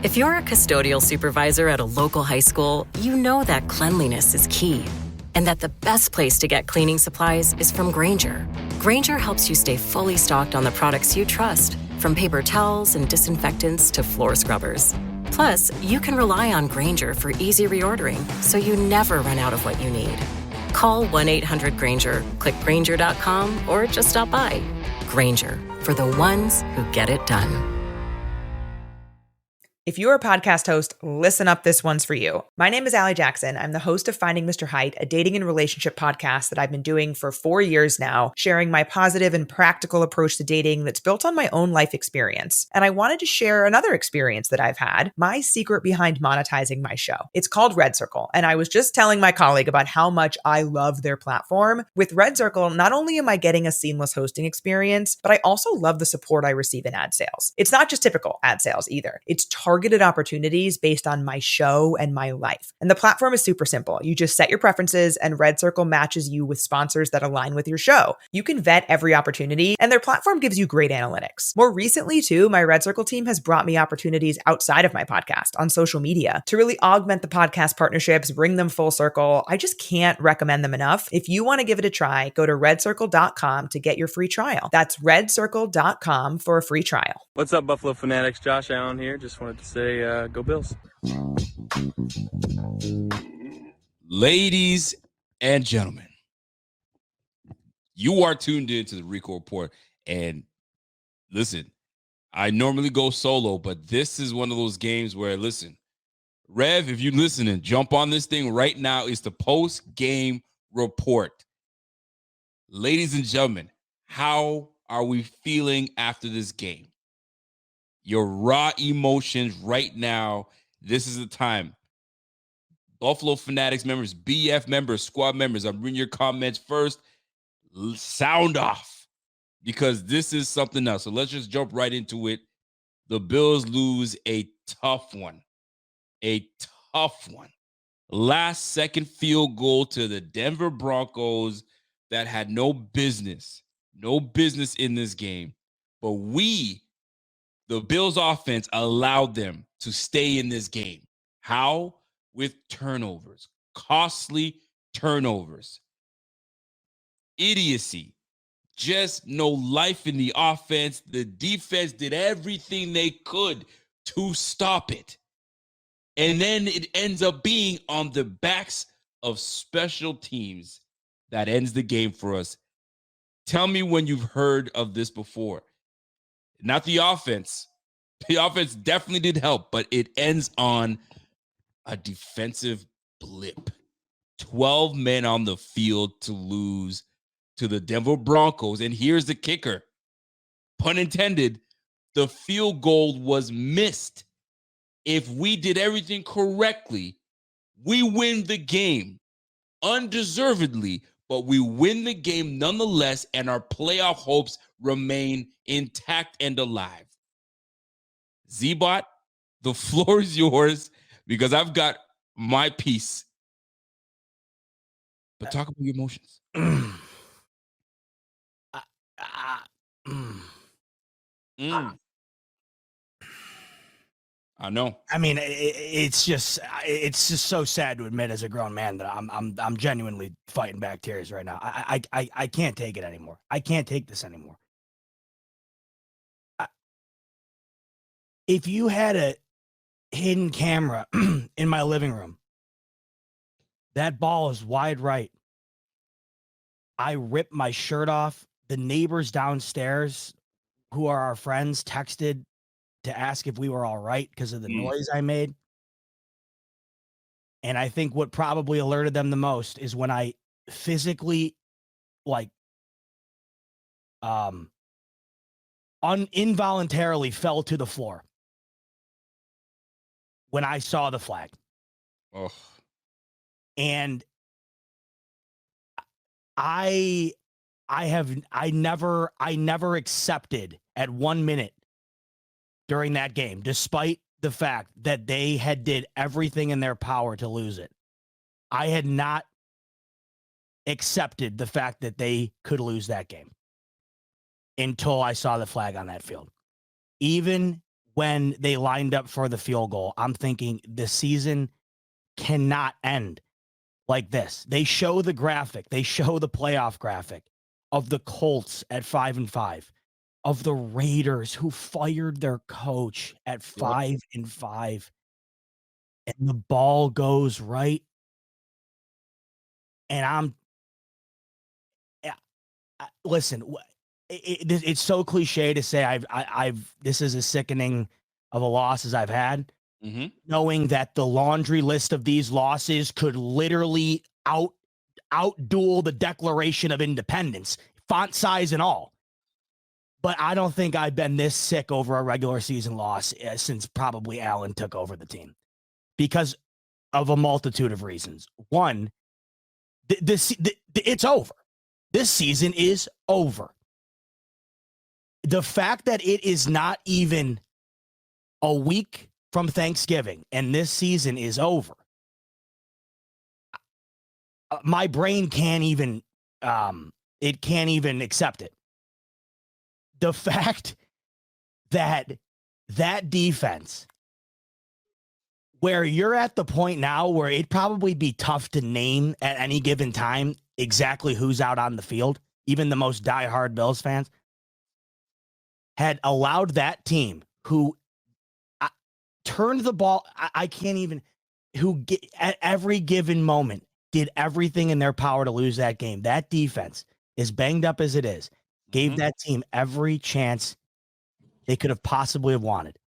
If you're a custodial supervisor at a local high school, you know that cleanliness is key, and that the best place to get cleaning supplies is from Grainger. Grainger helps you stay fully stocked on the products you trust, from paper towels and disinfectants to floor scrubbers. Plus, you can rely on Grainger for easy reordering, so you never run out of what you need. Call 1-800-GRAINGER, click Grainger.com, or just stop by. Grainger, for the ones who get it done. If you're a podcast host, listen up, this one's for you. My name is Allie Jackson. I'm the host of Finding Mr. Height, a dating and relationship podcast that I've been doing for 4 years now, sharing my positive and practical approach to dating that's built on my own life experience. And I wanted to share another experience that I've had, my secret behind monetizing my show. It's called Red Circle, and I was just telling my colleague about how much I love their platform. With Red Circle, not only am I getting a seamless hosting experience, but I also love the support I receive in ad sales. It's not just typical ad sales either. It's targeted opportunities based on my show and my life. And the platform is super simple. You just set your preferences and Red Circle matches you with sponsors that align with your show. You can vet every opportunity and their platform gives you great analytics. More recently too, my Red Circle team has brought me opportunities outside of my podcast on social media to really augment the podcast partnerships, bring them full circle. I just can't recommend them enough. If you want to give it a try, go to redcircle.com to get your free trial. That's redcircle.com for a free trial. What's up, Buffalo Fanatics? Josh Allen here. Just wanted to say, go Bills. Ladies and gentlemen, you are tuned in to the Rico Report. And listen, I normally go solo, but this is one of those games where, listen, Rev, if you're listening, jump on this thing right now. It's the post-game report. Ladies and gentlemen, how are we feeling after this game? Your raw emotions right now. This is the time. Buffalo Fanatics members, BF members, squad members, I'm reading your comments first. Sound off, because this is something else. So let's just jump right into it. The Bills lose a tough one. A tough one. Last second field goal to the Denver Broncos that had no business in this game. But the Bills offense allowed them to stay in this game. How? With turnovers, costly turnovers, idiocy, just no life in the offense. The defense did everything they could to stop it. And then it ends up being on the backs of special teams that ends the game for us. Tell me when you've heard of this before. Not the offense. The offense definitely did help, but it ends on a defensive blip. 12 men on the field to lose to the Denver Broncos. And here's the kicker. Pun intended, the field goal was missed. If we did everything correctly, we win the game undeservedly, but we win the game nonetheless, and our playoff hopes remain intact and alive. Z-Bot, the floor is yours, because I've got my piece. But talk about your emotions. I know. I mean, it's just so sad to admit as a grown man that I'm genuinely fighting back tears right now. I can't take it anymore. I can't take this anymore. If you had a hidden camera in my living room, that ball is wide right. I ripped my shirt off. The neighbors downstairs, who are our friends, texted to ask if we were all right because of the noise I made. And I think what probably alerted them the most is when I physically, involuntarily fell to the floor when I saw the flag. Oh. And I never accepted at 1 minute during that game, despite the fact that they had did everything in their power to lose it. I had not accepted the fact that they could lose that game until I saw the flag on that field. Even when they lined up for the field goal, I'm thinking the season cannot end like this. They show the graphic. They show the playoff graphic of the Colts at 5-5, of the Raiders who fired their coach at 5-5, and the ball goes right. And listen, it's so cliche to say I've this is as sickening of a loss as I've had. Mm-hmm. Knowing that the laundry list of these losses could literally outduel the Declaration of Independence, font size and all. But I don't think I've been this sick over a regular season loss since probably Allen took over the team, because of a multitude of reasons. One, it's over. This season is over. The fact that it is not even a week from Thanksgiving and this season is over, my brain can't even accept it. The fact that defense, where you're at the point now where it'd probably be tough to name at any given time exactly who's out on the field, even the most diehard Bills fans, had allowed that team who turned the ball, I can't even, at every given moment did everything in their power to lose that game. That defense, as banged up as it is, gave that team every chance they could have possibly have wanted.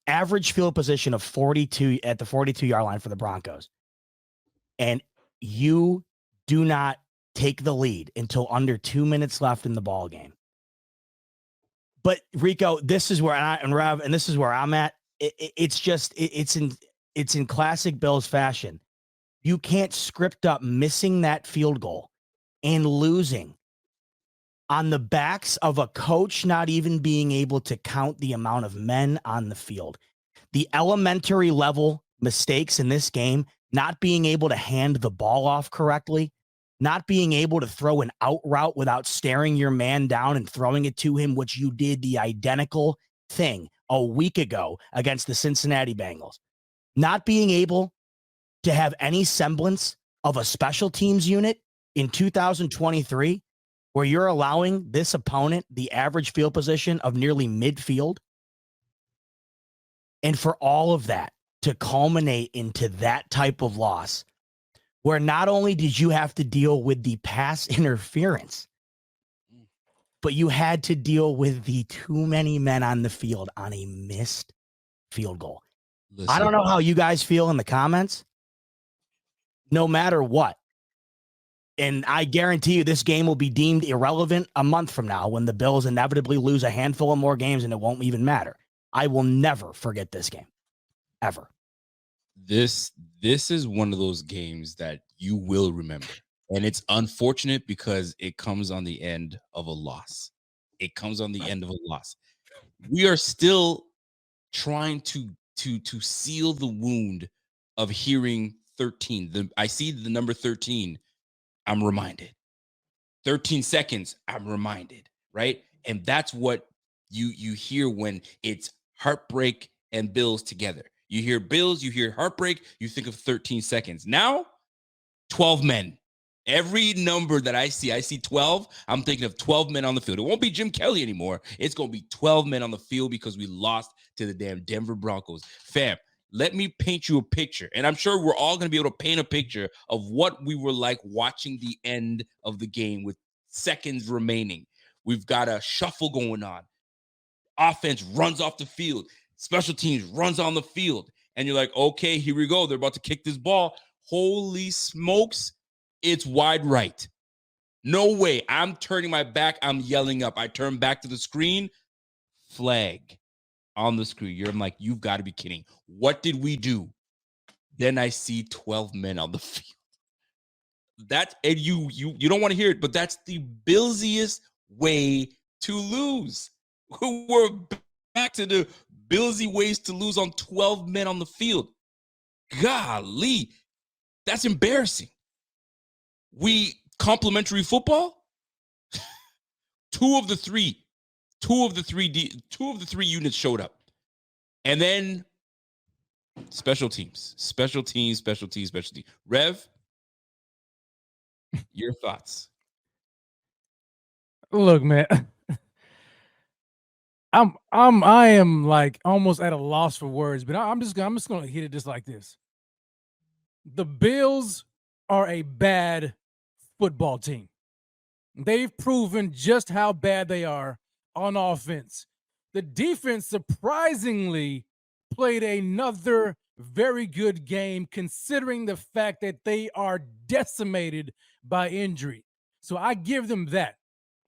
Average field position of 42 at the 42-yard line for the Broncos. And you do not take the lead until under 2 minutes left in the ball game. But Rico, this is where this is where I'm at. It's in classic Bills fashion. You can't script up missing that field goal and losing on the backs of a coach not even being able to count the amount of men on the field. The elementary level mistakes in this game, not being able to hand the ball off correctly, not being able to throw an out route without staring your man down and throwing it to him, which you did the identical thing a week ago against the Cincinnati Bengals. Not being able to have any semblance of a special teams unit in 2023, where you're allowing this opponent the average field position of nearly midfield. And for all of that to culminate into that type of loss, where not only did you have to deal with the pass interference, but you had to deal with the too many men on the field on a missed field goal. Listen, I don't know how you guys feel in the comments. No matter what. And I guarantee you this game will be deemed irrelevant a month from now when the Bills inevitably lose a handful of more games and it won't even matter. I will never forget this game. Ever. This is one of those games that you will remember. And it's unfortunate because it comes on the end of a loss. It comes on the end of a loss. We are still trying to seal the wound of hearing 13. I see the number 13. I'm reminded. 13 seconds, I'm reminded, right? And that's what you hear when it's heartbreak and Bills together. You hear Bills, you hear heartbreak, you think of 13 seconds. Now, 12 men. Every number that I see 12, I'm thinking of 12 men on the field. It won't be Jim Kelly anymore. It's going to be 12 men on the field because we lost to the damn Denver Broncos. Fam, let me paint you a picture. And I'm sure we're all going to be able to paint a picture of what we were like watching the end of the game with seconds remaining. We've got a shuffle going on. Offense runs off the field. Special teams runs on the field. And you're like, okay, here we go. They're about to kick this ball. Holy smokes. It's wide right. No way. I'm turning my back. I'm yelling up. I turn back to the screen. Flag on the screen. I'm like, you've got to be kidding. What did we do? Then I see 12 men on the field. And you don't want to hear it, but that's the Billsiest way to lose. We're back to the Billsy ways to lose on 12 men on the field. Golly, that's embarrassing. We complimentary football. Two of the three units showed up. And then special teams. Rev, your thoughts? Look, man, I am like almost at a loss for words, but I'm just gonna hit it just like this. The Bills are a bad football team. They've proven just how bad they are on offense. The defense surprisingly played another very good game considering the fact that they are decimated by injury. So I give them that.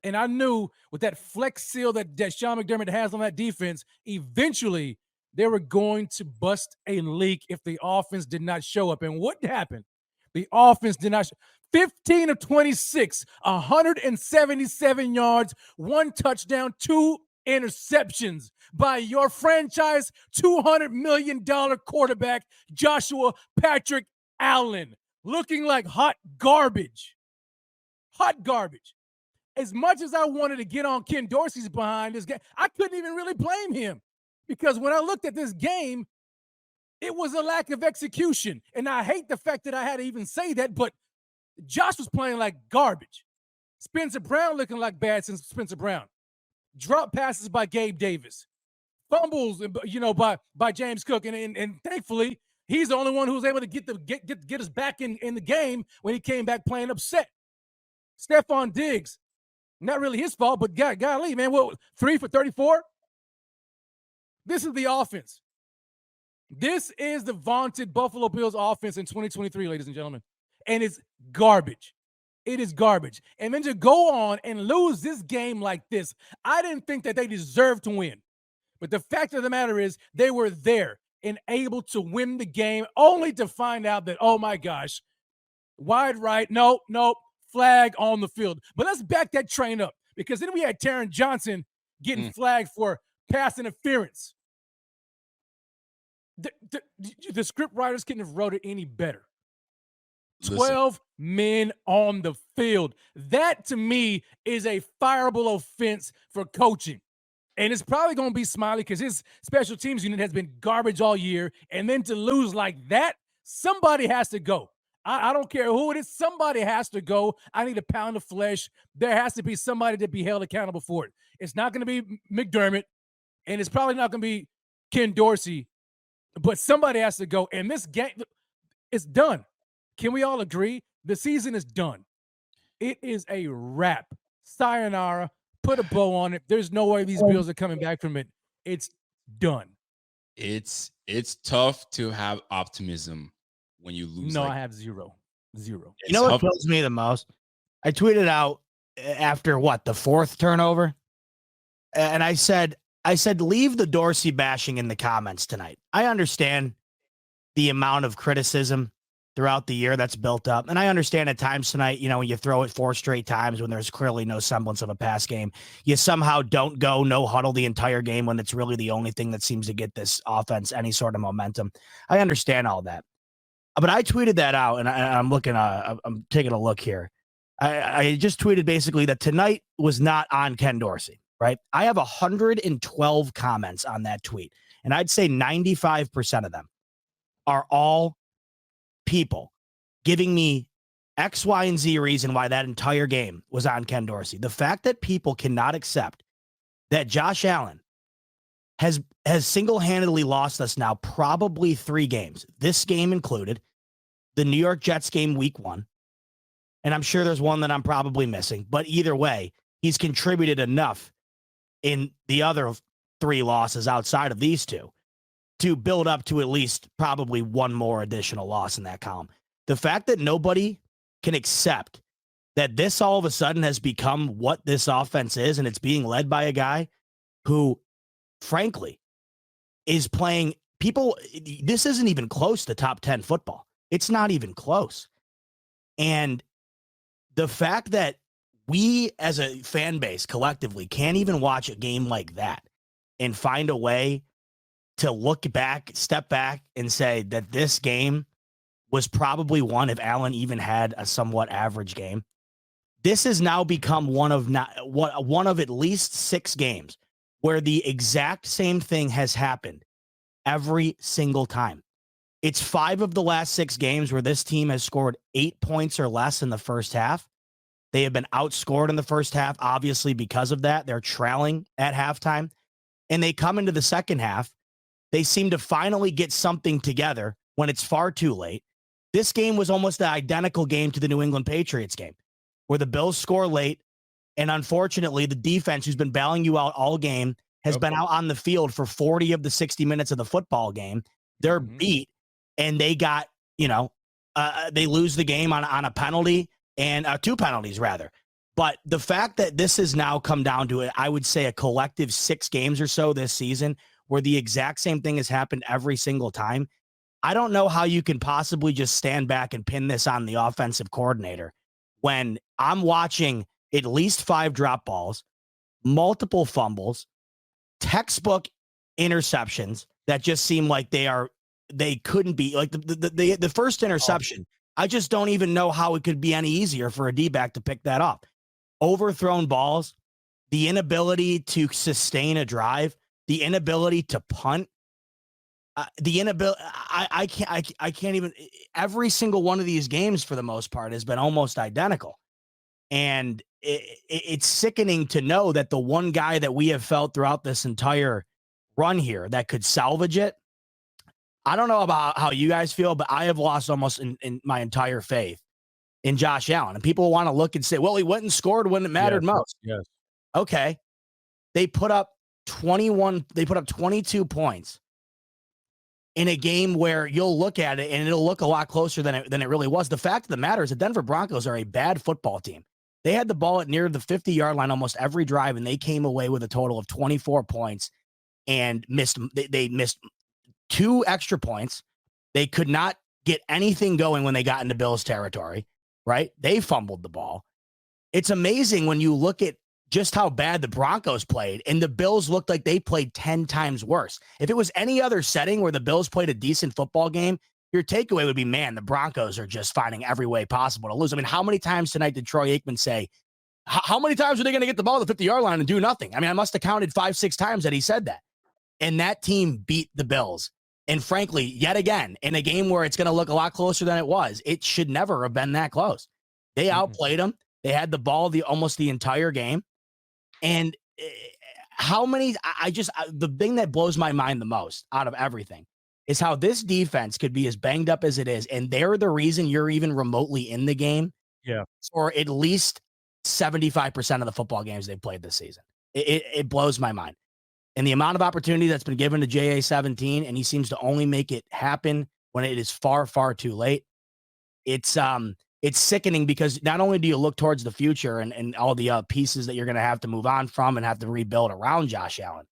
And I knew with that flex seal that Sean McDermott has on that defense, eventually they were going to bust a leak if the offense did not show up. And what happened? The offense did not. 15 of 26, 177 yards, 1 touchdown, 2 interceptions by your franchise $200 million quarterback, Joshua Patrick Allen, looking like hot garbage. Hot garbage. As much as I wanted to get on Ken Dorsey's behind this game, I couldn't even really blame him because when I looked at this game, it was a lack of execution. And I hate the fact that I had to even say that, but Josh was playing like garbage. Spencer Brown looking like bad since Spencer Brown. Drop passes by Gabe Davis. Fumbles, by James Cook. And thankfully, he's the only one who was able to get us back in the game when he came back playing upset. Stephon Diggs, not really his fault, but golly, man, 3 for 34? This is the offense. This is the vaunted Buffalo Bills offense in 2023, ladies and gentlemen. And it's garbage. It is garbage. And then to go on and lose this game like this, I didn't think that they deserved to win. But the fact of the matter is they were there and able to win the game only to find out that, oh my gosh, wide right, nope, flag on the field. But let's back that train up because then we had Taron Johnson getting flagged for pass interference. The script writers couldn't have wrote it any better. 12 men on the field. That, to me, is a fireable offense for coaching. And it's probably going to be Smiley because his special teams unit has been garbage all year. And then to lose like that, somebody has to go. I don't care who it is. Somebody has to go. I need a pound of flesh. There has to be somebody to be held accountable for it. It's not going to be McDermott, and it's probably not going to be Ken Dorsey, but somebody has to go. And this game, it's done. Can we all agree? The season is done. It is a wrap. Sayonara. Put a bow on it. There's no way these Bills are coming back from it. It's done. It's tough to have optimism when you lose. No, I have zero. You know what kills me the most? I tweeted out after the 4th turnover, and I said, leave the Dorsey bashing in the comments tonight. I understand the amount of criticism throughout the year that's built up. And I understand at times tonight, when you throw it 4 straight times when there's clearly no semblance of a pass game, you somehow don't go no huddle the entire game when it's really the only thing that seems to get this offense any sort of momentum. I understand all that. But I tweeted that out, and I'm taking a look here. I just tweeted basically that tonight was not on Ken Dorsey, right? I have 112 comments on that tweet, and I'd say 95% of them are all people giving me X, Y, and Z reason why that entire game was on Ken Dorsey. The fact that people cannot accept that Josh Allen has single-handedly lost us now probably 3 games, this game included, the New York Jets game week 1, and I'm sure there's one that I'm probably missing, but either way, he's contributed enough in the other 3 losses outside of these 2 to build up to at least probably 1 more additional loss in that column. The fact that nobody can accept that this all of a sudden has become what this offense is, and it's being led by a guy who, frankly, is playing people. This isn't even close to top 10 football. It's not even close. And the fact that we as a fan base collectively can't even watch a game like that and find a way to look back, step back, and say that this game was probably one if Allen even had a somewhat average game. This has now become one of at least 6 games where the exact same thing has happened every single time. It's 5 of the last 6 games where this team has scored 8 points or less in the first half. They have been outscored in the first half, obviously, because of that. They're trailing at halftime, and they come into the second half. They seem to finally get something together when it's far too late. This game was almost the identical game to the New England Patriots game, where the Bills score late, and unfortunately, the defense, who's been bailing you out all game, has been out on the field for 40 of the 60 minutes of the football game. They're beat, and they got, they lose the game on a penalty, and 2 penalties, rather. But the fact that this has now come down to, I would say, a collective 6 games or so this season where the exact same thing has happened every single time, I don't know how you can possibly just stand back and pin this on the offensive coordinator when I'm watching at least 5 drop balls, multiple fumbles, textbook interceptions that just seem like they couldn't be, like the first interception. I just don't even know how it could be any easier for a D-back to pick that up. Overthrown balls, the inability to sustain a drive, the inability to punt, the inability. I can't even. Every single one of these games, for the most part, has been almost identical, and it's sickening to know that the one guy that we have felt throughout this entire run here that could salvage it. I don't know about how you guys feel, but I have lost almost in my entire faith in Josh Allen. And people want to look and say, well, he went and scored when it mattered most. Yes. Okay. They put up 22 points in a game where you'll look at it and it'll look a lot closer than it really was. The fact of the matter is the Denver Broncos are a bad football team. They had the ball at near the 50-yard line almost every drive, and they came away with a total of 24 points and they missed 2 extra points. They could not get anything going when they got into Bills territory, right? They fumbled the ball. It's amazing when you look at just how bad the Broncos played, and the Bills looked like they played 10 times worse. If it was any other setting where the Bills played a decent football game, your takeaway would be, man, the Broncos are just finding every way possible to lose. I mean, how many times tonight did Troy Aikman say, how many times are they going to get the ball at the 50-yard line and do nothing? I mean, I must have counted 5-6 times that he said that. And that team beat the Bills. And frankly, yet again, in a game where it's going to look a lot closer than it was, it should never have been that close. They outplayed them. They had the ball almost the entire game. And the thing that blows my mind the most out of everything is how this defense could be as banged up as it is. And they're the reason you're even remotely in the game. Yeah. For at least 75% of the football games they've played this season. It blows my mind. And the amount of opportunity that's been given to JA-17, and he seems to only make it happen when it is far, far too late. It's sickening because not only do you look towards the future and all the pieces that you're going to have to move on from and have to rebuild around Josh Allen,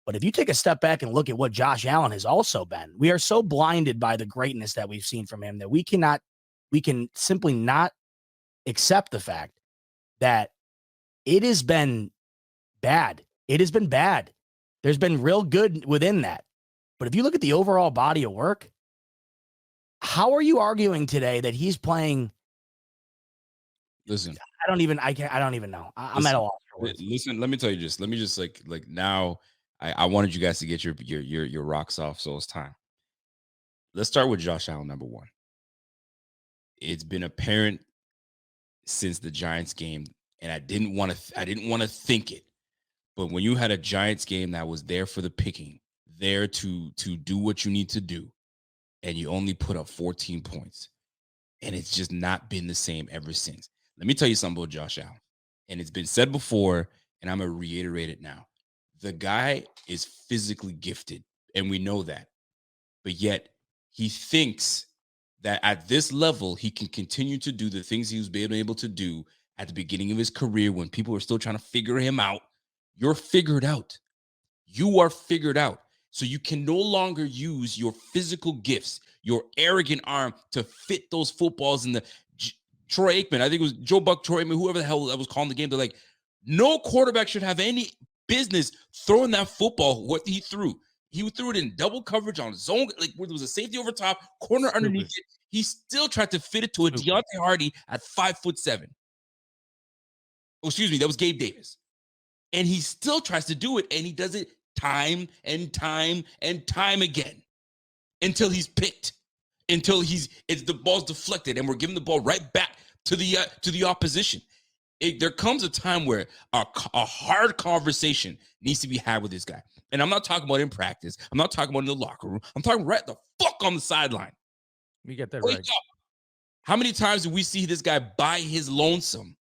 but if you take a step back and look at what Josh Allen has also been, we are so blinded by the greatness that we've seen from him that we can simply not accept the fact that it has been bad. It has been bad. There's been real good within that. But if you look at the overall body of work, how are you arguing today that he's playing? Listen, I don't even know. I'm at a loss for words. Listen, let me tell you just, let me just like now I wanted you guys to get your rocks off. So it's time. Let's start with Josh Allen, number one. It's been apparent since the Giants game, and I didn't want to think it. But when you had a Giants game that was there for the picking, there to do what you need to do, and you only put up 14 points, and it's just not been the same ever since. Let me tell you something about Josh Allen, and it's been said before, and I'm going to reiterate it now. The guy is physically gifted, and we know that. But yet, he thinks that at this level, he can continue to do the things he was being able to do at the beginning of his career when people were still trying to figure him out. You're figured out. You are figured out. So you can no longer use your physical gifts, your arrogant arm to fit those footballs in the Troy Aikman. I think it was Joe Buck, Troy Aikman, whoever the hell that was calling the game. They're like, no quarterback should have any business throwing that football. What he threw. He threw it in double coverage on zone, like where there was a safety over top, corner underneath it. He still tried to fit it to a Deontay Hardy at 5'7". Oh, excuse me, that was Gabe Davis. And he still tries to do it, and he does it time and time and time again until he's picked, until the ball's deflected and we're giving the ball right back to the opposition. There comes a time where a hard conversation needs to be had with this guy. And I'm not talking about in practice. I'm not talking about in the locker room. I'm talking right the fuck on the sideline. You get that Wake right. up. How many times do we see this guy by his lonesome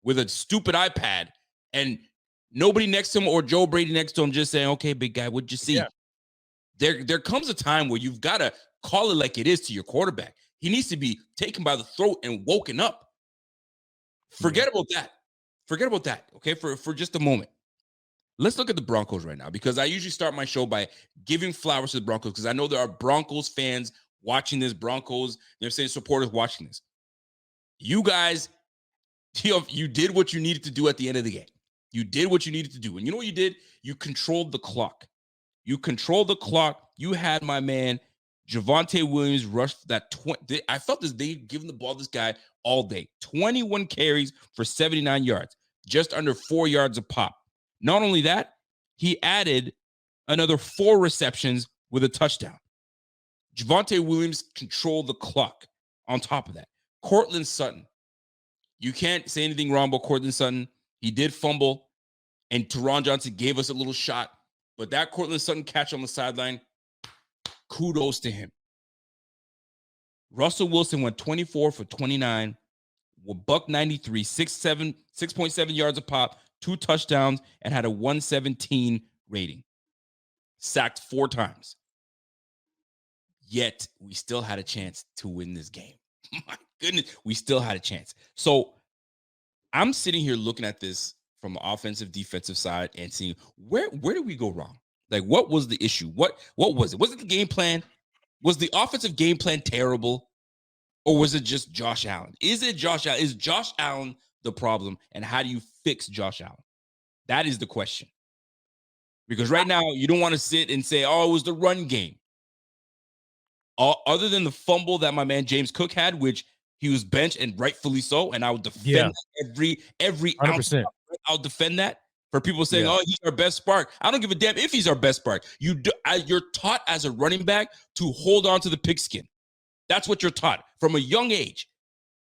with a stupid iPad and nobody next to him or Joe Brady next to him just saying, okay, big guy, what'd you see? Yeah. There comes a time where you've got to call it like it is to your quarterback. He needs to be taken by the throat and woken up. Forget about that. Forget about that, okay, for just a moment. Let's look at the Broncos right now, because I usually start my show by giving flowers to the Broncos because I know there are Broncos fans watching this, Broncos, they're saying supporters watching this. You guys, you did what you needed to do at the end of the game. You did what you needed to do. And you know what you did? You controlled the clock. You controlled the clock. You had my man, Javonte Williams, rush that 20. I felt as they given the ball to this guy all day. 21 carries for 79 yards, just under 4 yards a pop. Not only that, he added another 4 receptions with a touchdown. Javonte Williams controlled the clock on top of that. Courtland Sutton. You can't say anything wrong about Courtland Sutton. He did fumble, and Teron Johnson gave us a little shot. But that Courtland Sutton catch on the sideline, kudos to him. Russell Wilson went 24 for 29, with $193, 6.7 yards a pop, 2 touchdowns, and had a 117 rating. Sacked 4 times. Yet, we still had a chance to win this game. My goodness, we still had a chance. So, I'm sitting here looking at this from the offensive, defensive side and seeing where did we go wrong? Like, what was the issue? What was it? Was it the game plan? Was the offensive game plan terrible? Or was it just Josh Allen? Is it Josh Allen? Is Josh Allen the problem? And how do you fix Josh Allen? That is the question. Because right now, you don't want to sit and say, oh, it was the run game. Other than the fumble that my man James Cook had, which he was benched and rightfully so, and I would defend every 100%. I'll defend that for people saying, "Oh, he's our best spark." I don't give a damn if he's our best spark. You're taught as a running back to hold on to the pigskin. That's what you're taught from a young age.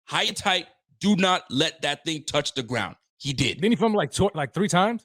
High and tight. Do not let that thing touch the ground. He did. Didn't he fumble like 3 times?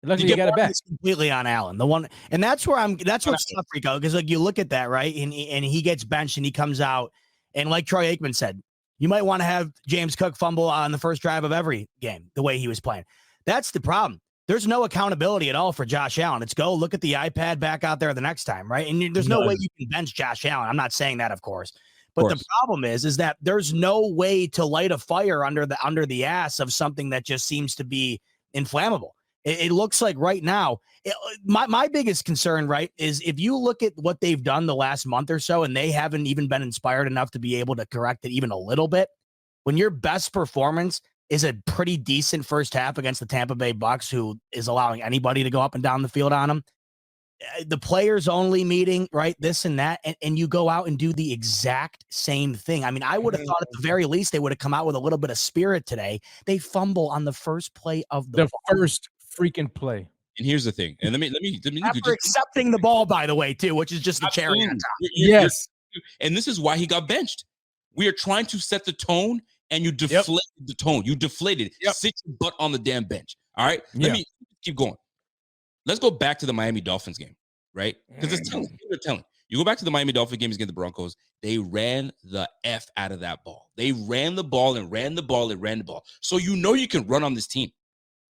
Luckily, he got it back. Completely on Allen. The one, and that's what's tough, Rico, because like you look at that, right? And he gets benched and he comes out, and like Troy Aikman said, you might want to have James Cook fumble on the first drive of every game, the way he was playing. That's the problem. There's no accountability at all for Josh Allen. It's go look at the iPad back out there the next time, right? And there's no way you can bench Josh Allen. I'm not saying that, of course. But the problem is that there's no way to light a fire under the ass of something that just seems to be inflammable. It looks like right now, my biggest concern, right, is if you look at what they've done the last month or so, and they haven't even been inspired enough to be able to correct it even a little bit. When your best performance is a pretty decent first half against the Tampa Bay Bucks, who is allowing anybody to go up and down the field on them, the players only meeting, right, this and that, and you go out and do the exact same thing. I mean, I would have thought at the very least they would have come out with a little bit of spirit today. They fumble on the first play of the first freaking play. And here's the thing. And let me after accepting the ball, by the way, too, which is just the cherry on top. Yes. And this is why he got benched. We are trying to set the tone, and you deflated the tone. You deflated. Sit your butt on the damn bench. All right. Let me keep going. Let's go back to the Miami Dolphins game, right? Because it's telling. You go back to the Miami Dolphins games against the Broncos. They ran the F out of that ball. They ran the ball and ran the ball and ran the ball. So you know you can run on this team.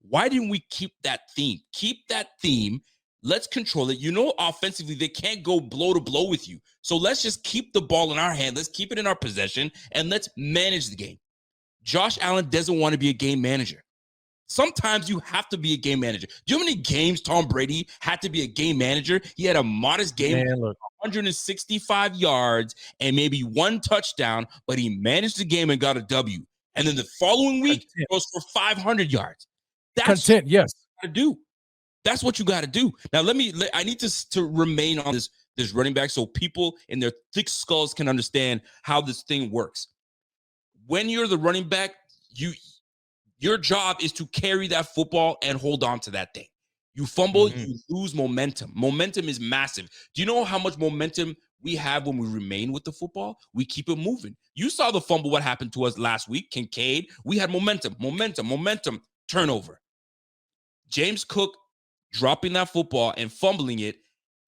Why didn't we keep that theme? Keep that theme. Let's control it. You know, offensively, they can't go blow to blow with you. So let's just keep the ball in our hand. Let's keep it in our possession, and let's manage the game. Josh Allen doesn't want to be a game manager. Sometimes you have to be a game manager. Do you know how many games Tom Brady had to be a game manager? He had a modest game, 165 yards and maybe 1 touchdown, but he managed the game and got a W. And then the following week, he goes for 500 yards. That's what you got to do. That's what you got to do. Now, I need to remain on this running back so people in their thick skulls can understand how this thing works. When you're the running back, your job is to carry that football and hold on to that thing. You fumble, you lose momentum. Momentum is massive. Do you know how much momentum we have when we remain with the football? We keep it moving. You saw the fumble, what happened to us last week. Kincaid, we had momentum, turnover. James Cook dropping that football and fumbling it,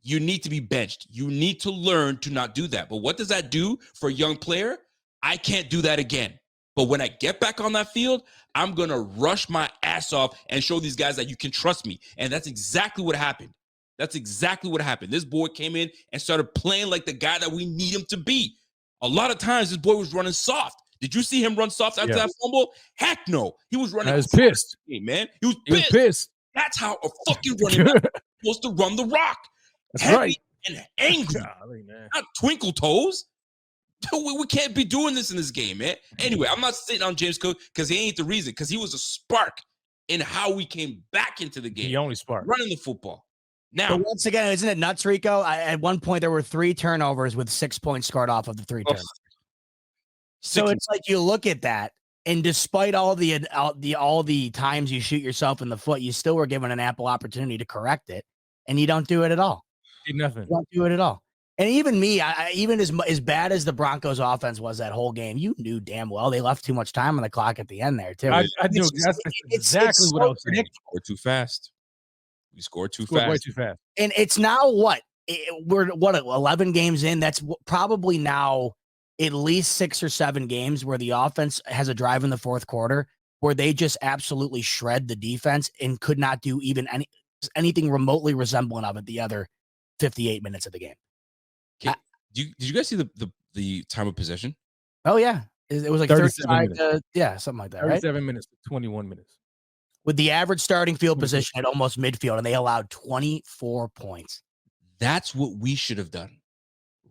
you need to be benched. You need to learn to not do that. But what does that do for a young player? I can't do that again. But when I get back on that field, I'm going to rush my ass off and show these guys that you can trust me. And that's exactly what happened. This boy came in and started playing like the guy that we need him to be. A lot of times, this boy was running soft. Did you see him run soft after that fumble? Heck no. He was running. I was pissed. Man. He was pissed. That's how a fucking running back is supposed to run the rock. That's heavy right. And angry. Golly, man. Not twinkle toes. We can't be doing this in this game, man. Anyway, I'm not sitting on James Cook because he ain't the reason, because he was a spark in how we came back into the game. The only spark. Running the football. Now, but once again, isn't it nuts, Rico? At one point, there were 3 turnovers with 6 points scored off of the 3 turnovers. So it's like you look at that, and despite all the times you shoot yourself in the foot, you still were given an ample opportunity to correct it, and you don't do it at all. Did nothing. You don't do it at all. And even me, even as bad as the Broncos offense was that whole game, you knew damn well they left too much time on the clock at the end there, too. I do. That's exactly what I was saying. We're too fast. We scored too Scored fast. way too fast. And it's now we're 11 games in. That's probably now at least 6 or 7 games where the offense has a drive in the fourth quarter where they just absolutely shred the defense and could not do even anything remotely resembling of it the other 58 minutes of the game. Did you guys see the time of possession? Oh, yeah. It was like 35 to, something like that, 37 minutes to 21 minutes. With the average starting field position at almost midfield, and they allowed 24 points. That's what we should have done.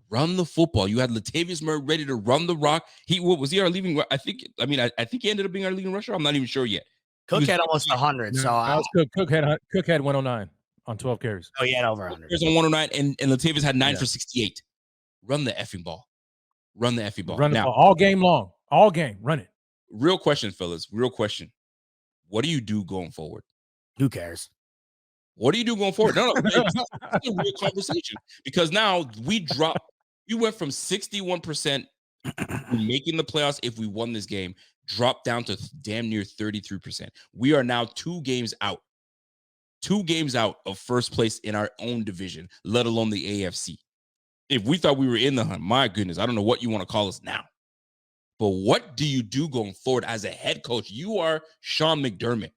Run the football. You had Latavius Murray ready to run the rock. Was he our leading? I think he ended up being our leading rusher. I'm not even sure yet. Cook had almost 100. Cook had 109 on 12 carries. Oh, he had over 100. He on 109, and Latavius had 9 for 68. Run the effing ball. Run the effing ball. Run the ball all game long. All game. Run it. Real question, fellas. Real question. What do you do going forward? Who cares? What do you do going forward? No, it's a real conversation, because now we went from 61% making the playoffs if we won this game, dropped down to damn near 33%. We are now 2 games out of first place in our own division, let alone the AFC. If we thought we were in the hunt, my goodness, I don't know what you want to call us now. But what do you do going forward as a head coach? You are Sean McDermott.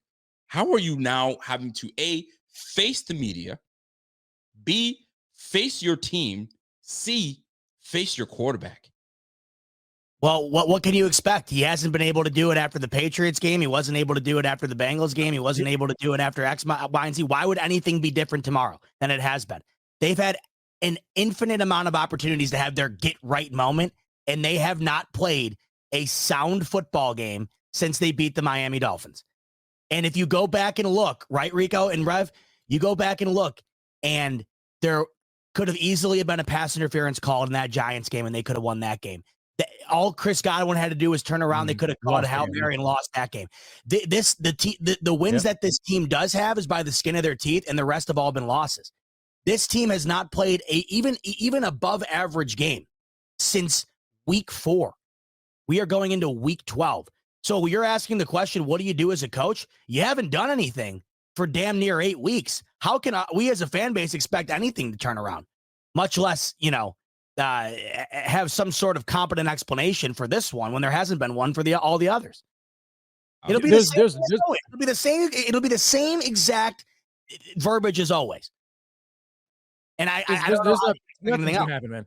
How are you now having to A, face the media, B, face your team, C, face your quarterback? Well, what can you expect? He hasn't been able to do it after the Patriots game. He wasn't able to do it after the Bengals game. He wasn't able to do it after X, Y, and Z. Why would anything be different tomorrow than it has been? They've had an infinite amount of opportunities to have their get-right moment, and they have not played a sound football game since they beat the Miami Dolphins. And if you go back and look, right, Rico and Rev, you go back and look, and there could have easily been a pass interference called in that Giants game, and they could have won that game. All Chris Godwin had to do was turn around. They could have called a Hail Mary and lost that game. The wins that this team does have is by the skin of their teeth, and the rest have all been losses. This team has not played even above average game since week 4. We are going into week 12. So you're asking the question, what do you do as a coach? You haven't done anything for damn near 8 weeks. How can we as a fan base expect anything to turn around? Much less, have some sort of competent explanation for this one when there hasn't been one for all the others. It'll be the same. It'll be the same exact verbiage as always. And nothing's gonna happen, man.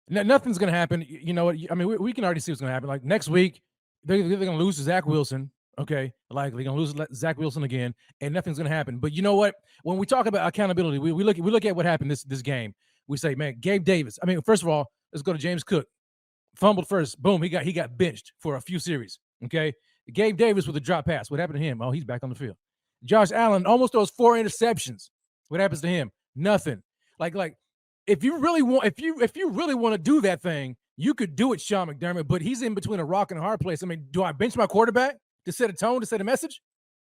Nothing's gonna happen. You know what? I mean, we can already see what's gonna happen. Like next week, they're gonna lose to Zach Wilson. Okay, like they're gonna lose Zach Wilson again, and nothing's gonna happen. But you know what? When we talk about accountability, we look at what happened this game. We say, man, Gabe Davis. I mean, first of all, let's go to James Cook. Fumbled first. Boom, he got benched for a few series. Okay, Gabe Davis with a drop pass. What happened to him? Oh, he's back on the field. Josh Allen almost throws 4 interceptions. What happens to him? Nothing. Like if you really want to do that thing, you could do it, Sean McDermott, but he's in between a rock and a hard place. I mean, do I bench my quarterback to set a tone, to set a message?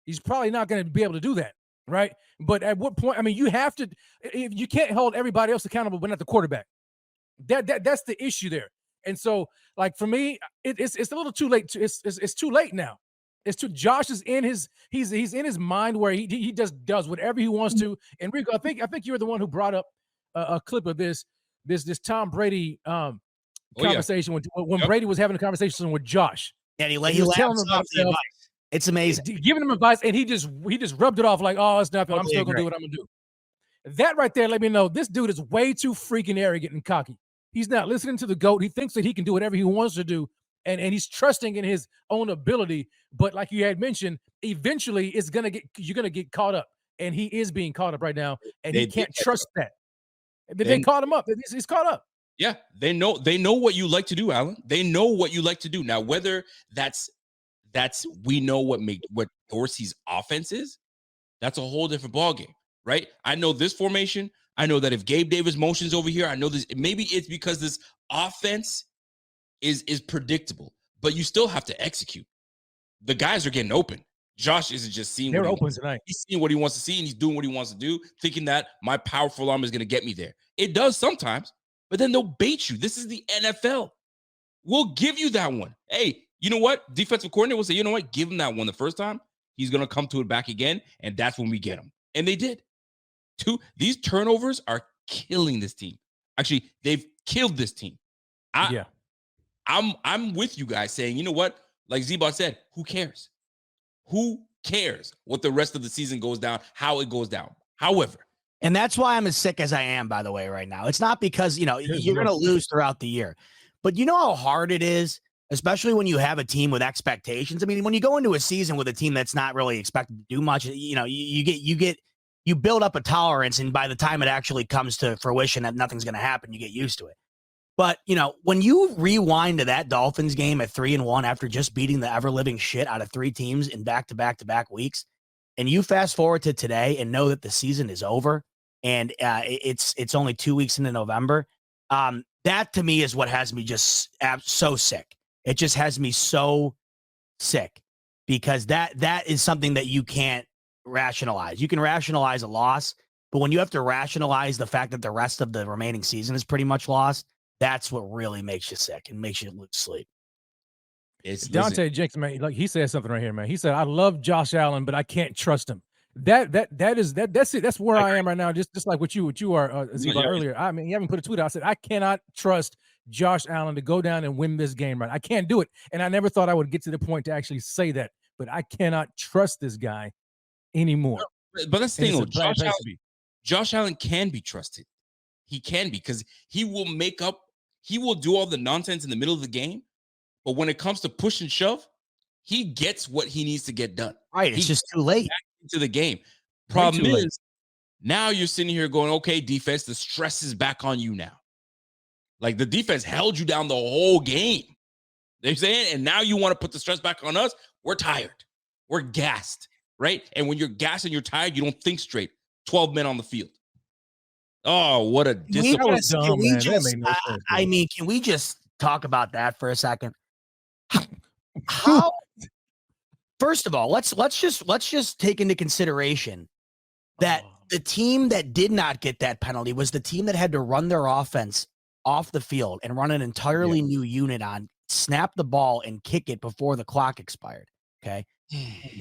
He's probably not going to be able to do that. right? But at what point? I mean, you have to. If you can't hold everybody else accountable, but not the quarterback. That's the issue there. And so, like for me, it's a little too late. It's too late now. It's too. Josh is in his he's in his mind where he just does whatever he wants to. And Rico, I think you were the one who brought up a clip of this Tom Brady conversation when Brady was having a conversation with Josh. Yeah, he was telling him about the advice. It's amazing. Giving him advice, and he just rubbed it off like, oh, it's nothing. I'm still gonna do what I'm gonna do. That right there let me know this dude is way too freaking arrogant and cocky. He's not listening to the GOAT. He thinks that he can do whatever he wants to do, and he's trusting in his own ability. But like you had mentioned, eventually you're gonna get caught up, and he is being caught up right now, and he can't trust that. They caught him up. He's caught up. Yeah, they know what you like to do, Alan. They know what you like to do. Now, whether that's we know what Dorsey's offense is, that's a whole different ballgame, right? I know this formation. I know that if Gabe Davis motions over here, I know this. Maybe it's because this offense is predictable, but you still have to execute. The guys are getting open. Josh isn't just seeing. They're open tonight. He's seeing what he wants to see, and he's doing what he wants to do, thinking that my powerful arm is going to get me there. It does sometimes, but then they'll bait you. This is the NFL. We'll give you that one. Hey, you know what? Defensive coordinator will say, you know what? Give him that one the first time. He's going to come to it back again, and that's when we get him. And they did. These turnovers are killing this team. Actually, they've killed this team. I'm with you guys saying, you know what? Like Zebot said, who cares? Who cares what the rest of the season goes down, how it goes down? However, and that's why I'm as sick as I am, by the way, right now. It's not because, you're going to lose throughout the year, but you know how hard it is, especially when you have a team with expectations. I mean, when you go into a season with a team that's not really expected to do much, you build up a tolerance, and by the time it actually comes to fruition that nothing's going to happen, you get used to it. But, when you rewind to that Dolphins game at 3-1 after just beating the ever-living shit out of 3 teams in back-to-back-to-back weeks, and you fast forward to today and know that the season is over and it's only 2 weeks into November, that to me is what has me just so sick. It just has me so sick because that is something that you can't rationalize. You can rationalize a loss, but when you have to rationalize the fact that the rest of the remaining season is pretty much lost, that's what really makes you sick and makes you lose sleep. It's Dante Jenks, man. Like he said something right here, man. He said, "I love Josh Allen, but I can't trust him." That's it. That's where I am right now. Just like what you are earlier. I mean, you haven't put a tweet out. I said I cannot trust Josh Allen to go down and win this game. Right, I can't do it, and I never thought I would get to the point to actually say that. But I cannot trust this guy anymore. But that's the thing. Josh Allen can be trusted. He can be because he will do all the nonsense in the middle of the game. But when it comes to push and shove, he gets what he needs to get done. Right. It's just too late into the game. Problem is, now you're sitting here going, okay, defense, the stress is back on you now. Like the defense held you down the whole game. They're saying, and now you want to put the stress back on us. We're tired. We're gassed. Right. And when you're gassed and you're tired, you don't think straight. 12 men on the field. Oh, what a disappointment. Can we just talk about that for a second? How first of all, let's just take into consideration that the team that did not get that penalty was the team that had to run their offense off the field and run an entirely new unit on, snap the ball and kick it before the clock expired. Okay.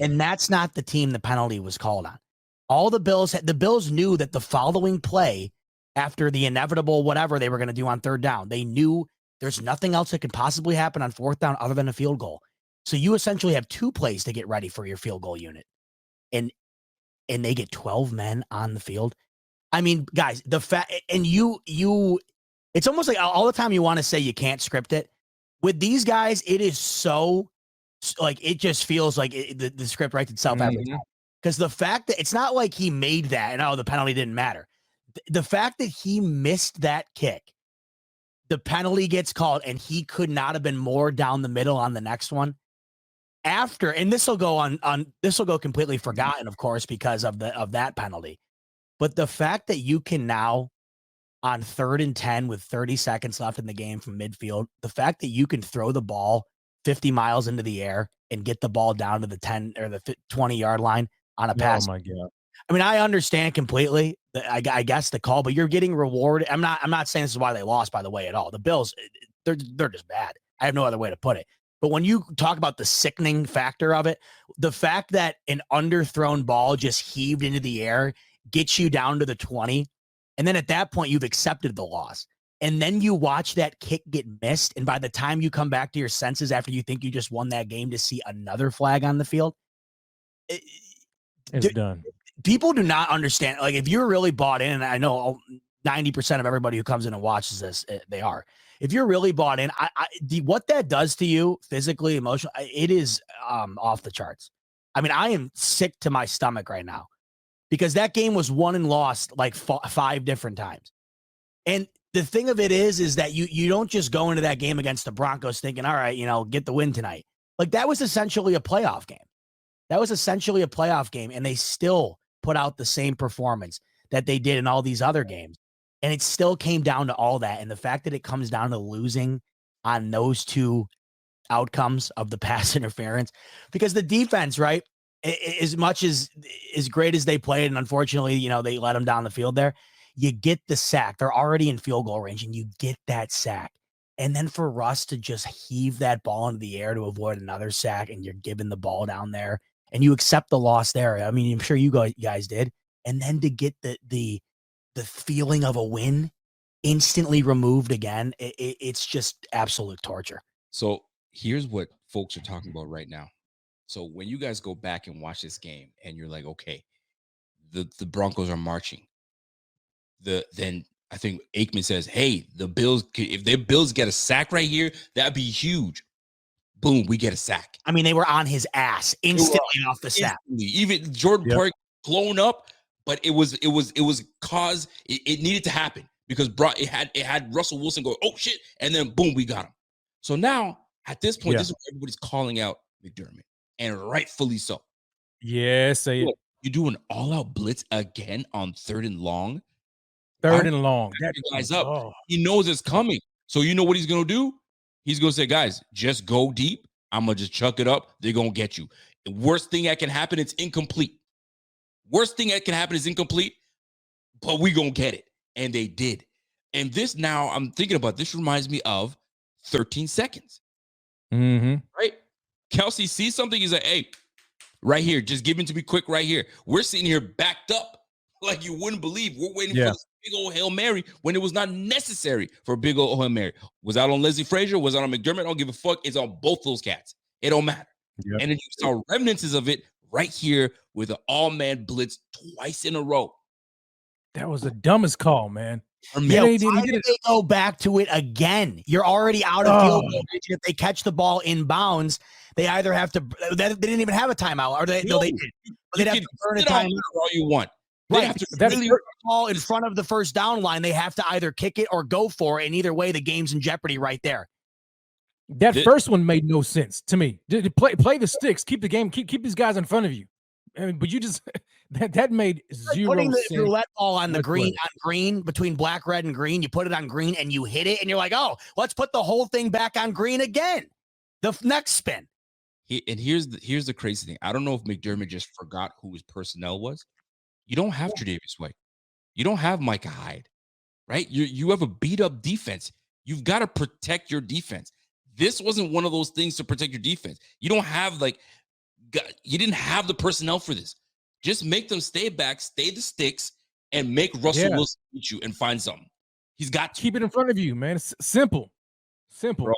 And that's not the team the penalty was called on. All the Bills knew that the following play after the inevitable whatever they were going to do on third down, they knew there's nothing else that could possibly happen on fourth down other than a field goal. So you essentially have 2 plays to get ready for your field goal unit. And they get 12 men on the field. I mean, guys, it's almost like all the time you want to say you can't script it. With these guys, it is so like it just feels like the script writes itself every time. Because the fact that it's not like he made that and the penalty didn't matter. The fact that he missed that kick, the penalty gets called, and he could not have been more down the middle on the next one. After, and this will go completely forgotten, of course, because of that penalty. But the fact that you can now, on 3rd and 10 with 30 seconds left in the game from midfield, the fact that you can throw the ball 50 miles into the air and get the ball down to the 10 or the 20-yard line on a pass. Oh my God. I mean, I understand completely. I guess the call, but you're getting rewarded. I'm not saying this is why they lost, by the way, at all. The Bills, they're just bad. I have no other way to put it. But when you talk about the sickening factor of it, the fact that an underthrown ball just heaved into the air gets you down to the 20, and then at that point you've accepted the loss, and then you watch that kick get missed, and by the time you come back to your senses after you think you just won that game to see another flag on the field, It's done. people do not understand. Like, if you're really bought in, and I know 90% of everybody who comes in and watches this, they are. If you're really bought in, what that does to you physically, emotionally, it is off the charts. I mean, I am sick to my stomach right now because that game was won and lost like 5 different times. And the thing of it is that you don't just go into that game against the Broncos thinking, all right, get the win tonight. Like, that was essentially a playoff game. And they still put out the same performance that they did in all these other games. And it still came down to all that. And the fact that it comes down to losing on those 2 outcomes of the pass interference, because the defense, right, as much as great as they played, and unfortunately, they let them down the field there, you get the sack. They're already in field goal range, and you get that sack. And then for Russ to just heave that ball into the air to avoid another sack, and you're giving the ball down there, and you accept the loss there. I mean, I'm sure you guys did. And then to get the feeling of a win instantly removed again, it's just absolute torture. So here's what folks are talking about right now. So when you guys go back and watch this game and you're like, okay, the Broncos are marching. Then I think Aikman says, hey, the Bills, if their Bills get a sack right here, that'd be huge. Boom, we get a sack. I mean, they were on his ass instantly off the snap. Even Jordan Park blown up, but it was cause it needed to happen because it had Russell Wilson go, oh shit, and then boom, we got him. So now at this point, this is what everybody's calling out McDermott, and rightfully so. Yeah, say it. You do an all-out blitz again on 3rd and long. Third and long. That guy's up. Oh. He knows it's coming. So you know what he's gonna do? He's gonna say, guys, just go deep. I'm gonna just chuck it up. They're gonna get you. The worst thing that can happen, it's incomplete. Worst thing that can happen is incomplete, but we gonna get it. And they did. And this now, I'm thinking about this reminds me of 13 seconds. Mm-hmm. Right? Kelsey sees something. He's like, hey, right here, just give it to me quick right here. We're sitting here backed up like you wouldn't believe. We're waiting for this big old Hail Mary when it was not necessary for a big old Hail Mary. Was that on Leslie Frazier? Was that on McDermott? I don't give a fuck. It's on both those cats. It don't matter. Yep. And then you saw remnants of it right here with an all-man blitz twice in a row. That was the dumbest call, man. Yeah, why did they go back to it again? You're already out of field goal. If they catch the ball in bounds, they either have to. They didn't even have a timeout, or they did. They'd have to burn a timeout. All you want. Right. Have to really ball in front of the first down line. They have to either kick it or go for it. And either way, the game's in jeopardy right there. That first one made no sense to me. Play the sticks. Keep the game. Keep these guys in front of you. I mean, but you just that made zero putting sense. The roulette ball on the green between black, red, and green. You put it on green and you hit it, and you're like, oh, let's put the whole thing back on green again. The next spin. And here's the crazy thing. I don't know if McDermott just forgot who his personnel was. You don't have Tre'Davious White. You don't have Micah Hyde, right? You have a beat up defense. You've got to protect your defense. This wasn't one of those things to protect your defense. You don't have you didn't have the personnel for this. Just make them stay back, stay the sticks, and make Russell Wilson beat you and find something. He's got to keep it in front of you, man. It's simple. Bro,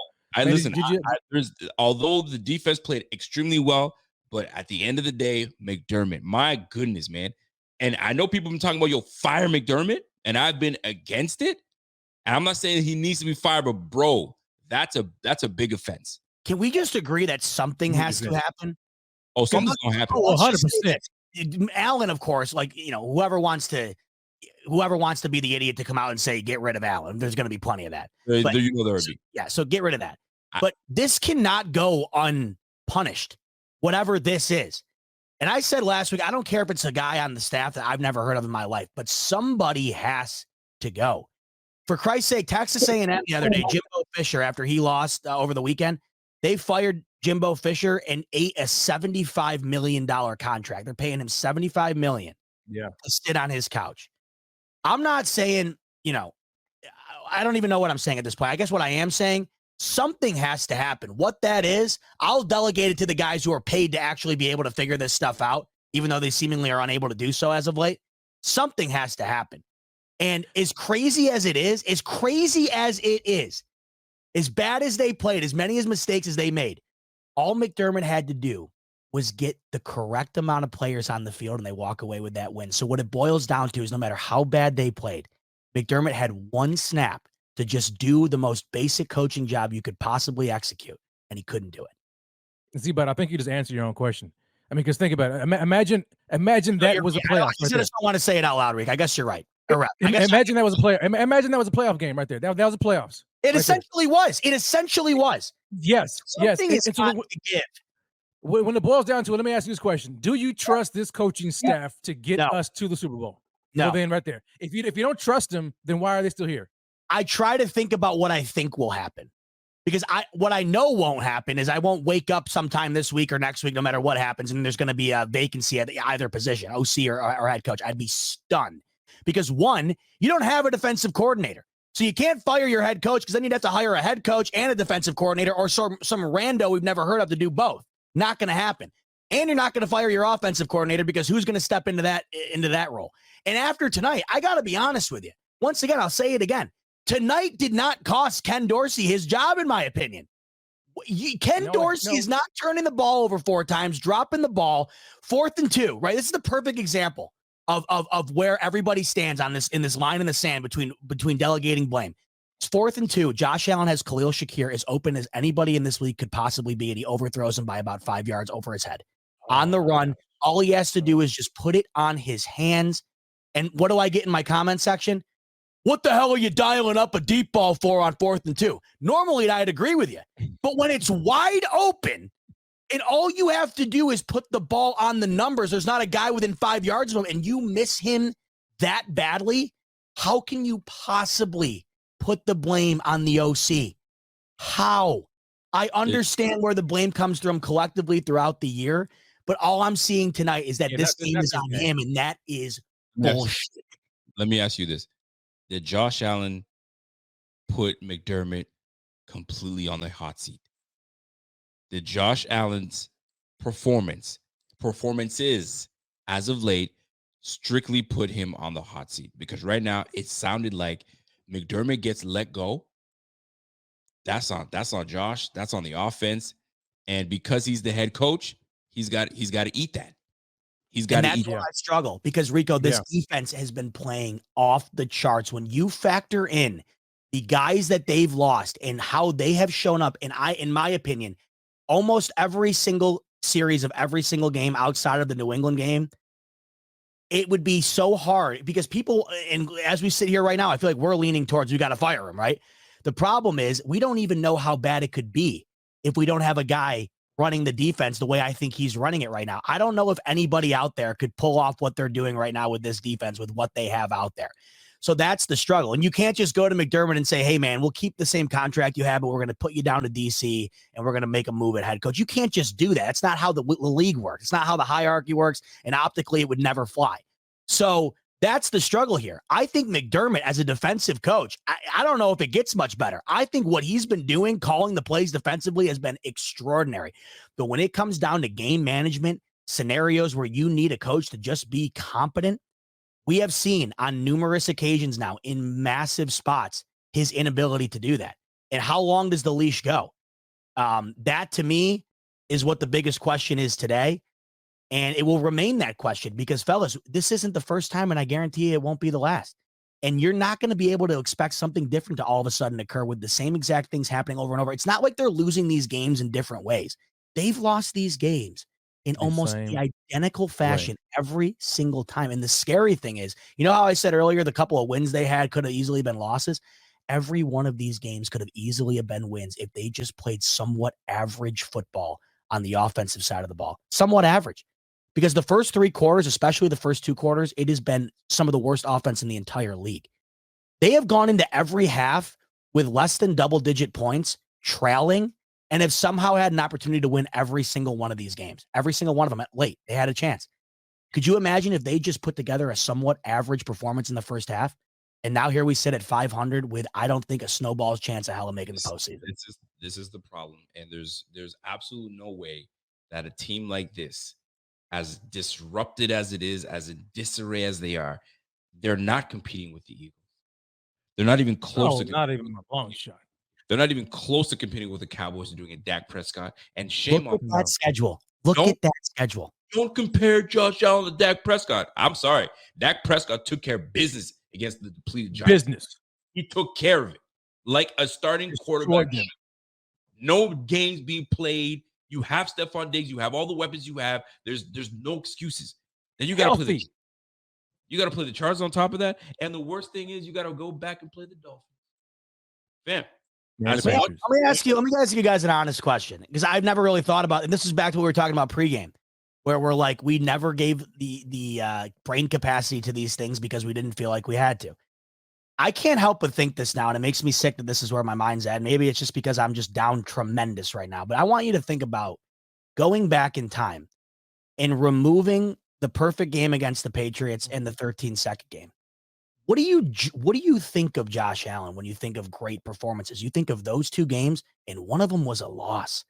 although the defense played extremely well, but at the end of the day, McDermott, my goodness, man. And I know people have been talking about, fire McDermott, and I've been against it. And I'm not saying he needs to be fired, but bro, that's a big offense. Can we just agree that something has to happen? Oh, something's going to happen. 100%. Allen, of course, whoever wants to be the idiot to come out and say, get rid of Allen, there's going to be plenty of that. There would be. Yeah, so get rid of that. But this cannot go unpunished, whatever this is. And I said last week, I don't care if it's a guy on the staff that I've never heard of in my life, but somebody has to go. For Christ's sake, Texas A&M the other day, Jimbo Fisher, after he lost over the weekend, they fired Jimbo Fisher and ate a $75 million contract. They're paying him $75 million. to sit on his couch. I'm not saying, I don't even know what I'm saying at this point. I guess what I am saying, something has to happen. What that is, I'll delegate it to the guys who are paid to actually be able to figure this stuff out, even though they seemingly are unable to do so as of late. Something has to happen. And as crazy as it is, as bad as they played, as many as mistakes as they made, all McDermott had to do was get the correct amount of players on the field, and they walk away with that win. So what it boils down to is no matter how bad they played, McDermott had one snap to just do the most basic coaching job you could possibly execute, and he couldn't do it. See, but I think you just answered your own question. I mean, because think about it. Imagine that was a playoff. I just don't want to say it out loud, Rick. I guess you're right. Imagine that was a player. Imagine that was a playoff game right there. That was a playoffs. It essentially was. It essentially was. Yes. Something is got to give. When it boils down to it, let me ask you this question: do you trust this coaching staff to get us to the Super Bowl? No. Well, then right there. If you don't trust them, then why are they still here? I try to think about what I think will happen. Because what I know won't happen is I won't wake up sometime this week or next week, no matter what happens, and there's going to be a vacancy at either position, OC or head coach. I'd be stunned. Because one, you don't have a defensive coordinator. So you can't fire your head coach because then you'd have to hire a head coach and a defensive coordinator or some rando we've never heard of to do both. Not going to happen. And you're not going to fire your offensive coordinator because who's going to step into that role? And after tonight, I got to be honest with you. Once again, I'll say it again. Tonight did not cost Ken Dorsey his job, in my opinion. Ken Dorsey is not turning the ball over 4 times, dropping the ball, 4th and 2, right? This is the perfect example of where everybody stands on this in this line in the sand between delegating blame. It's 4th and 2. Josh Allen has Khalil Shakir as open as anybody in this league could possibly be, and he overthrows him by about 5 yards over his head. On the run, all he has to do is just put it on his hands. And what do I get in my comment section? What the hell are you dialing up a deep ball for on 4th and 2? Normally, I'd agree with you. But when it's wide open and all you have to do is put the ball on the numbers, there's not a guy within 5 yards of him, and you miss him that badly, how can you possibly put the blame on the OC? How? I understand where the blame comes from collectively throughout the year, but all I'm seeing tonight is that this game is on him, and that is bullshit. Let me ask you this. Did Josh Allen put McDermott completely on the hot seat? Did Josh Allen's performances as of late strictly put him on the hot seat? Because right now it sounded like McDermott gets let go. That's on Josh. That's on the offense. And because he's the head coach, he's got to eat that. He's got to eat. That's where I struggle because Rico, this defense has been playing off the charts. When you factor in the guys that they've lost and how they have shown up, and in my opinion, almost every single series of every single game outside of the New England game, it would be so hard because people, and as we sit here right now, I feel like we're leaning towards we got to fire him, right? The problem is we don't even know how bad it could be if we don't have a guy running the defense the way I think he's running it right now. I don't know if anybody out there could pull off what they're doing right now with this defense with what they have out there. So that's the struggle. And you can't just go to McDermott and say, hey, man, we'll keep the same contract you have, but we're going to put you down to DC and we're going to make a move at head coach. You can't just do that. That's not how the league works. It's not how the hierarchy works. And optically, it would never fly. So that's the struggle here. I think McDermott as a defensive coach, I don't know if it gets much better. I think what he's been doing, calling the plays defensively, has been extraordinary. But when it comes down to game management, scenarios where you need a coach to just be competent, we have seen on numerous occasions now in massive spots his inability to do that. And how long does the leash go? That to me is what the biggest question is today. And it will remain that question because, fellas, this isn't the first time, and I guarantee you it won't be the last. And you're not going to be able to expect something different to all of a sudden occur with the same exact things happening over and over. It's not like they're losing these games in different ways. They've lost these games in almost the identical fashion every single time. And the scary thing is, you know how I said earlier, the couple of wins they had could have easily been losses? Every one of these games could have easily have been wins if they just played somewhat average football on the offensive side of the ball. Somewhat average. Because the first 3 quarters, especially the first 2 quarters, it has been some of the worst offense in the entire league. They have gone into every half with less than double-digit points, trailing, and have somehow had an opportunity to win every single one of these games. Every single one of them at late. They had a chance. Could you imagine if they just put together a somewhat average performance in the first half? And now here we sit at 500 with, I don't think, a snowball's chance of hell of making the postseason. This is the problem. And there's absolutely no way that a team like this, as disrupted as it is, as in disarray as they are, they're not competing with the Eagles. They're not even close to not even a long shot. They're not even close to competing with the Cowboys and doing it. Dak Prescott. And shame on that schedule. Look at that schedule. Don't compare Josh Allen to Dak Prescott. I'm sorry. Dak Prescott took care of business against the depleted Giants. Business. He took care of it. Like a starting quarterback. No games being played. You have Stephon Diggs. You have all the weapons you have. There's no excuses. Then you got to play the Chargers on top of that. And the worst thing is you got to go back and play the Dolphins. Fam. Let me ask you guys an honest question, because I've never really thought about, and this is back to what we were talking about pregame, where we're like, we never gave the brain capacity to these things because we didn't feel like we had to. I can't help but think this now, and it makes me sick that this is where my mind's at. Maybe it's just because I'm just down tremendous right now, but I want you to think about going back in time and removing the perfect game against the Patriots and the 13-second game. What do you think of Josh Allen when you think of great performances? You think of those two games, and one of them was a loss.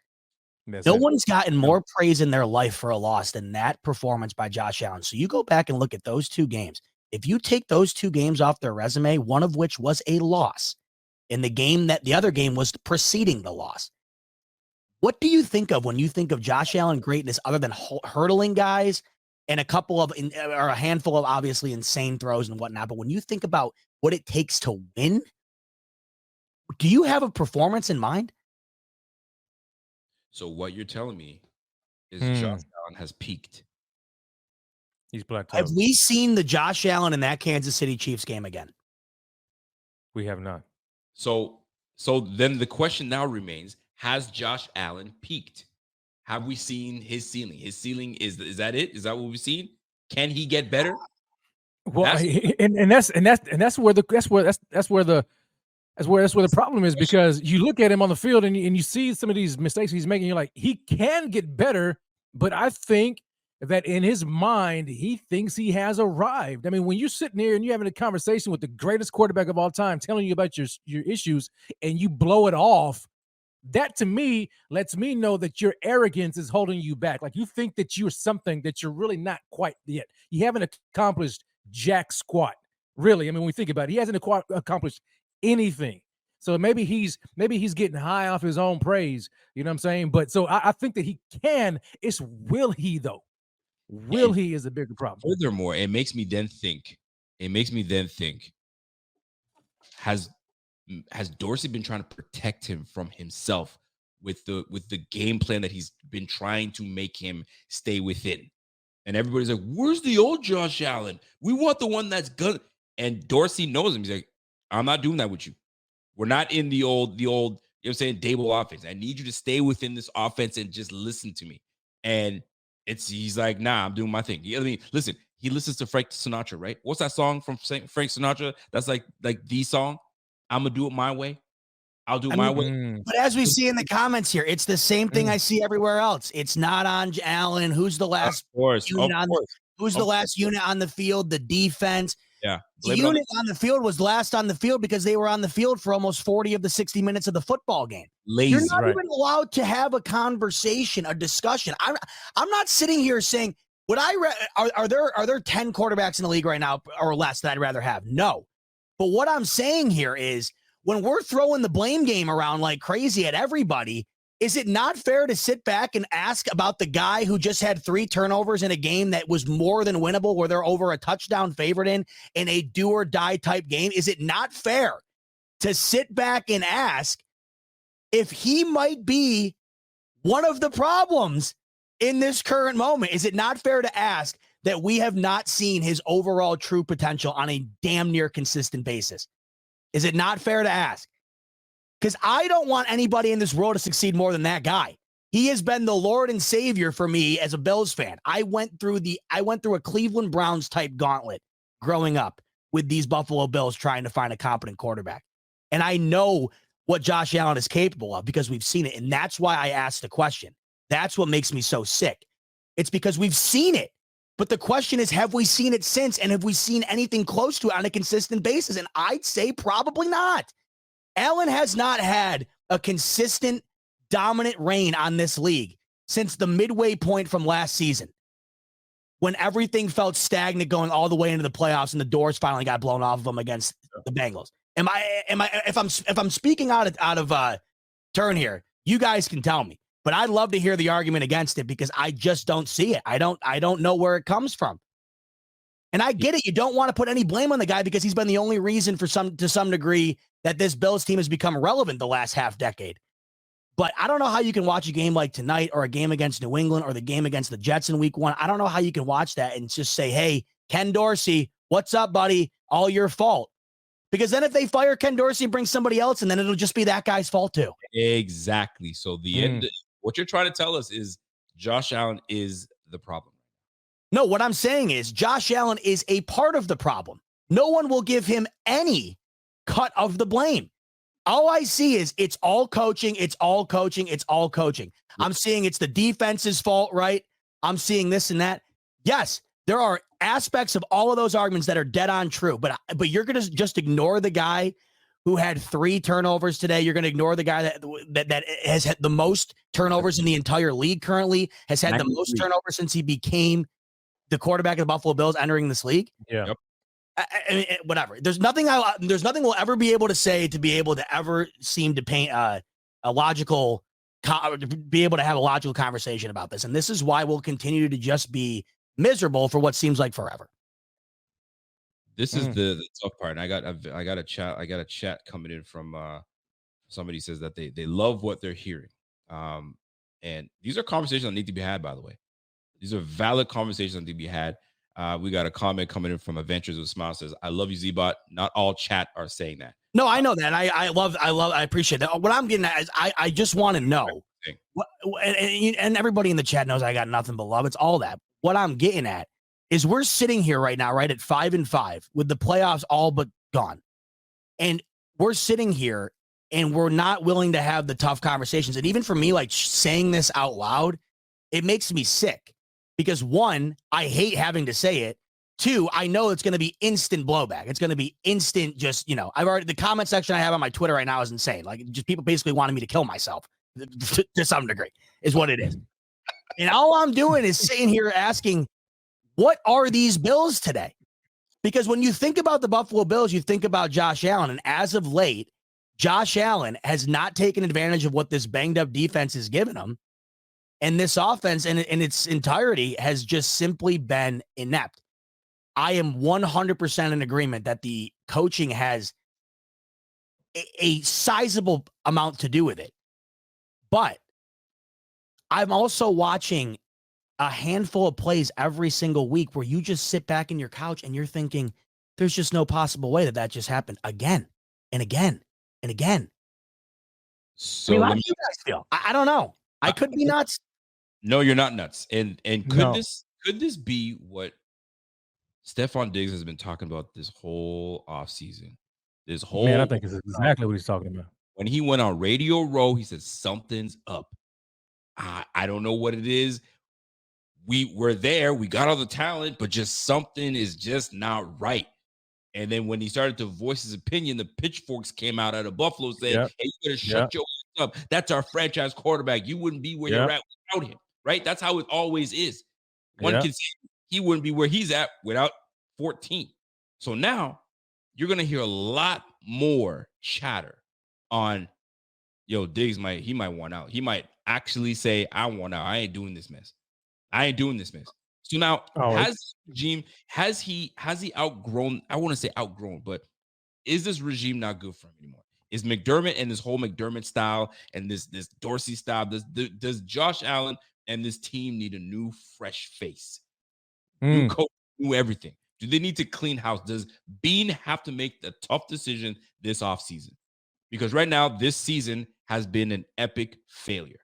No one's gotten more praise in their life for a loss than that performance by Josh Allen. So you go back and look at those two games. If you take those two games off their resume, one of which was a loss, and the other game was preceding the loss, what do you think of when you think of Josh Allen greatness other than hurdling guys and a handful of obviously insane throws and whatnot? But when you think about what it takes to win, do you have a performance in mind? So what you're telling me is Josh Allen has peaked. He's plateaued. Have we seen the Josh Allen in that Kansas City Chiefs game again? We have not. So then the question now remains, has Josh Allen peaked? Have we seen his ceiling? His ceiling is that it? Is that what we've seen? Can he get better? Well, that's where the problem is, because you look at him on the field and you see some of these mistakes he's making. You're like, he can get better, but I think that in his mind, he thinks he has arrived. I mean, when you're sitting here and you're having a conversation with the greatest quarterback of all time, telling you about your issues, and you blow it off, that to me lets me know that your arrogance is holding you back. Like, you think that you're something that you're really not quite yet. You haven't accomplished jack squat, really. I mean, when we think about it, he hasn't accomplished anything. So maybe he's getting high off his own praise. You know what I'm saying? But so I think that he can. It's will he though? Will he is a bigger problem. Furthermore, it makes me then think. Has Dorsey been trying to protect him from himself with the game plan that he's been trying to make him stay within? And everybody's like, where's the old Josh Allen? We want the one that's good. And Dorsey knows him. He's like, I'm not doing that with you. We're not in the old, you know what I'm saying, Dable offense. I need you to stay within this offense and just listen to me. And he's like, nah, I'm doing my thing. You know what I mean? Listen, he listens to Frank Sinatra, right? What's that song from Frank Sinatra? That's like the song. I'm gonna do it my way. I'll do it my way. But as we see in the comments here, it's the same thing I see everywhere else. It's not on Allen. Who's the last unit on the field? The defense. Yeah. The unit on the field was last on the field because they were on the field for almost 40 of the 60 minutes of the football game. Lazy, You're not even allowed to have a conversation, a discussion. I'm not sitting here saying, are there 10 quarterbacks in the league right now or less that I'd rather have? No. But what I'm saying here is, when we're throwing the blame game around like crazy at everybody, is it not fair to sit back and ask about the guy who just had 3 turnovers in a game that was more than winnable, where they're over a touchdown favorite in a do or die type game? Is it not fair to sit back and ask if he might be one of the problems in this current moment? Is it not fair to ask that we have not seen his overall true potential on a damn near consistent basis? Is it not fair to ask? Because I don't want anybody in this world to succeed more than that guy. He has been the Lord and Savior for me as a Bills fan. I went through a Cleveland Browns type gauntlet growing up with these Buffalo Bills trying to find a competent quarterback. And I know what Josh Allen is capable of because we've seen it. And that's why I asked the question. That's what makes me so sick. It's because we've seen it. But the question is, have we seen it since? And have we seen anything close to it on a consistent basis? And I'd say probably not. Allen has not had a consistent, dominant reign on this league since the midway point from last season, when everything felt stagnant going all the way into the playoffs and the doors finally got blown off of them against the Bengals. If I'm speaking out of turn here, you guys can tell me, but I'd love to hear the argument against it because I just don't see it. I don't know where it comes from. And I get it. You don't want to put any blame on the guy because he's been the only reason to some degree that this Bills team has become relevant the last half decade. But I don't know how you can watch a game like tonight or a game against New England or the game against the Jets in week 1. I don't know how you can watch that and just say, hey, Ken Dorsey, what's up, buddy? All your fault. Because then if they fire Ken Dorsey and bring somebody else, and then it'll just be that guy's fault too. Exactly. So the end, what you're trying to tell us is Josh Allen is the problem. No, what I'm saying is Josh Allen is a part of the problem. No one will give him any cut of the blame. All I see is it's all coaching. It's all coaching. It's all coaching. I'm seeing it's the defense's fault, right? I'm seeing this and that. Yes, there are aspects of all of those arguments that are dead on true, but you're going to just ignore the guy who had 3 turnovers today. You're going to ignore the guy that has had the most turnovers in the entire league currently, has had the most turnovers since he became the quarterback of the Buffalo Bills entering this league. Yeah. Yep. I mean, whatever. There's nothing we'll ever be able to say to be able to ever seem to paint a logical, be able to have a logical conversation about this. And this is why we'll continue to just be miserable for what seems like forever. This is the tough part. And I got a chat coming in from somebody says that they love what they're hearing. And these are conversations that need to be had, by the way. These are valid conversations that need to be had. We got a comment coming in from Adventures with Smile says, I love you, Z-Bot. Not all chat are saying that. No, I know that. I appreciate that. What I'm getting at is I just want to know and everybody in the chat knows I got nothing but love. It's all that. What I'm getting at is we're sitting here right now, right at 5-5 with the playoffs all but gone. And we're sitting here and we're not willing to have the tough conversations. And even for me, like saying this out loud, it makes me sick. Because 1, I hate having to say it. 2, I know it's going to be instant blowback. It's going to be instant, just, the comment section I have on my Twitter right now is insane. Like, just people basically wanting me to kill myself to some degree is what it is. And all I'm doing is sitting here asking, what are these Bills today? Because when you think about the Buffalo Bills, you think about Josh Allen. And as of late, Josh Allen has not taken advantage of what this banged up defense has given him. And this offense in its entirety has just simply been inept. I am 100% in agreement that the coaching has a sizable amount to do with it. But I'm also watching a handful of plays every single week where you just sit back in your couch and you're thinking, there's just no possible way that just happened again and again and again. So how do you guys feel? I don't know. I could be nuts. No, you're not nuts. And could this be what Stephon Diggs has been talking about this whole offseason? Man, I think it's exactly what he's talking about. When he went on Radio Row, he said something's up. I don't know what it is. We were there, we got all the talent, but just something is just not right. And then when he started to voice his opinion, the pitchforks came out of Buffalo saying, hey, you better shut your ass up. That's our franchise quarterback. You wouldn't be where you're at without him. Right? That's how it always is. One can say he wouldn't be where he's at without 14. So now you're going to hear a lot more chatter on, Diggs might want out. He might actually say, I want out. I ain't doing this mess. So now has he outgrown, I want to say outgrown, but is this regime not good for him anymore? Is McDermott and this whole McDermott style and this Dorsey style, does Josh Allen and this team need a new, fresh face? New coach, new everything. Do they need to clean house? Does Bean have to make the tough decision this offseason? Because right now, this season has been an epic failure.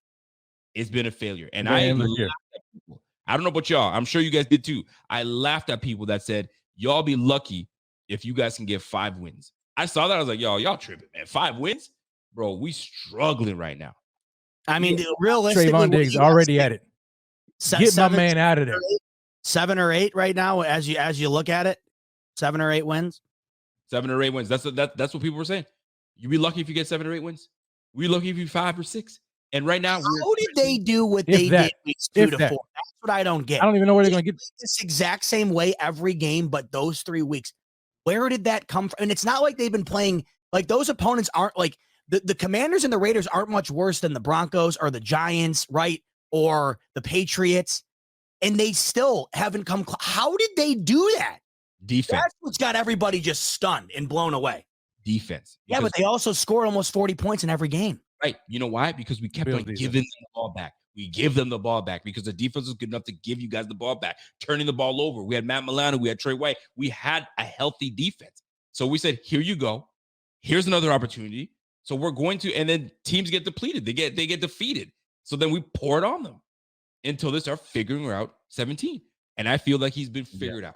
It's been a failure. And I laughed at people. I don't know about y'all. I'm sure you guys did too. I laughed at people that said, y'all be lucky if you guys can get 5 wins. I saw that. I was like, y'all tripping, man. 5 wins? Bro, we struggling right now. I mean, realistically, Trayvon Diggs already at it. Get my man out of there. 7 or 8 right now as you look at it. 7 or 8 wins. 7 or 8 wins. That's what people were saying. You'd be lucky if you get 7 or 8 wins. We're lucky if you 5 or 6. And right now, how did they do what If they that. did weeks 2 If to that. 4? That's what I don't get. I don't even know where they're going to get this exact same way every game, but those 3 weeks. Where did that come from? And it's not like they've been playing like those opponents aren't like the Commanders and the Raiders aren't much worse than the Broncos or the Giants, right? Or the Patriots. And they still haven't come. How did they do that? Defense. That's what's got everybody just stunned and blown away. Defense. Yeah, but they also scored almost 40 points in every game. Right. You know why? Because we kept on giving them the ball back. We give them the ball back because the defense was good enough to give you guys the ball back, turning the ball over. We had Matt Milano. We had Trey White. We had a healthy defense. So we said, here you go. Here's another opportunity. So we're going to, and then teams get depleted. They get defeated. So then we pour it on them until they start figuring out 17. And I feel like he's been figured out.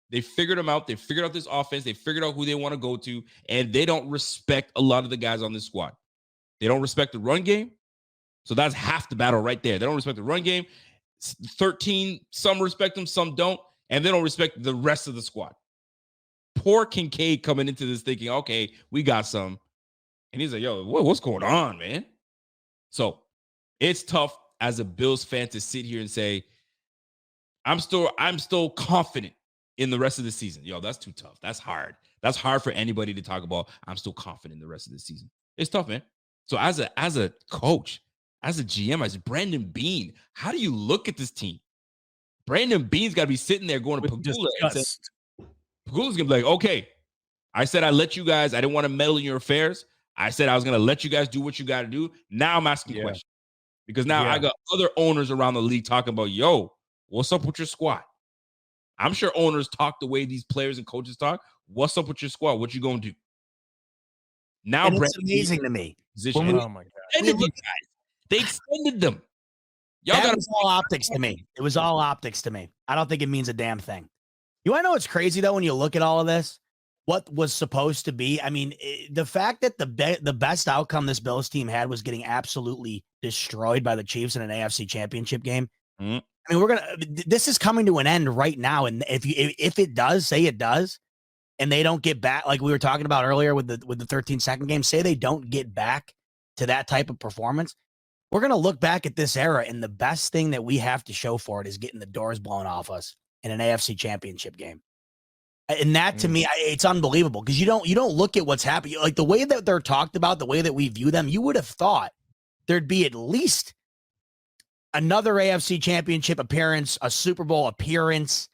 They figured him out. They figured out this offense. They figured out who they want to go to. And they don't respect a lot of the guys on this squad. They don't respect the run game. So that's half the battle right there. They don't respect the run game. 13, some respect them, some don't. And they don't respect the rest of the squad. Poor Kincaid coming into this thinking, okay, we got some. And he's like, yo, what's going on, man? So it's tough as a Bills fan to sit here and say, I'm still confident in the rest of the season. Yo, that's too tough. That's hard. That's hard for anybody to talk about. I'm still confident in the rest of the season. It's tough, man. So as a coach, as a GM, as Brandon Beane, how do you look at this team? Brandon Beane's got to be sitting there going to Pagula and saying, Pagula's going to be like, okay, I said I let you guys, I didn't want to meddle in your affairs. I said I was going to let you guys do what you got to do. Now I'm asking questions. Because now I got other owners around the league talking about, yo, what's up with your squad? I'm sure owners talk the way these players and coaches talk. What's up with your squad? What you going to do? Now, and it's amazing to me. Oh my God. They extended them. That was all optics to me. It was all optics to me. I don't think it means a damn thing. You want to know what's crazy, though, when you look at all of this? What was supposed to be? I mean, the fact that the best outcome this Bills team had was getting absolutely destroyed by the Chiefs in an AFC Championship game. Mm-hmm. I mean, this is coming to an end right now. And if it does, say it does, and they don't get back, like we were talking about earlier with the 13-second game, say they don't get back to that type of performance, we're going to look back at this era, and the best thing that we have to show for it is getting the doors blown off us in an AFC Championship game. And that, to me, it's unbelievable because you don't look at what's happening. Like the way that they're talked about, the way that we view them, you would have thought there'd be at least another AFC Championship appearance, a Super Bowl appearance.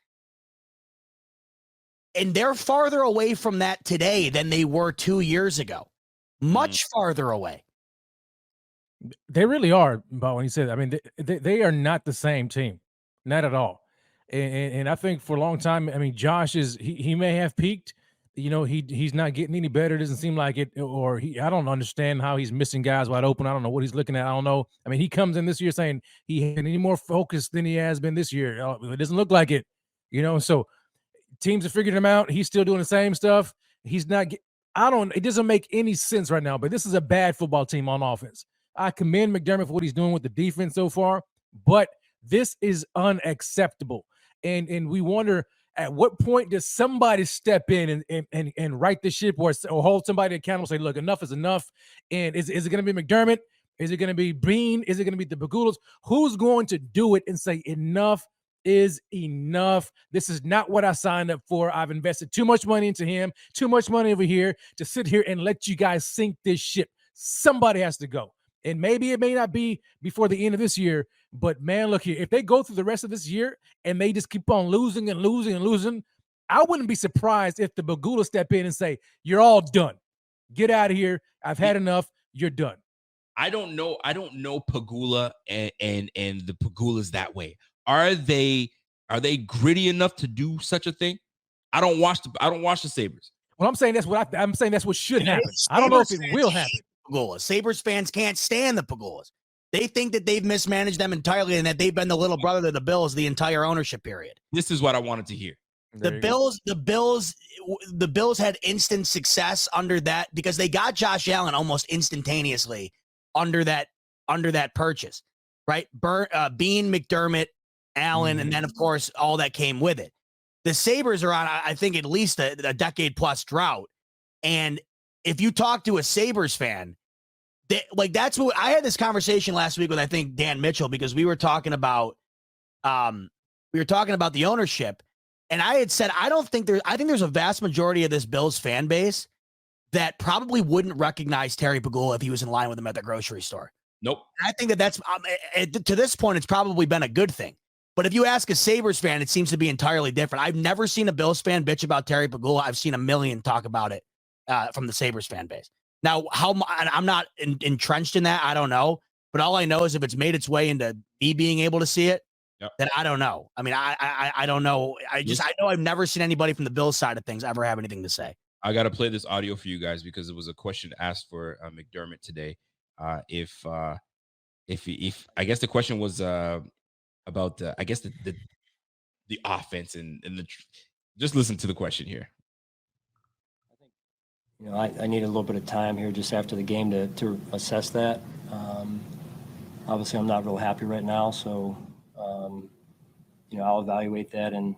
And they're farther away from that today than they were 2 years ago. Much farther away. They really are, but when he said, I mean, they are not the same team, not at all. And I think for a long time, I mean, Josh he may have peaked. You know, he's not getting any better. It doesn't seem like it, or I don't understand how he's missing guys wide open. I don't know what he's looking at. I don't know. I mean, he comes in this year saying he had any more focus than he has been this year. It doesn't look like it, you know. So teams have figured him out. He's still doing the same stuff. He's not. It doesn't make any sense right now. But this is a bad football team on offense. I commend McDermott for what he's doing with the defense so far, but this is unacceptable. And we wonder at what point does somebody step in and right the ship or hold somebody accountable, say, look, enough is enough. And is it going to be McDermott? Is it going to be Beane? Is it going to be the Pagulas? Who's going to do it and say enough is enough? This is not what I signed up for. I've invested too much money into him, too much money over here to sit here and let you guys sink this ship. Somebody has to go. And maybe it may not be before the end of this year, but man, look here. If they go through the rest of this year and they just keep on losing and losing and losing, I wouldn't be surprised if the Pagula step in and say, you're all done. Get out of here. I've had enough. You're done. I don't know Pagula and the Pagulas that way. Are they gritty enough to do such a thing? I don't watch the Sabres. Well, I'm saying that's what should happen. I don't know if it will happen. Pagulas. Sabres fans can't stand the Pagulas. They think that they've mismanaged them entirely and that they've been the little brother to the Bills the entire ownership period. This is what I wanted to hear. The Bills had instant success under that because they got Josh Allen almost instantaneously under that purchase, right? Beane, McDermott, Allen, and then, of course, all that came with it. The Sabres are on, I think, at least a decade-plus drought. And if you talk to a Sabres fan, that's what I had this conversation last week with, I think, Dan Mitchell, because we were talking about the ownership. And I had said, I think there's a vast majority of this Bills fan base that probably wouldn't recognize Terry Pegula if he was in line with them at the grocery store. Nope. And I think that's to this point, it's probably been a good thing. But if you ask a Sabres fan, it seems to be entirely different. I've never seen a Bills fan bitch about Terry Pegula. I've seen a million talk about it from the Sabres fan base. Now, I'm not entrenched in that. I don't know. But all I know is if it's made its way into me being able to see it, then I don't know. I mean, I don't know. I know I've never seen anybody from the Bills side of things ever have anything to say. I got to play this audio for you guys because it was a question asked for McDermott today. If I guess the question was about I guess the offense and the just listen to the question here. I think I need a little bit of time here just after the game to assess that. Obviously, I'm not real happy right now, so I'll evaluate that and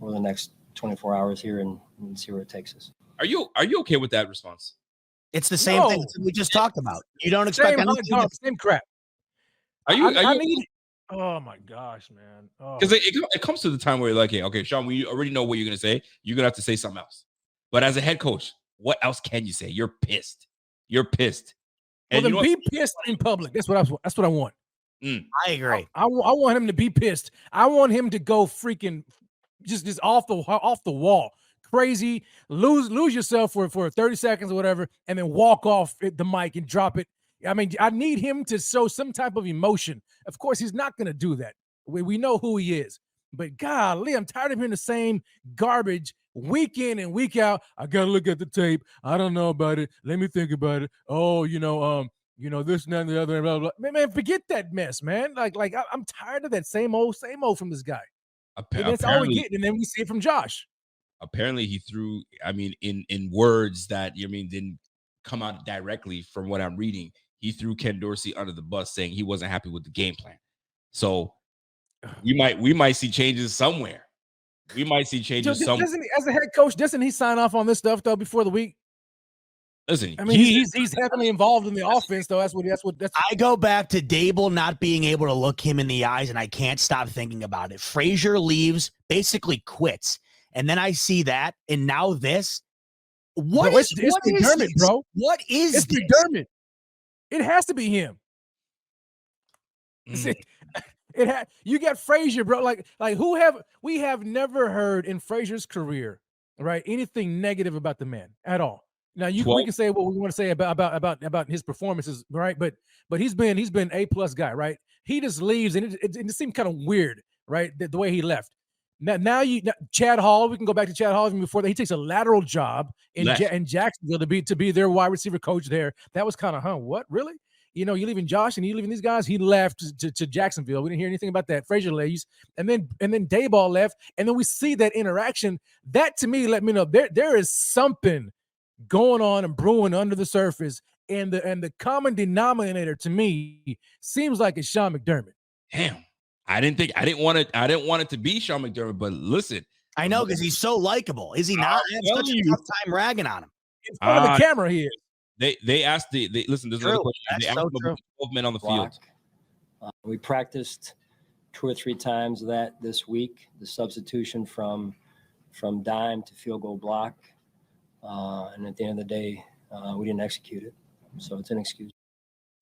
over the next 24 hours here and see where it takes us. Are you okay with that response? It's the same thing we just talked about. You don't expect anything. Same crap. Are you? Oh my gosh, man! Because it comes to the time where you're like, okay, Sean, we already know what you're gonna say. You're gonna have to say something else. But as a head coach, what else can you say? You're pissed. You're pissed. And well, then be pissed in public. That's what I want. I agree. I want him to be pissed. I want him to go freaking just off the wall, crazy, lose yourself for 30 seconds or whatever, and then walk off the mic and drop it. I mean, I need him to show some type of emotion. Of course, he's not going to do that. We know who he is. But golly, I'm tired of hearing the same garbage week in and week out. I got to look at the tape. I don't know about it. Let me think about it. Oh, this and that and the other. Blah, blah, blah. Man, forget that mess, man. Like I'm tired of that same old from this guy. That's all we get, and then we see it from Josh. Apparently, he threw. I mean, in words that didn't come out directly from what I'm reading. He threw Ken Dorsey under the bus, saying he wasn't happy with the game plan. So we might see changes somewhere. We might see changes somewhere. As a head coach, doesn't he sign off on this stuff though before the week? Listen, I mean, he's heavily involved in the offense, though. That's what. I go back to Dable not being able to look him in the eyes, and I can't stop thinking about it. Frazier leaves, basically quits, and then I see that, and now this. It's McDermott, bro. What is it's McDermott? It has to be him. You got Frazier, bro. Like we have never heard in Frazier's career, right, anything negative about the man at all. Now we can say what we want to say about his performances, right? But he's been A+ guy, right? He just leaves, and it seemed kind of weird, right? The way he left. Now Chad Hall. We can go back to Chad Hall even before that. He takes a lateral job in Jacksonville to be their wide receiver coach there. That was kind of what really? You're leaving Josh and you leaving these guys. He left to Jacksonville. We didn't hear anything about that. Frazier leaves, and then Dayball left, and then we see that interaction. That to me let me know there is something going on and brewing under the surface, and the common denominator to me seems like it's Sean McDermott. Damn, I didn't want it to be Sean McDermott, but listen, I know because he's so likable. Is he not? I have such a tough time ragging on him. In front of the camera here. They asked listen. There's another question. They asked about 12 men on the field. We practiced 2 or 3 times that this week. The substitution from dime to field goal block. And at the end of the day, we didn't execute it. So it's inexcusable.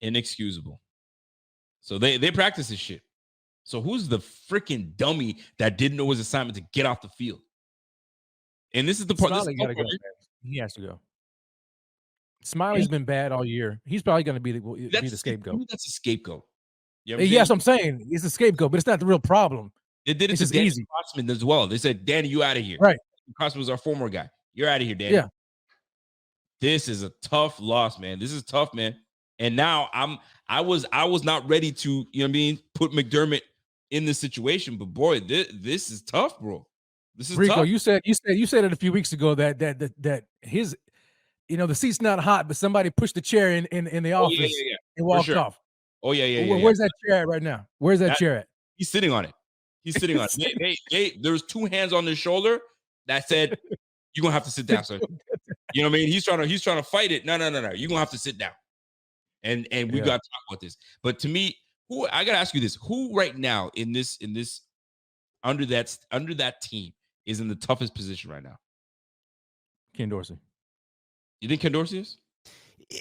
Inexcusable. So they practice this shit. So who's the freaking dummy that didn't know his assignment to get off the field? And this is the part. He has to go. Smiley's been bad all year. He's probably going to be the scapegoat. That's a scapegoat. Yes, I'm saying it's a scapegoat, but it's not the real problem. They did it to Danny Crossman as well. They said, "Danny, you out of here." Right. Crossman was our former guy. You're out of here, Danny. Yeah. This is a tough loss, man. This is tough, man. And now I was not ready to, put McDermott in this situation, but boy, this is tough, bro. This is Rico, tough. you said it a few weeks ago that his the seat's not hot, but somebody pushed the chair in the office and walked off. Oh yeah. Where's that chair at right now? Where's that chair at? He's sitting on it. He's sitting on it. There was 2 hands on his shoulder that said, "You're gonna have to sit down, sir." You know what I mean? He's trying to fight it. No. You're gonna have to sit down. And we got to talk about this. But to me, I gotta ask you this: who right now in this under that team is in the toughest position right now? Ken Dorsey. You think Ken Dorsey is?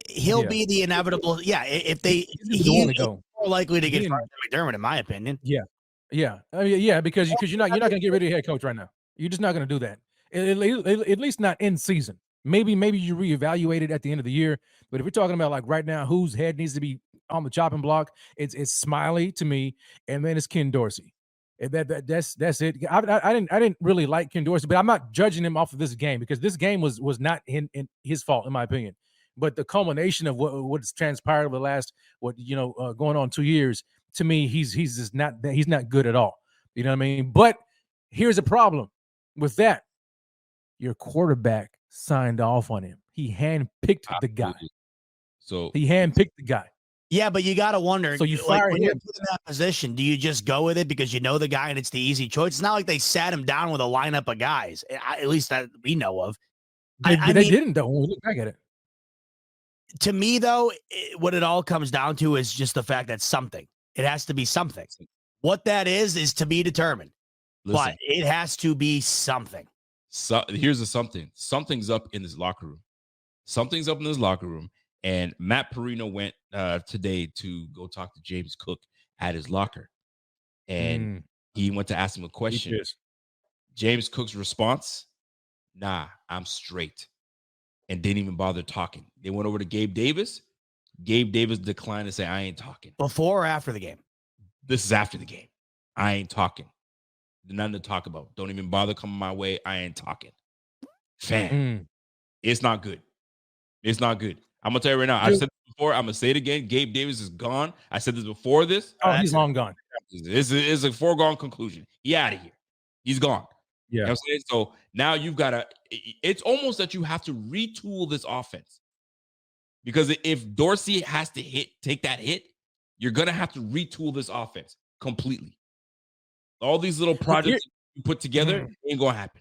He'll be the inevitable. Yeah, if he's more likely to get fired than McDermott, in my opinion. Yeah. I mean, because you're not going to get rid of your head coach right now. You're just not going to do that. At least not in season. Maybe you reevaluate it at the end of the year. But if we're talking about like right now, whose head needs to be on the chopping block, it's Smiley to me, and then it's Ken Dorsey. And that's it. I didn't really like Ken Dorsey, but I'm not judging him off of this game because this game was not in his fault, in my opinion. But the culmination of what's transpired over the last going on 2 years, to me, he's just not good at all. You know what I mean? But here's a problem with that: your quarterback signed off on him. He handpicked the guy. So he handpicked the guy. Yeah, but you got to wonder. So you fire when him you're put in that position. Do you just go with it because you know the guy and it's the easy choice? It's not like they sat him down with a lineup of guys, at least that we know of. They didn't, though. When we look back at it. To me, though, what it all comes down to is just the fact that something. It has to be something. What that is to be determined. Listen, but it has to be something. So here's the something. Something's up in this locker room. Something's up in this locker room. And Matt Perino went today to go talk to James Cook at his locker. And he went to ask him a question. James Cook's response, "Nah, I'm straight." And didn't even bother talking. They went over to Gabe Davis. Gabe Davis declined to say, "I ain't talking." Before or after the game? This is after the game. "I ain't talking. Nothing to talk about. Don't even bother coming my way. I ain't talking." Fam, it's not good. It's not good. I'm going to tell you right now. I've said this before. I'm going to say it again. Gabe Davis is gone. I said this before this. Oh, he's long gone. It's a foregone conclusion. He out of here. He's gone. Yeah. You know what I'm saying? So now you've got to – it's almost that you have to retool this offense. Because if Dorsey has to take that hit, you're going to have to retool this offense completely. All these little projects you put together ain't going to happen.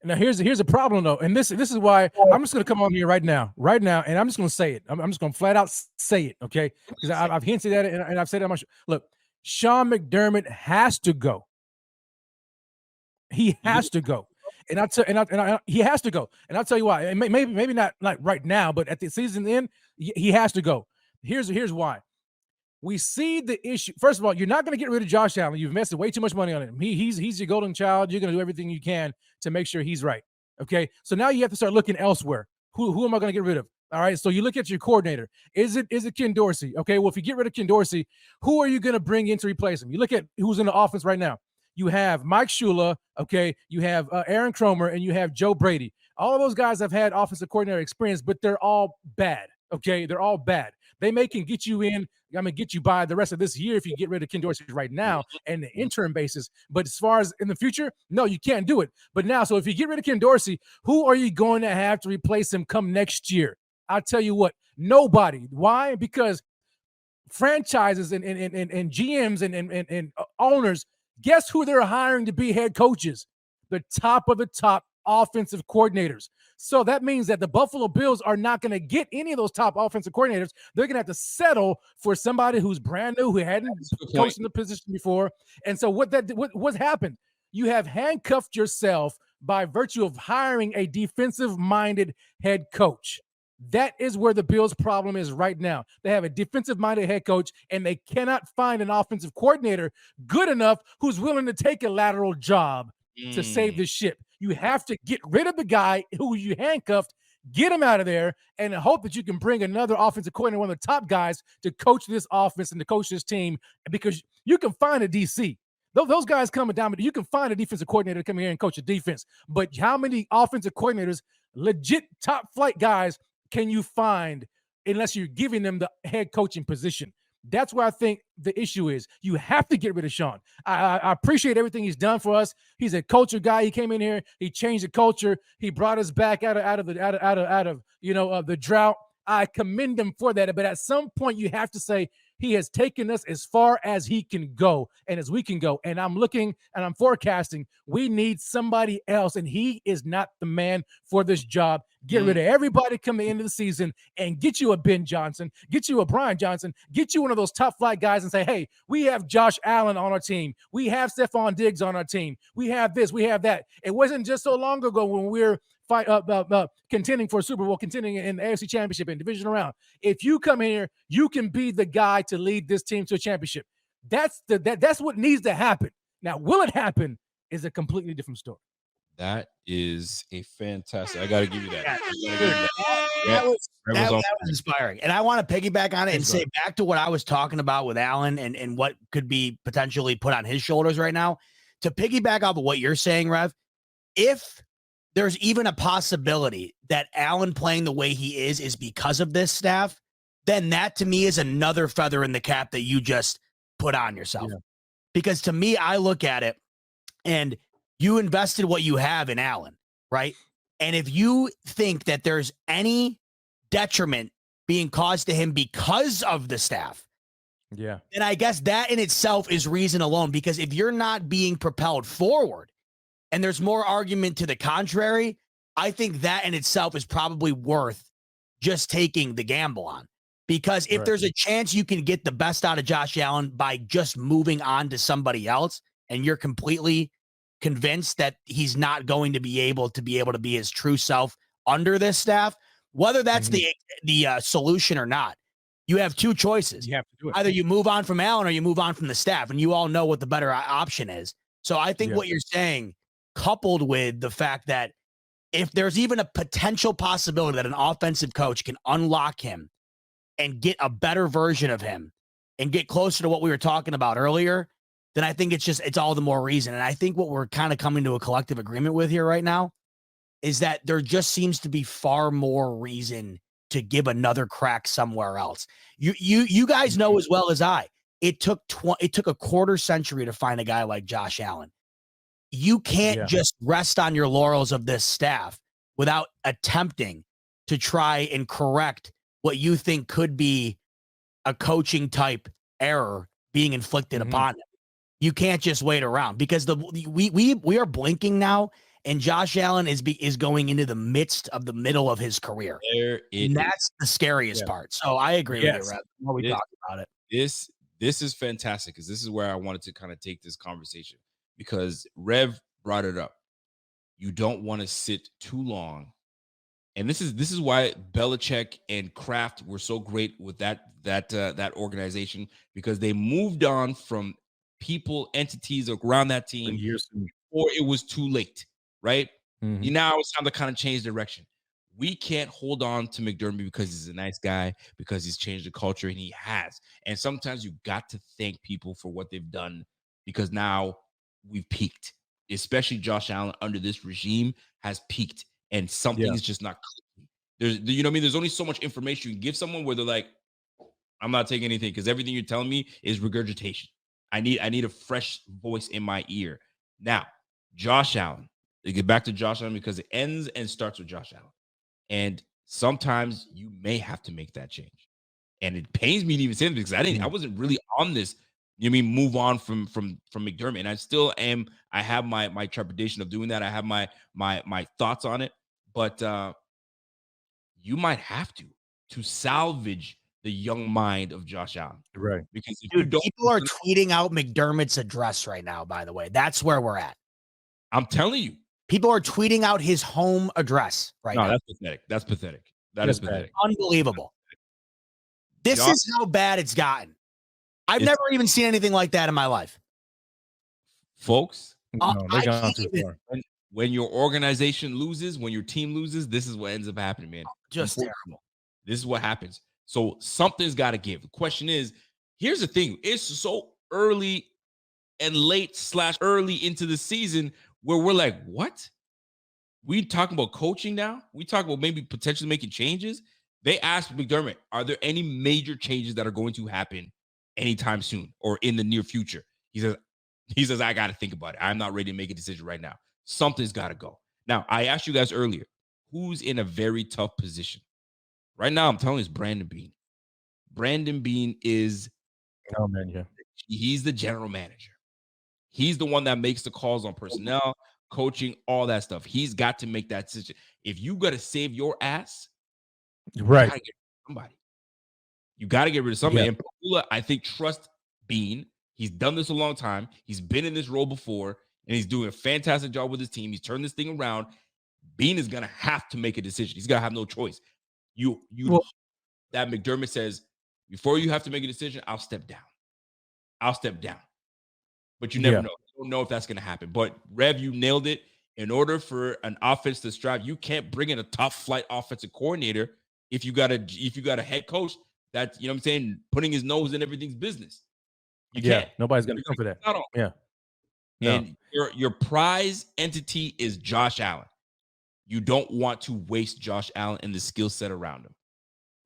Now here's a problem though, and this is why I'm just going to come on here right now, and I'm just going to say it. I'm just going to flat out say it, okay? Because I've hinted at it, and I've said it on my show. Look, Sean McDermott has to go. He has to go, and he has to go, and I'll tell you why. Maybe not like right now, but at the season end, he has to go. Here's why. We see the issue. First of all, you're not going to get rid of Josh Allen. You've invested way too much money on him. He's your golden child. You're going to do everything you can to make sure he's right. Okay. So now you have to start looking elsewhere. Who am I going to get rid of? All right. So you look at your coordinator. Is it Ken Dorsey? Okay. Well, if you get rid of Ken Dorsey, who are you going to bring in to replace him? You look at who's in the offense right now. You have Mike Shula. Okay. You have Aaron Cromer, and you have Joe Brady. All of those guys have had offensive coordinator experience, but they're all bad. Okay. They're all bad. They can get you in. I'm going to get you by the rest of this year if you get rid of Ken Dorsey right now and the interim basis. But as far as in the future, no, you can't do it. But now, so if you get rid of Ken Dorsey, who are you going to have to replace him come next year? I'll tell you what, nobody. Why? Because franchises and GMs and owners, guess who they're hiring to be head coaches? The top of the top offensive coordinators. So that means that the Buffalo Bills are not going to get any of those top offensive coordinators. They're going to have to settle for somebody who's brand new, who hadn't coached in the position before. And so what's happened? You have handcuffed yourself by virtue of hiring a defensive-minded head coach. That is where the Bills' problem is right now. They have a defensive-minded head coach, and they cannot find an offensive coordinator good enough who's willing to take a lateral job to save the ship. You have to get rid of the guy who you handcuffed, get him out of there, and hope that you can bring another offensive coordinator, one of the top guys, to coach this offense and to coach this team, because you can find a DC. Those guys coming down, but you can find a defensive coordinator to come here and coach a defense. But how many offensive coordinators, legit top flight guys, can you find unless you're giving them the head coaching position? That's where I think the issue is. You have to get rid of Sean. I appreciate everything he's done for us. He's a culture guy. He came in here. He changed the culture. He brought us back out of the drought. I commend him for that. But at some point, you have to say He has taken us as far as he can go and as we can go. And I'm looking and I'm forecasting we need somebody else, and he is not the man for this job. Get rid of everybody coming into the season and get you a Ben Johnson, get you a Brian Johnson, get you one of those top flight guys and say, hey, we have Josh Allen on our team. We have Stephon Diggs on our team. We have this, we have that. It wasn't just so long ago when we were contending for a Super Bowl, contending in the AFC Championship and division round. If you come in here, you can be the guy to lead this team to a championship. That's what needs to happen. Now, will it happen is a completely different story. That is a fantastic. I got to give you that. That was inspiring. And I want to piggyback on it and say back to what I was talking about with Allen and what could be potentially put on his shoulders right now. To piggyback off of what you're saying, Rev, if there's even a possibility that Allen playing the way he is because of this staff, then that to me is another feather in the cap that you just put on yourself. Yeah. Because to me, I look at it and you invested what you have in Allen, right? And if you think that there's any detriment being caused to him because of the staff, yeah, then I guess that in itself is reason alone. Because if you're not being propelled forward and there's more argument to the contrary, I think that in itself is probably worth just taking the gamble on. Because if there's a chance you can get the best out of Josh Allen by just moving on to somebody else, and you're completely convinced that he's not going to be able to be his true self under this staff, whether that's the solution or not, you have two choices. You have to do it. Either you move on from Allen or you move on from the staff, and you all know what the better option is. So I think what you're saying, coupled with the fact that if there's even a potential possibility that an offensive coach can unlock him and get a better version of him and get closer to what we were talking about earlier, then I think it's all the more reason. And I think what we're kind of coming to a collective agreement with here right now is that there just seems to be far more reason to give another crack somewhere else. You guys know as well as I, it took a quarter century to find a guy like Josh Allen. You can't just rest on your laurels of this staff without attempting to try and correct what you think could be a coaching type error being inflicted upon him. You can't just wait around because we are blinking now, and Josh Allen is going into the middle of his career. And that's the scariest part. So I agree with you, Rev. While we talk about it, this is fantastic because this is where I wanted to kind of take this conversation, because Rev brought it up. You don't want to sit too long. And this is why Belichick and Kraft were so great with that organization, because they moved on from people, entities around that team before it was too late, right? Now it's time to kind of change direction. We can't hold on to McDermott because he's a nice guy, because he's changed the culture, and he has. And sometimes you got to thank people for what they've done, because now we've peaked. Especially Josh Allen under this regime has peaked. And something is just not clicking. There's, you know what I mean? There's only so much information you can give someone where they're like, I'm not taking anything because everything you're telling me is regurgitation. I need a fresh voice in my ear. Now, Josh Allen. They get back to Josh Allen because it ends and starts with Josh Allen. And sometimes you may have to make that change. And it pains me to even say this because I wasn't really on this. You mean move on from McDermott? And I still am. I have my trepidation of doing that. I have my thoughts on it. But you might have to salvage the young mind of Josh Allen. Right. Because people are tweeting out McDermott's address right now, by the way. That's where we're at. I'm telling you. People are tweeting out his home address right now. No, that's pathetic. That's pathetic. That is pathetic. Unbelievable. This is how bad it's gotten. I've never even seen anything like that in my life. Folks, they gone too far. When your organization loses, when your team loses, this is what ends up happening, man. Just terrible. This is what happens. So something's got to give. The question is, here's the thing. It's so early and late/early into the season where we're like, what? We talking about coaching now? We talk about maybe potentially making changes? They asked McDermott, are there any major changes that are going to happen anytime soon or in the near future? He says, I got to think about it. I'm not ready to make a decision right now. Something's got to go. Now, I asked you guys earlier, who's in a very tough position? Right now, I'm telling you, it's Brandon Beane. Brandon Beane is Oh man, yeah. He's the general manager. He's the one that makes the calls on personnel, coaching, all that stuff. He's got to make that decision. If you got to save your ass, you Right. gotta get rid of somebody. You got to get rid of somebody. And Pagula, I think, trust Bean. He's done this a long time. He's been in this role before, and he's doing a fantastic job with his team. He's turned this thing around. Bean is going to have to make a decision. He's going to have no choice. That McDermott says, before you have to make a decision, I'll step down. But you never know. You don't know if that's going to happen. But Rev, you nailed it. In order for an offense to strive, you can't bring in a top flight offensive coordinator if you got a head coach that, you know what I'm saying, putting his nose in everything's business. You can't. Nobody's going to come for that. Yeah. No. And your prize entity is Josh Allen. You don't want to waste Josh Allen and the skill set around him.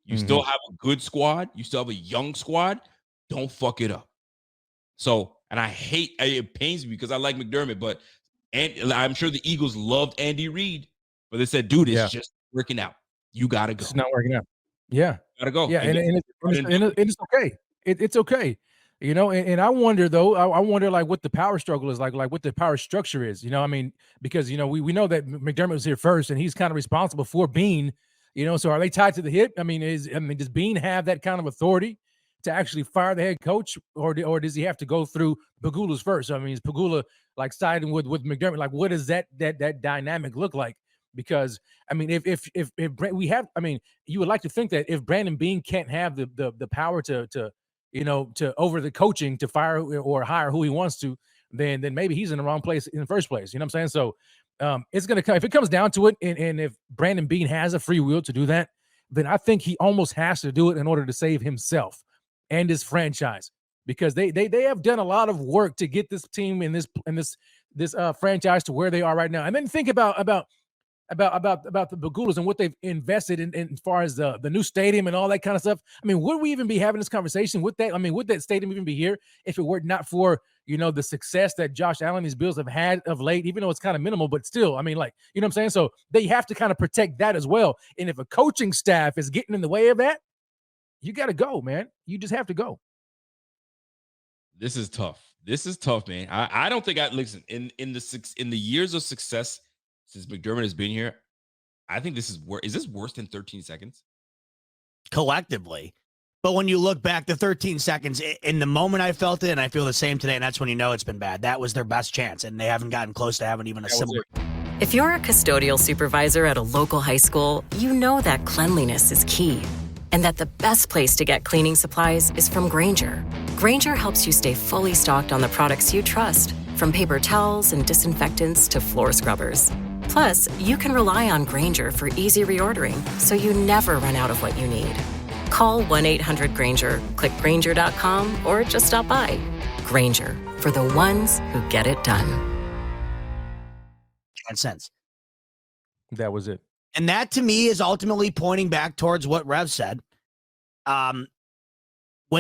You still have a good squad. You still have a young squad. Don't fuck it up. So, and it pains me because I like McDermott, and I'm sure the Eagles loved Andy Reid, but they said, dude, it's just working out. You got to go. It's not working out. Yeah. Gotta go. Yeah. And it's okay. It's okay. You know, and I wonder though, I wonder like what the power struggle is like what the power structure is, you know, I mean, because, you know, we know that McDermott was here first and he's kind of responsible for Bean, you know, so are they tied to the hip? I mean, does Bean have that kind of authority to actually fire the head coach, or does he have to go through Pagula's first? I mean, is Pagula like siding with McDermott? Like, what does that dynamic look like? Because I mean, if we have, I mean, you would like to think that if Brandon Bean can't have the power to you know, to over the coaching to fire or hire who he wants to, then maybe he's in the wrong place in the first place. You know what I'm saying? So it's going to come, if it comes down to it, and if Brandon Bean has a free will to do that, then I think he almost has to do it in order to save himself and his franchise, because they have done a lot of work to get this team in this franchise to where they are right now. And then think about the Bagulas and what they've invested in as far as the new stadium and all that kind of stuff. I mean, would we even be having this conversation with that? I mean, would that stadium even be here if it were not for, you know, the success that Josh Allen and these Bills have had of late, even though it's kind of minimal, but still, I mean, like, you know what I'm saying? So they have to kind of protect that as well. And if a coaching staff is getting in the way of that, you got to go, man. You just have to go. This is tough. Man. I don't think listen, in the years of success since McDermott has been here, I think this is this worse than 13 seconds? Collectively. But when you look back, the 13 seconds, in the moment I felt it, and I feel the same today, and that's when you know it's been bad. That was their best chance, and they haven't gotten close to having even a similar. If you're a custodial supervisor at a local high school, you know that cleanliness is key, and that the best place to get cleaning supplies is from Grainger. Grainger helps you stay fully stocked on the products you trust, from paper towels and disinfectants to floor scrubbers. Plus, you can rely on Grainger for easy reordering, so you never run out of what you need. Call 1-800-GRAINGER, click Grainger.com, or just stop by. Grainger, for the ones who get it done. Sense. That was it. And that, to me, is ultimately pointing back towards what Rev said. When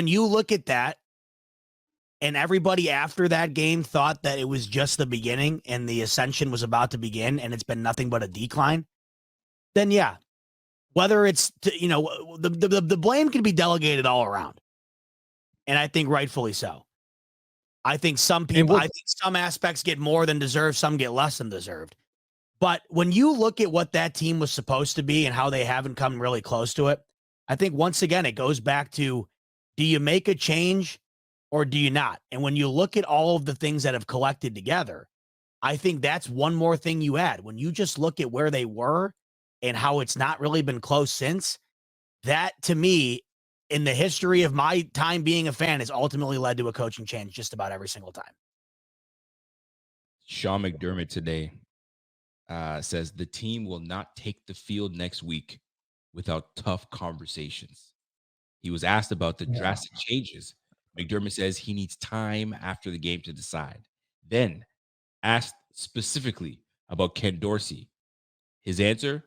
you look at that, and everybody after that game thought that it was just the beginning and the ascension was about to begin and it's been nothing but a decline, then yeah, whether it's, you know, the blame can be delegated all around. And I think rightfully so. I think some aspects get more than deserved, some get less than deserved. But when you look at what that team was supposed to be and how they haven't come really close to it, I think once again, it goes back to, do you make a change or do you not? And when you look at all of the things that have collected together, I think that's one more thing you add. When you just look at where they were and how it's not really been close since, that to me, in the history of my time being a fan, has ultimately led to a coaching change just about every single time. Sean McDermott today says the team will not take the field next week without tough conversations. He was asked about the drastic changes. McDermott says he needs time after the game to decide. Then, asked specifically about Ken Dorsey, his answer,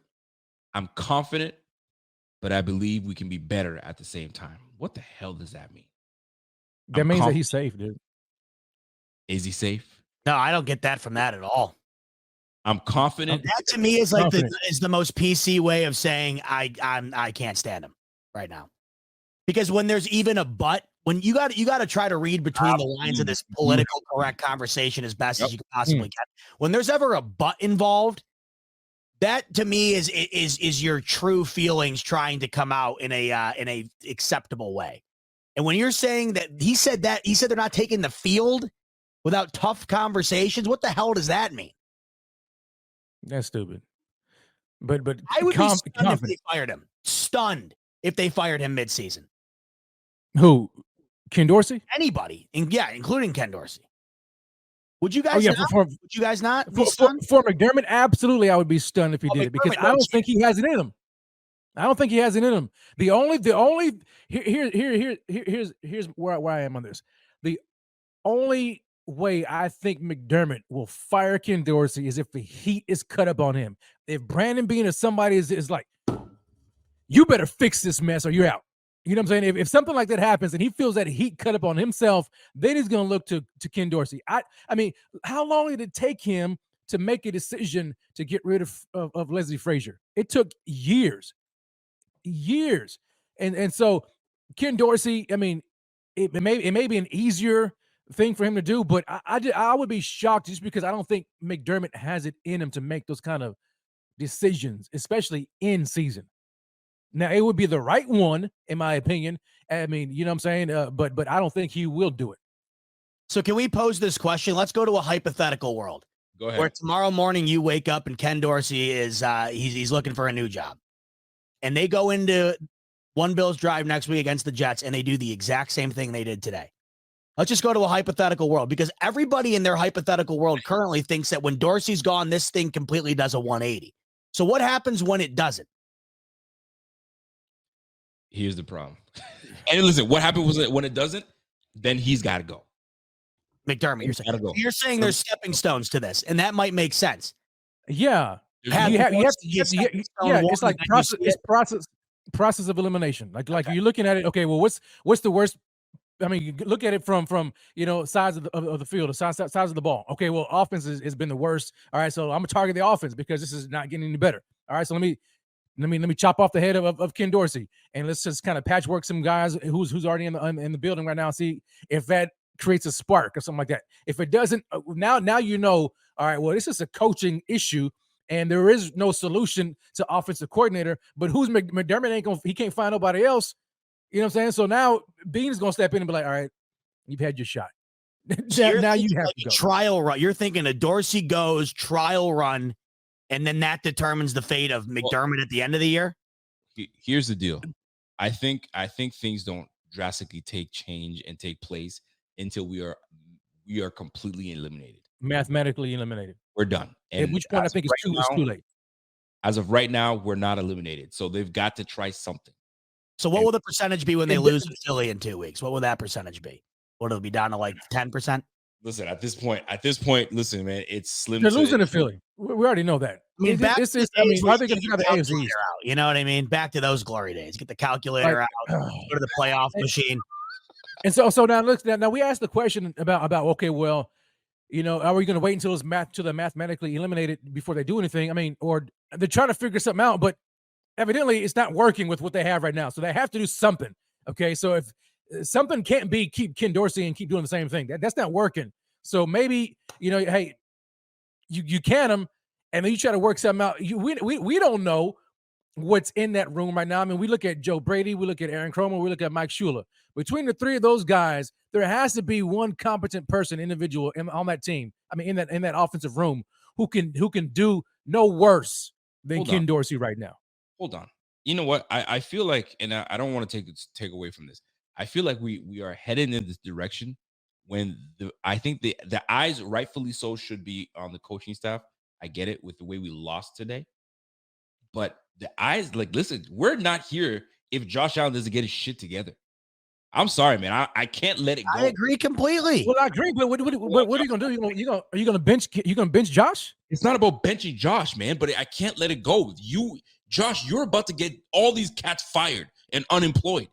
I'm confident, but I believe we can be better at the same time. What the hell does that mean? That means that he's safe, dude. Is he safe? No, I don't get that from that at all. I'm confident. That to me is like the most PC way of saying I can't stand him right now. Because when there's even a but, when you got to try to read between the lines of this political correct conversation as best as you can possibly can. When there's ever a but involved, that to me is your true feelings trying to come out in a acceptable way. And when you're saying that he said they're not taking the field without tough conversations, what the hell does that mean? That's stupid. But I would be stunned if they fired him. Stunned if they fired him midseason. Who? Ken Dorsey? Anybody, including Ken Dorsey. Would you guys? Would you guys not be stunned? For McDermott? Absolutely, I would be stunned if he did it because I don't think he has it in him. I don't think he has it in him. Here's where I am on this. The only way I think McDermott will fire Ken Dorsey is if the heat is cut up on him. If Brandon Beane or somebody is like, you better fix this mess or you're out. You know what I'm saying? If something like that happens and he feels that heat cut up on himself, then he's going to look to Ken Dorsey. I mean, how long did it take him to make a decision to get rid of Leslie Frazier? It took years. And so Ken Dorsey, I mean, it may be an easier thing for him to do, but I would be shocked just because I don't think McDermott has it in him to make those kind of decisions, especially in season. Now, it would be the right one, in my opinion. I mean, you know what I'm saying? But I don't think he will do it. So can we pose this question? Let's go to a hypothetical world. Go ahead. Where tomorrow morning you wake up and Ken Dorsey is he's looking for a new job. And they go into One Bills Drive next week against the Jets, and they do the exact same thing they did today. Let's just go to a hypothetical world because everybody in their hypothetical world currently thinks that when Dorsey's gone, this thing completely does a 180. So what happens when it doesn't? Here's the problem. And listen, what happened was that when it doesn't, then he's got to go. McDermott, you're saying there's stepping stones to this, and that might make sense. Yeah. It's like process of elimination. Like you're looking at it. Okay, well, what's the worst? I mean, you look at it from sides of the field, the sides of the ball. Okay, well, offense has been the worst. All right, so I'm gonna target the offense because this is not getting any better. All right, so let me chop off the head of Ken Dorsey and let's just kind of patchwork some guys who's already in the building right now and see if that creates a spark or something like that. If it doesn't, now you know. All right, well, this is a coaching issue. And there is no solution to offensive coordinator, but who's McDermott he can't find nobody else. You know what I'm saying? So now Bean is going to step in and be like, all right, you've had your shot. Now you have to go. Trial run. You're thinking a Dorsey goes trial run, and then that determines the fate of McDermott at the end of the year? Here's the deal. I think things don't drastically change and take place until we are completely eliminated. Mathematically eliminated. We're done. And at which point I think it's too late. As of right now, we're not eliminated. So they've got to try something. So what will the percentage be when they lose to Philly in 2 weeks? What will that percentage be? Will it be down to like 10%? Listen, at this point, listen, man, it's slim. They're losing to Philly. We already know that. I mean, why are they going to get out of the AFC? You know what I mean? Back to those glory days. Get the calculator out. Go to the playoff machine. And so now look. Now we asked the question about okay, well, you know, are we going to wait until they're mathematically eliminated before they do anything? I mean, or they're trying to figure something out, but evidently it's not working with what they have right now. So they have to do something. Okay, so if something can't be keep Ken Dorsey and keep doing the same thing, that's not working. So maybe, you know, hey, you can them, and then you try to work something out. We don't know what's in that room right now. I mean, we look at Joe Brady, we look at Aaron Cromer, we look at Mike Shula. Between the three of those guys, there has to be one competent individual on that team. I mean, in that offensive room who can do no worse than Ken Dorsey right now. Hold on. You know what? I feel like, and I don't want to take away from this. I feel like we are heading in this direction when I think the eyes, rightfully so, should be on the coaching staff. I get it with the way we lost today. But the eyes, like, listen, we're not here if Josh Allen doesn't get his shit together. I'm sorry, man. I can't let it go. I agree completely. Well, I agree, but what are you gonna do? Are you gonna bench Josh? It's not about benching Josh, man, but I can't let it go. Josh, you're about to get all these cats fired and unemployed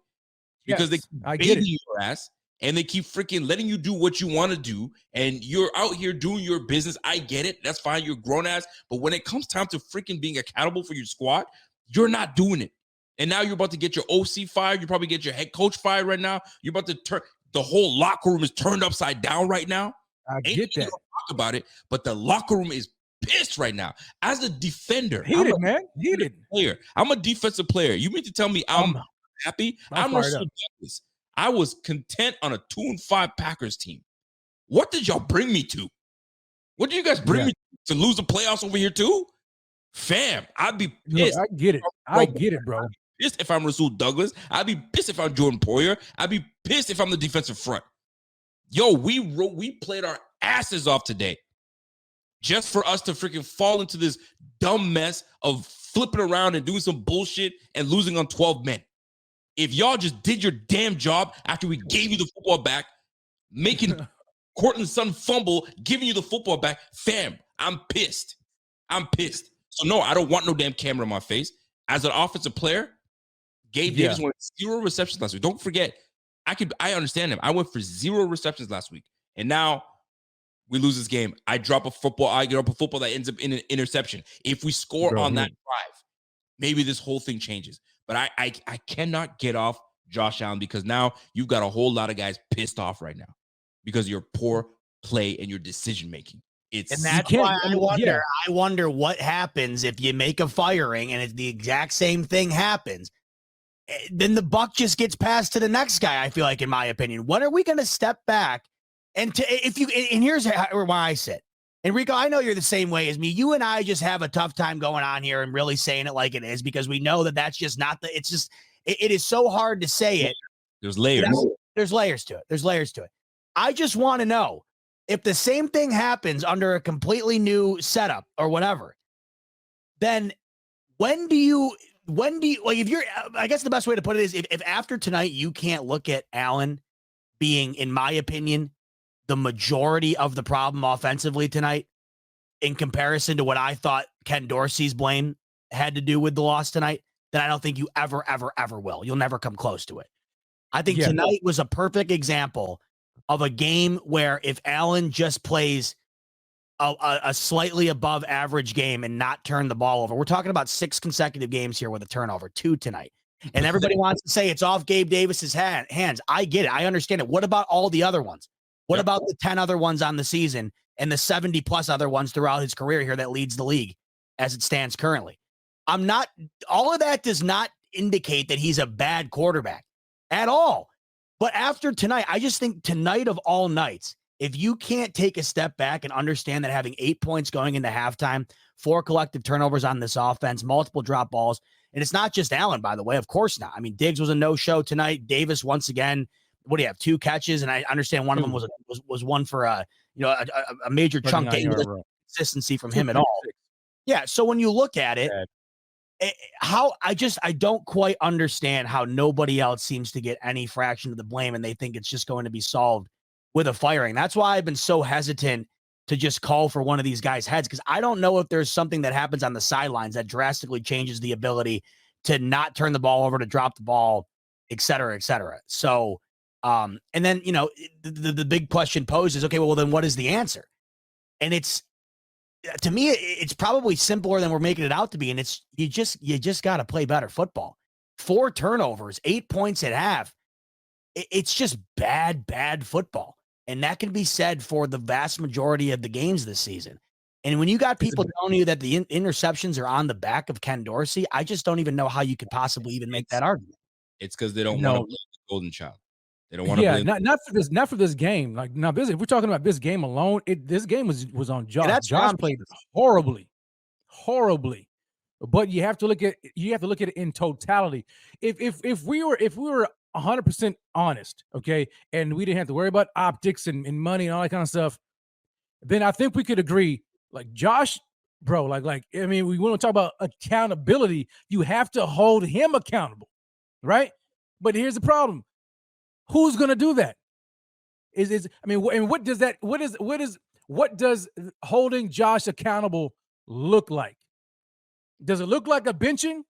because they keep beating your ass and they keep freaking letting you do what you want to do, and you're out here doing your business. I get it. That's fine. You're grown ass. But when it comes time to freaking being accountable for your squad, you're not doing it. And now you're about to get your OC fired. You probably get your head coach fired right now. You're about to turn the whole locker room is turned upside down right now. I get that. Talk about it, but the locker room is pissed right now. As a defender, Heated, man. Heated. Player. I'm a defensive player. You mean to tell me I'm happy? I'm Russell Douglas. I was content on a 2-5 Packers team. What did y'all bring me to? What did you guys bring me to lose the playoffs over here too? Fam, I'd be pissed. Look, I get it. I get it, bro. Pissed if I'm Russell Douglas. I'd be pissed if I'm Jordan Poyer. I'd be pissed if I'm the defensive front. Yo, we played our asses off today just for us to freaking fall into this dumb mess of flipping around and doing some bullshit and losing on 12 men. If y'all just did your damn job after we gave you the football back, making Cortland's son fumble, giving you the football back, fam, I'm pissed. I'm pissed. So no, I don't want no damn camera in my face. As an offensive player, Gabe Davis went 0 receptions last week. Don't forget, I understand him. I went for 0 receptions last week. And now we lose this game. I drop a football. I get up a football that ends up in an interception. If we score on that drive, maybe this whole thing changes. But I cannot get off Josh Allen because now you've got a whole lot of guys pissed off right now because of your poor play and your decision making. And that's why I wonder what happens if you make a firing and it's the exact same thing happens. Then the buck just gets passed to the next guy, I feel like, in my opinion. When are we going to step back? And here's why I sit. And Rico, I know you're the same way as me. You and I just have a tough time going on here and really saying it like it is because we know that that's just not it is so hard to say it. There's layers. There's layers to it. I just want to know if the same thing happens under a completely new setup or whatever, then when do you, like, if you're, I guess the best way to put it is if after tonight you can't look at Allen being, in my opinion, the majority of the problem offensively tonight in comparison to what I thought Ken Dorsey's blame had to do with the loss tonight, then I don't think you ever will. You'll never come close to it. I think tonight was a perfect example of a game where if Allen just plays a slightly above average game and not turn the ball over, we're talking about 6 consecutive games here with a turnover, 2 tonight. And everybody wants to say it's off Gabe Davis's hands. I get it. I understand it. What about all the other ones? What about the 10 other ones on the season and the 70 plus other ones throughout his career here that leads the league as it stands currently? All of that does not indicate that he's a bad quarterback at all. But after tonight, I just think tonight of all nights, if you can't take a step back and understand that having 8 points going into halftime, 4 collective turnovers on this offense, multiple drop balls, and it's not just Allen, by the way, of course not. I mean, Diggs was a no-show tonight. Davis, once again, what do you have, 2 catches? And I understand one of them was one for a major chunk game. Consistency from him at all. Yeah, so when you look at it, I don't quite understand how nobody else seems to get any fraction of the blame and they think it's just going to be solved with a firing. That's why I've been so hesitant to just call for one of these guys' heads, because I don't know if there's something that happens on the sidelines that drastically changes the ability to not turn the ball over, to drop the ball, et cetera, et cetera. So, and then, the big question posed is, okay, well, then what is the answer? And to me, it's probably simpler than we're making it out to be. And it's, you just got to play better football. 4 turnovers, 8 points at half. It's just bad football. And that can be said for the vast majority of the games this season. And when you got people telling you that the interceptions are on the back of Ken Dorsey, I just don't even know how you could possibly even make that argument. It's because they don't want to blame the golden child. They don't want to blame. Not for this game. Like, now, if we're talking about this game alone, this game was on Josh. Yeah, Josh played horribly. But you have to look at it in totality. If we were 100% honest, okay, and we didn't have to worry about optics and money and all that kind of stuff, then I think we could agree. Like, Josh, bro, like I mean, we want to talk about accountability. You have to hold him accountable, right? But here's the problem: who's going to do that? What does holding Josh accountable look like? Does it look like a benching?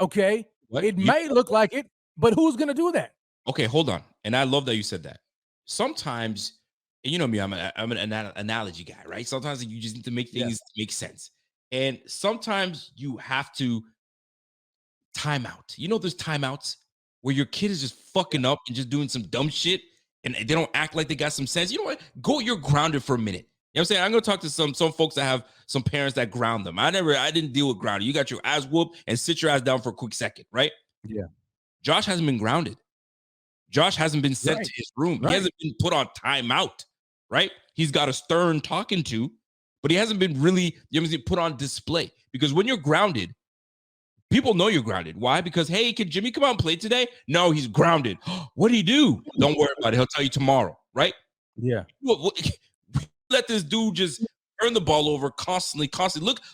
Okay, it may look like it. But who's going to do that? Okay, hold on. And I love that you said that. Sometimes, you know me, I'm an analogy guy, right? Sometimes you just need to make things make sense. And sometimes you have to timeout. You know, there's timeouts where your kid is just fucking up and just doing some dumb shit and they don't act like they got some sense. You know what? You're grounded for a minute. You know what I'm saying? I'm going to talk to some folks that have some parents that ground them. I didn't deal with grounding. You got your ass whooped and sit your ass down for a quick second, right? Yeah. Josh hasn't been grounded. Josh hasn't been sent to his room. Right. He hasn't been put on timeout, right? He's got a stern talking to, but he hasn't been really, put on display. Because when you're grounded, people know you're grounded. Why? Because, hey, can Jimmy come out and play today? No, he's grounded. What do you do? Don't worry about it. He'll tell you tomorrow, right? Yeah. Let this dude just turn the ball over constantly.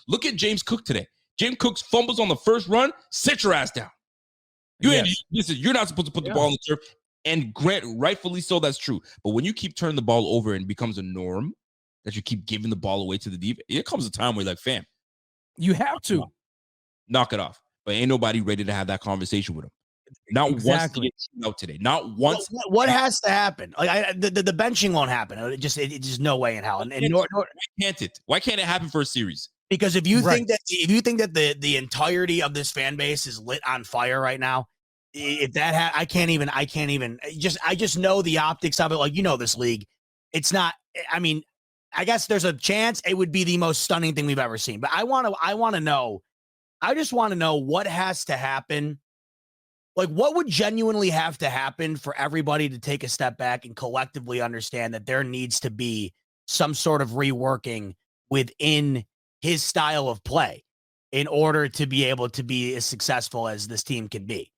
Look at James Cook today. James Cook fumbles on the first run. Sit your ass down. You're not supposed to put the ball on the turf. And Grant, rightfully so, that's true. But when you keep turning the ball over and it becomes a norm that you keep giving the ball away to the deep, it comes a time where you're like, fam, you have to knock it off. But ain't nobody ready to have that conversation with him. Not once to get out today. Not once. What has to happen? Like the benching won't happen. It just no way in hell. Why can't it? Why can't it happen for a series? Because if you think that the entirety of this fan base is lit on fire right now, if that I can't even I just know the optics of it. Like, this league, it's not. I mean, I guess there's a chance it would be the most stunning thing we've ever seen. But I want to know. I just want to know what has to happen. Like, what would genuinely have to happen for everybody to take a step back and collectively understand that there needs to be some sort of reworking within his style of play in order to be able to be as successful as this team can be?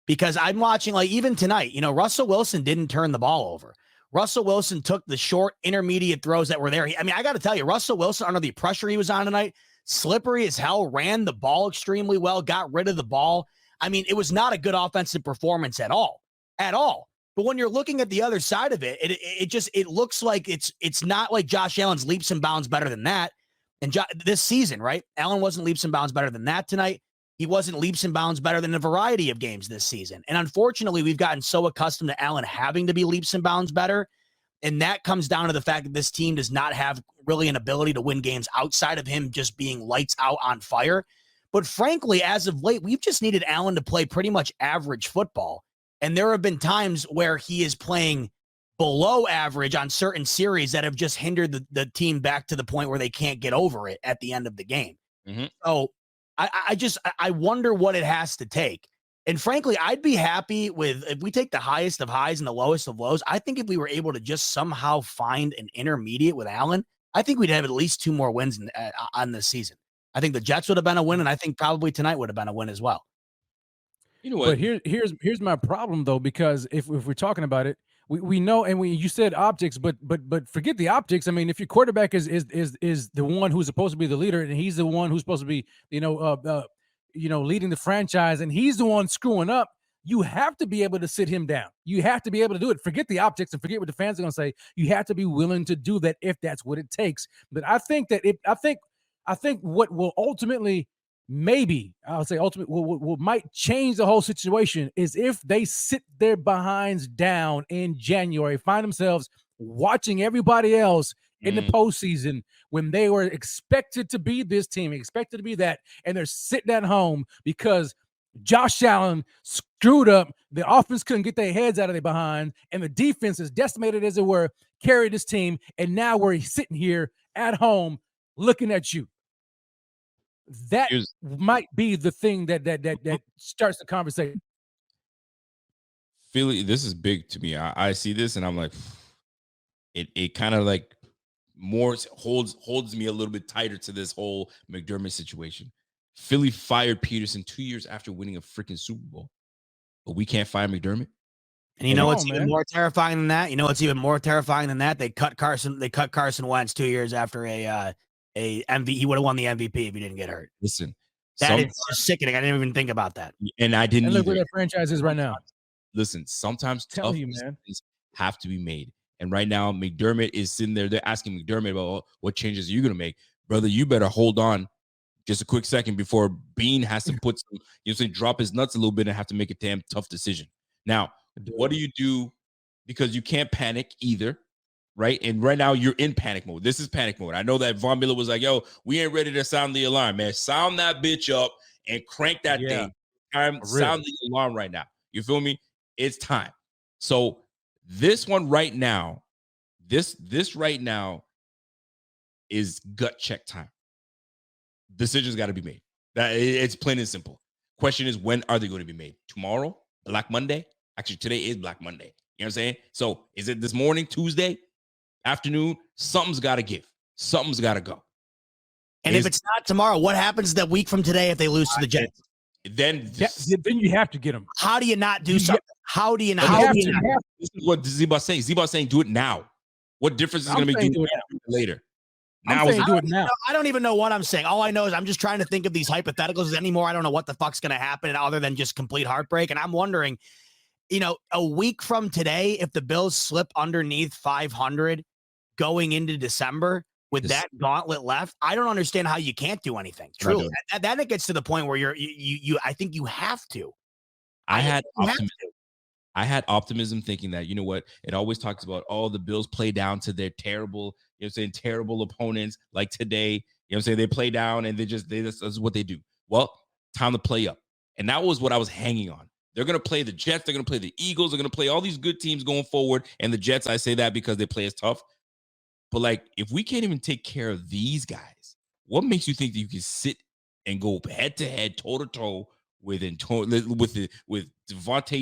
Because I'm watching, like, even tonight, Russell Wilson didn't turn the ball over. Russell Wilson took the short intermediate throws that were there. I got to tell you, Russell Wilson, under the pressure he was on tonight, slippery as hell, ran the ball extremely well, got rid of the ball. I mean, it was not a good offensive performance at all. But when you're looking at the other side of it, it looks like it's not like Josh Allen's leaps and bounds better than that. And this season, right? Allen wasn't leaps and bounds better than that tonight. He wasn't leaps and bounds better than a variety of games this season. And unfortunately, we've gotten so accustomed to Allen having to be leaps and bounds better. And that comes down to the fact that this team does not have really an ability to win games outside of him just being lights out on fire. But frankly, as of late, we've just needed Allen to play pretty much average football. And there have been times where he is playing below average on certain series that have just hindered the team back to the point where they can't get over it at the end of the game. Mm-hmm. So I wonder what it has to take. And frankly, I'd be happy with if we take the highest of highs and the lowest of lows. I think if we were able to just somehow find an intermediate with Allen, I think we'd have at least 2 more wins on this season. I think the Jets would have been a win, and I think probably tonight would have been a win as well. You know what? But here's my problem though, because if we're talking about it, we know, and you said optics, but forget the optics. I mean, if your quarterback is the one who's supposed to be the leader, and he's the one who's supposed to be leading the franchise, and he's the one screwing up, you have to be able to sit him down. You have to be able to do it. Forget the optics and forget what the fans are going to say. You have to be willing to do that if that's what it takes. But I think that I think what will ultimately, maybe I'll say ultimately, what might change the whole situation is if they sit their behinds down in January, find themselves watching everybody else in the postseason when they were expected to be this team, expected to be that, and they're sitting at home because Josh Allen screwed up. The offense couldn't get their heads out of their behind, and the defense, as decimated as it were, carried this team, and now we're sitting here at home looking at you. That might be the thing that starts the conversation. Philly, this is big to me. I see this and I'm like, it kind of like more holds me a little bit tighter to this whole McDermott situation. Philly fired Peterson 2 years after winning a freaking Super Bowl, but we can't fire McDermott. And you know what's even more terrifying than that? You know what's even more terrifying than that? They cut Carson Wentz 2 years after a MVP. He would have won the MVP if he didn't get hurt. Listen, that is just sickening. I didn't even think about that. And I didn't. And look where that franchise is right now. Listen, sometimes tough decisions have to be made. And right now, McDermott is sitting there. They're asking McDermott about what changes are you going to make, brother. You better hold on just a quick second before Bean has to put some, drop his nuts a little bit and have to make a damn tough decision. Now, what do you do? Because you can't panic either. Right. And right now you're in panic mode. This is panic mode. I know that Von Miller was like, yo, we ain't ready to sound the alarm, man. Sound that bitch up and crank that thing. time. Really? Sound the alarm right now. You feel me? It's time. So this one right now, this right now is gut check time. Decisions got to be made. It's plain and simple. Question is, when are they going to be made? Tomorrow? Black Monday? Actually, today is Black Monday. You know what I'm saying? So is it this morning, Tuesday, afternoon? Something's got to give. Something's got to go. And if it's not tomorrow, what happens that week from today if they lose to the Jets? Then you have to get them. How do you not do something? How do you not? This is what Ziba's saying. Ziba's saying do it now. What difference is it going to make doing it later? Now do it now. I don't even know what I'm saying. All I know is I'm just trying to think of these hypotheticals anymore. I don't know what the fuck's going to happen other than just complete heartbreak. And I'm wondering, a week from today, if the Bills slip underneath 500 going into December with that gauntlet left, I don't understand how you can't do anything. Truly, then it gets to the point where I think you have to. I had optimism thinking that, you know what, it always talks about, the Bills play down to their terrible, terrible opponents like today. They play down and that's what they do. Well, time to play up. And that was what I was hanging on. They're going to play the Jets. They're going to play the Eagles. They're going to play all these good teams going forward. And the Jets, I say that because they play as tough. But like, if we can't even take care of these guys, what makes you think that you can sit and go head to head, toe to toe with Devontae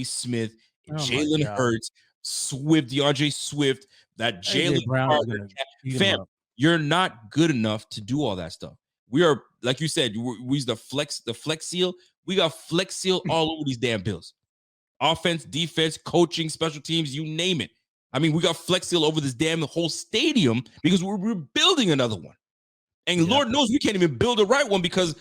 Smith, Jalen Hurts, DeAndre Swift, that Jalen Carter? Fam, you're not good enough to do all that stuff. We are, like you said, we use the flex seal. We got flex seal all over these damn Bills. Offense, defense, coaching, special teams, you name it. I mean, we got flex seal over this damn whole stadium because we're building another one. And Lord knows we can't even build a right one because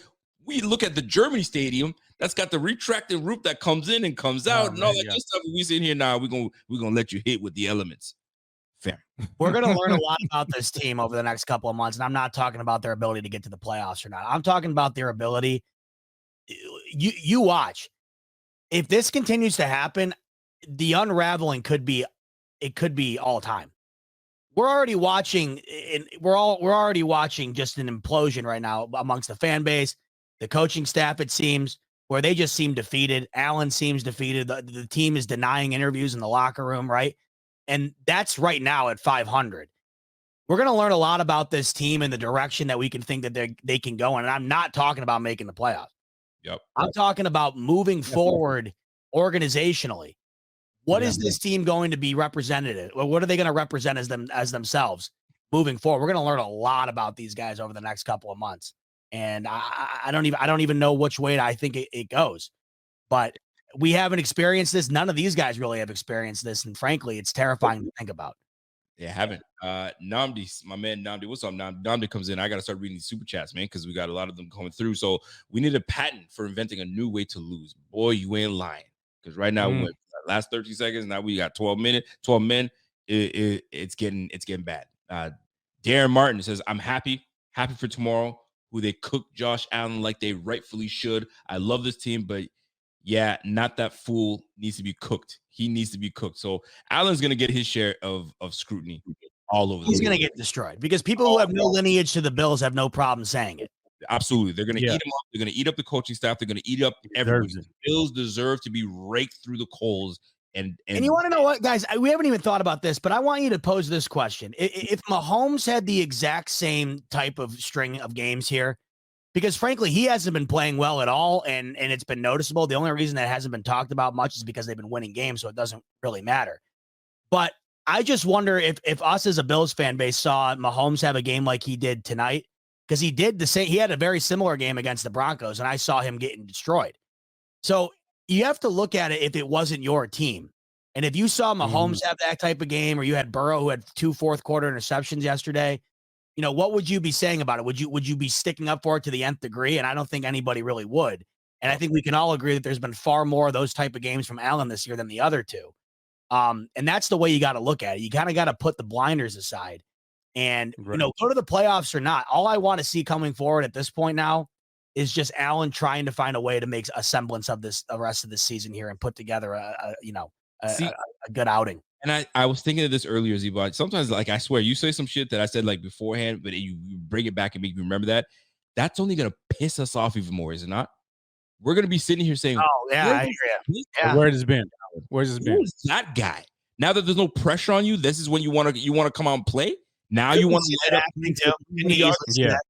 we look at the Germany stadium that's got the retracted roof that comes in and comes out and all that good stuff. We sit here now, we're gonna let you hit with the elements. Fair. We're going to learn a lot about this team over the next couple of months. And I'm not talking about their ability to get to the playoffs or not. I'm talking about their ability. You watch. If this continues to happen, the unraveling could be all time. We're already watching, and we're already watching just an implosion right now amongst the fan base, the coaching staff, it seems, where they just seem defeated. Allen seems defeated. The team is denying interviews in the locker room, right? And that's right now at 500. We're going to learn a lot about this team and the direction that we can think that they can go in. And I'm not talking about making the playoffs. Yep. I'm talking about moving forward organizationally. What is this team going to be represented? Or what are they going to represent as themselves moving forward? We're going to learn a lot about these guys over the next couple of months. And I don't even know which way I think it goes. But we haven't experienced this. None of these guys really have experienced this. And frankly, it's terrifying to think about. Yeah, haven't. Namdi, my man Namdi, what's up? Namdi comes in. I got to start reading these super chats, man, because we got a lot of them coming through. So we need a patent for inventing a new way to lose. Boy, you ain't lying. Because right now, we went last 30 seconds. Now we got 12 men. It's getting bad. Darren Martin says, I'm happy for tomorrow, who they cook Josh Allen like they rightfully should. I love this team, but yeah, not that fool needs to be cooked. He needs to be cooked. So Allen's going to get his share of scrutiny all over. He's going to get destroyed because people who have no lineage to the Bills have no problem saying it. Absolutely. They're going to eat him up. They're going to eat up the coaching staff. They're going to eat up everybody. The Bills deserve to be raked through the coals. And you want to know what, guys? We haven't even thought about this, but I want you to pose this question. If Mahomes had the exact same type of string of games here, because frankly, he hasn't been playing well at all, and it's been noticeable. The only reason that hasn't been talked about much is because they've been winning games, so it doesn't really matter. But I just wonder if us as a Bills fan base saw Mahomes have a game like he did tonight, because he did the same. He had a very similar game against the Broncos, and I saw him getting destroyed. So you have to look at it if it wasn't your team. And if you saw Mahomes have that type of game, or you had Burrow who had 2 fourth-quarter interceptions yesterday, what would you be saying about it? Would you be sticking up for it to the nth degree? And I don't think anybody really would. And I think we can all agree that there's been far more of those type of games from Allen this year than the other two. And that's the way you got to look at it. You kind of got to put the blinders aside and, go to the playoffs or not. All I want to see coming forward at this point now is just Allen trying to find a way to make a semblance of the rest of the season here and put together a good outing. And I was thinking of this earlier, Ziba. Sometimes, like, I swear, you say some shit that I said, like, beforehand, but you bring it back and make me remember that. That's only going to piss us off even more, is it not? we're gonna be sitting here saying, Oh yeah, I hear you. Yeah. Where has it been? Where's this been? Who is that guy? Now that there's no pressure on you, this is when you want to come out and play. Now Couldn't you want see to that light up happening too. Couldn't you easily see Yeah. that?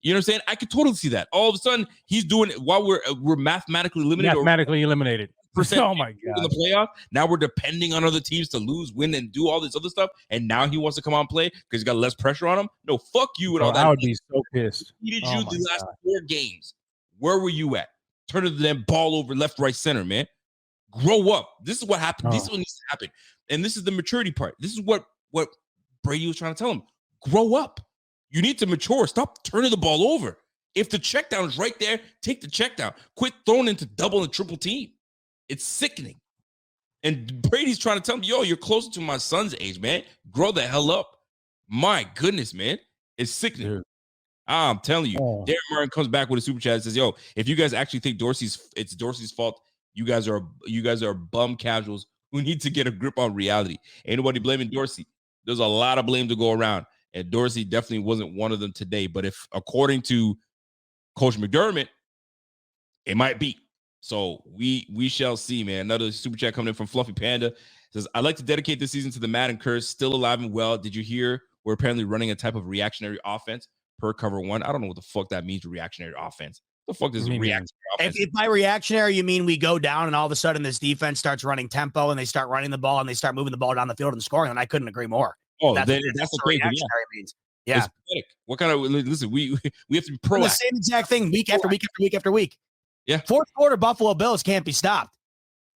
You know what I'm saying? I could totally see that. All of a sudden, he's doing it while we're mathematically eliminated. Mathematically eliminated. Oh my in god. the playoff. Now we're depending on other teams to lose, win, and do all this other stuff. And now he wants to come out and play because he's got less pressure on him. No, fuck you and all that. I would be so pissed. He did Oh you my the last God. 4 games. Where were you at? Turning the damn ball over left, right, center, man. Grow up. This is what happened. This is what needs to happen. And this is the maturity part. This is what Brady was trying to tell him. Grow up. You need to mature. Stop turning the ball over. If the check down is right there, take the check down. Quit throwing into double and triple team. It's sickening. And Brady's trying to tell him, yo, you're closer to my son's age, man. Grow the hell up. My goodness, man. It's sickening. Dude. I'm telling you. Oh. Darren Martin comes back with a super chat and says, yo, if you guys actually think it's Dorsey's fault, you guys are bum casuals who need to get a grip on reality. Ain't nobody blaming Dorsey. There's a lot of blame to go around. And Dorsey definitely wasn't one of them today. But if according to Coach McDermott, it might be. So we shall see, man. Another super chat coming in from Fluffy Panda. Says, I'd like to dedicate this season to the Madden curse. Still alive and well. Did you hear we're apparently running a type of reactionary offense per cover 1? I don't know what the fuck that means, reactionary offense. The fuck is reactionary offense? If by reactionary you mean we go down and all of a sudden this defense starts running tempo and they start running the ball and they start moving the ball down the field and scoring, then I couldn't agree more. Oh, that's then what that's the reactionary means. Yeah. It's pathetic. What kind of listen? We have to be The proactive. same exact thing week after week after week after week. Yeah. Fourth quarter Buffalo Bills can't be stopped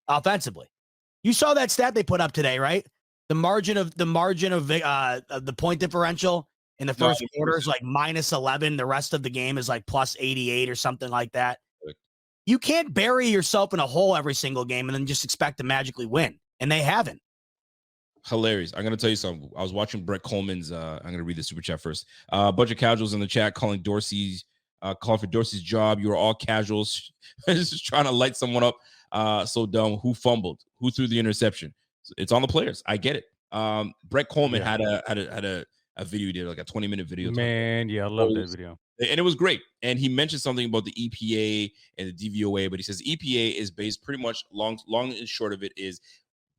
offensively. You saw that stat they put up today, right? The margin of the point differential in the first quarter is like -11. The rest of the game is like +88 or something like that. You can't bury yourself in a hole every single game and then just expect to magically win. And they haven't. Hilarious. I'm going to tell you something. I was watching Brett Coleman's. I'm going to read the super chat first. A bunch of casuals in the chat calling for Dorsey's job. You are all casuals. Just trying to light someone up. So dumb. Who fumbled? Who threw the interception? It's on the players. I get it. Brett Coleman had a video he did, like a 20-minute video. Man, yeah, I love that video. And it was great. And he mentioned something about the EPA and the DVOA, but he says EPA is based pretty much long and short of it is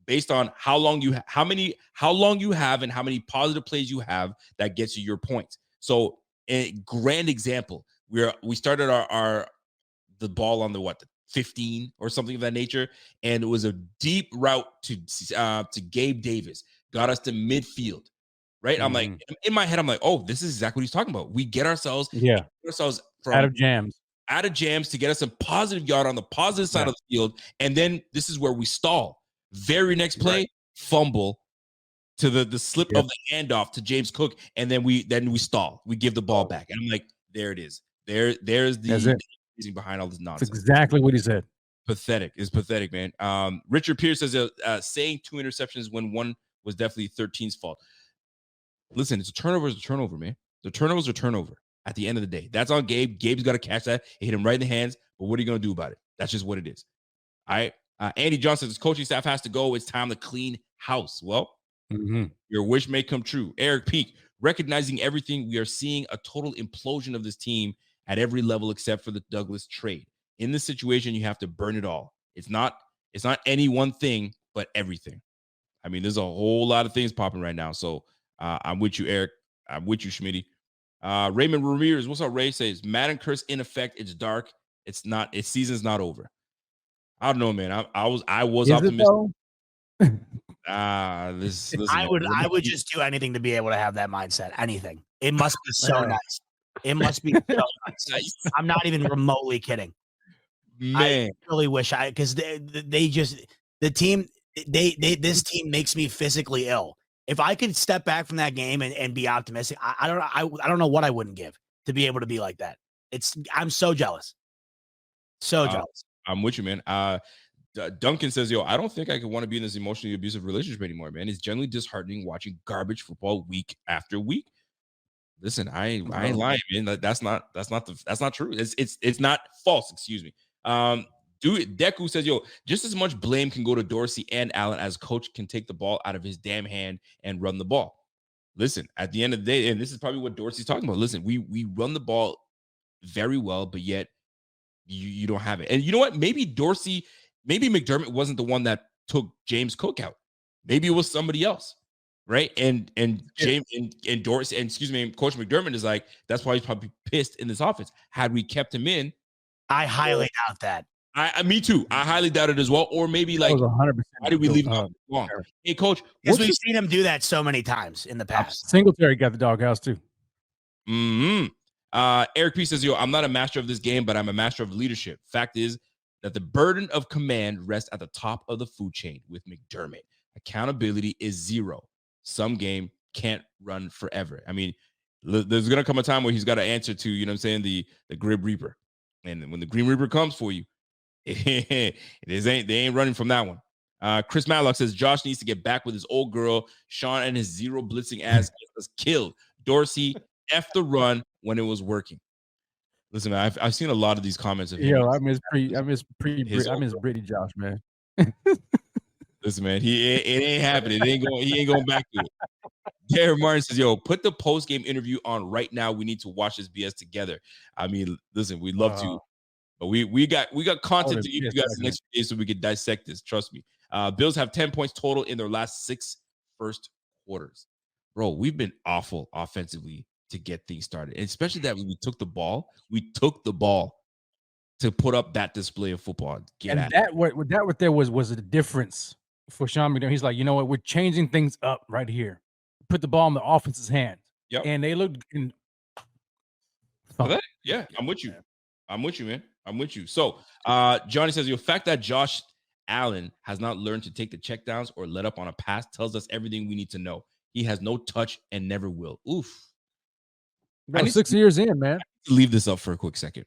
based on how long you have and how many positive plays you have that gets you your points. So a grand example, we started the ball on the 15 or something of that nature, and it was a deep route to Gabe Davis, got us to midfield. Right. I'm like, in my head, I'm like, oh, this is exactly what he's talking about. We get ourselves from out of jams to get us a positive yard on the positive side of the field. And then this is where we stall. Very next play, fumble to the slip of the handoff to James Cook. And then we stall. We give the ball back. And I'm like, there it is. There's the reason behind all this nonsense. That's exactly what he said. Pathetic. It's pathetic, man. Richard Pierce says saying 2 interceptions when one was definitely 13's fault. Listen, it's a turnover, man. The turnovers are turnover at the end of the day. That's on Gabe. Gabe's got to catch that. It hit him right in the hands. But what are you going to do about it? That's just what it is. All right. Andy Johnson says, coaching staff has to go. It's time to clean house. Well, your wish may come true. Eric Peak, recognizing everything, we are seeing a total implosion of this team at every level except for the Douglas trade. In this situation, you have to burn it all. It's not any one thing, but everything. I mean, there's a whole lot of things popping right now. So I'm with you, Eric. I'm with you, Schmitty. Raymond Ramirez, what's up, Ray? Says Madden curse in effect. It's dark. It's not. Its season's not over. I don't know, man. I was optimistic. I would just do anything to be able to have that mindset. Anything. It must be so nice. It must be so nice. I'm not even remotely kidding. Man, I really wish because this team makes me physically ill. If I could step back from that game and be optimistic, I don't know what I wouldn't give to be able to be like that. I'm so jealous. So jealous. I'm with you, man. Duncan says, yo, I don't think I could want to be in this emotionally abusive relationship anymore, man. It's generally disheartening watching garbage football week after week. Listen, I ain't lying, man. That's not true. It's not false, excuse me. Deku says, yo, just as much blame can go to Dorsey and Allen as coach can take the ball out of his damn hand and run the ball. Listen, at the end of the day, and this is probably what Dorsey's talking about. Listen, we run the ball very well, but yet you don't have it. And you know what? Maybe McDermott wasn't the one that took James Cook out. Maybe it was somebody else, right? And James and Dorsey and Coach McDermott is like, that's why he's probably pissed in this offense. Had we kept him in, I highly doubt that. Me too. I highly doubt it as well. Or maybe like, 100%. why did we leave him out long? Hey, Coach, because we've seen him do that so many times in the past. Singletary got the doghouse too. Eric P says, I'm not a master of this game, but I'm a master of leadership. Fact is that the burden of command rests at the top of the food chain with McDermott. Accountability is zero. Some game can't run forever. I mean, there's going to come a time where he's got to answer to, you know what I'm saying, the Grim Reaper. And when the Green Reaper comes for you, they ain't running from that one. Chris Matlock says Josh needs to get back with his old girl. Sean and his zero blitzing ass was killed. Dorsey F the run when it was working. Listen, man, I've seen a lot of these comments of him. Yo, I miss Brittany Josh, man. Listen, man, it ain't happening. He ain't going back to it. Derek Martin says, put the post-game interview on right now. We need to watch this BS together. I mean, listen, we'd love to. But we got content to give you guys the next few days so we can dissect this. Trust me. Bills have 10 points total in their last 6 first quarters. Bro, we've been awful offensively to get things started. And especially that when we took the ball to put up that display of football. What there was a difference for Sean McDermott. He's like, you know what? We're changing things up right here. Put the ball in the offense's hands. Yep. And they looked in. Yeah, I'm with you. Man. I'm with you. So Johnny says, the fact that Josh Allen has not learned to take the checkdowns or let up on a pass tells us everything we need to know. He has no touch and never will. Oof. Bro, 6 years in, man. I need to leave this up for a quick second.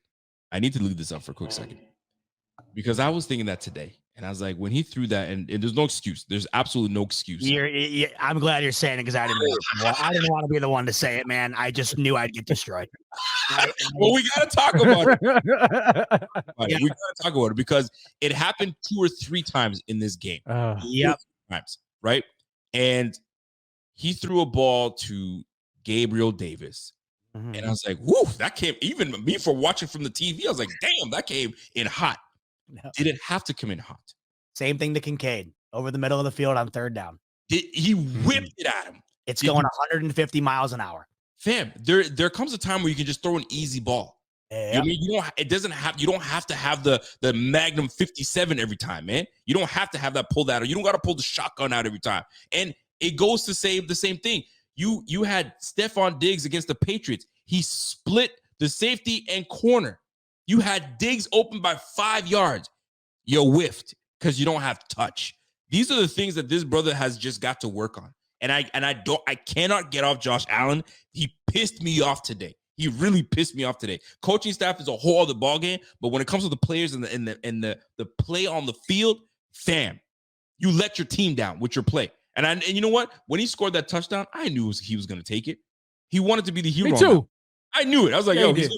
Because I was thinking that today. And I was like, when he threw that, and there's no excuse. There's absolutely no excuse. I'm glad you're saying it because I didn't want to be the one to say it, man. I just knew I'd get destroyed. Well, we got to talk about it. We got to talk about it because it happened 2 or 3 times in this game. Times, right? And he threw a ball to Gabriel Davis. Mm-hmm. And I was like, whoo, that came, even me for watching from the TV, I was like, damn, that came in hot. No. Did it have to come in hot? Same thing to Kincaid over the middle of the field on 3rd down. He whipped it at him. It's going 150 miles an hour. Fam, there comes a time where you can just throw an easy ball. Yeah. I mean, you don't have to have the Magnum 57 every time, man. You don't have to have that pulled out, or you don't got to pull the shotgun out every time. And it goes to say the same thing. You had Stephon Diggs against the Patriots. He split the safety and corner. You had Diggs open by 5 yards. You whiffed because you don't have touch. These are the things that this brother has just got to work on. And I cannot get off Josh Allen. He pissed me off today. He really pissed me off today. Coaching staff is a whole other ballgame, but when it comes to the players and the play on the field, fam, you let your team down with your play. And you know what? When he scored that touchdown, I knew he was going to take it. He wanted to be the hero. Me too. I knew it. I was like, he's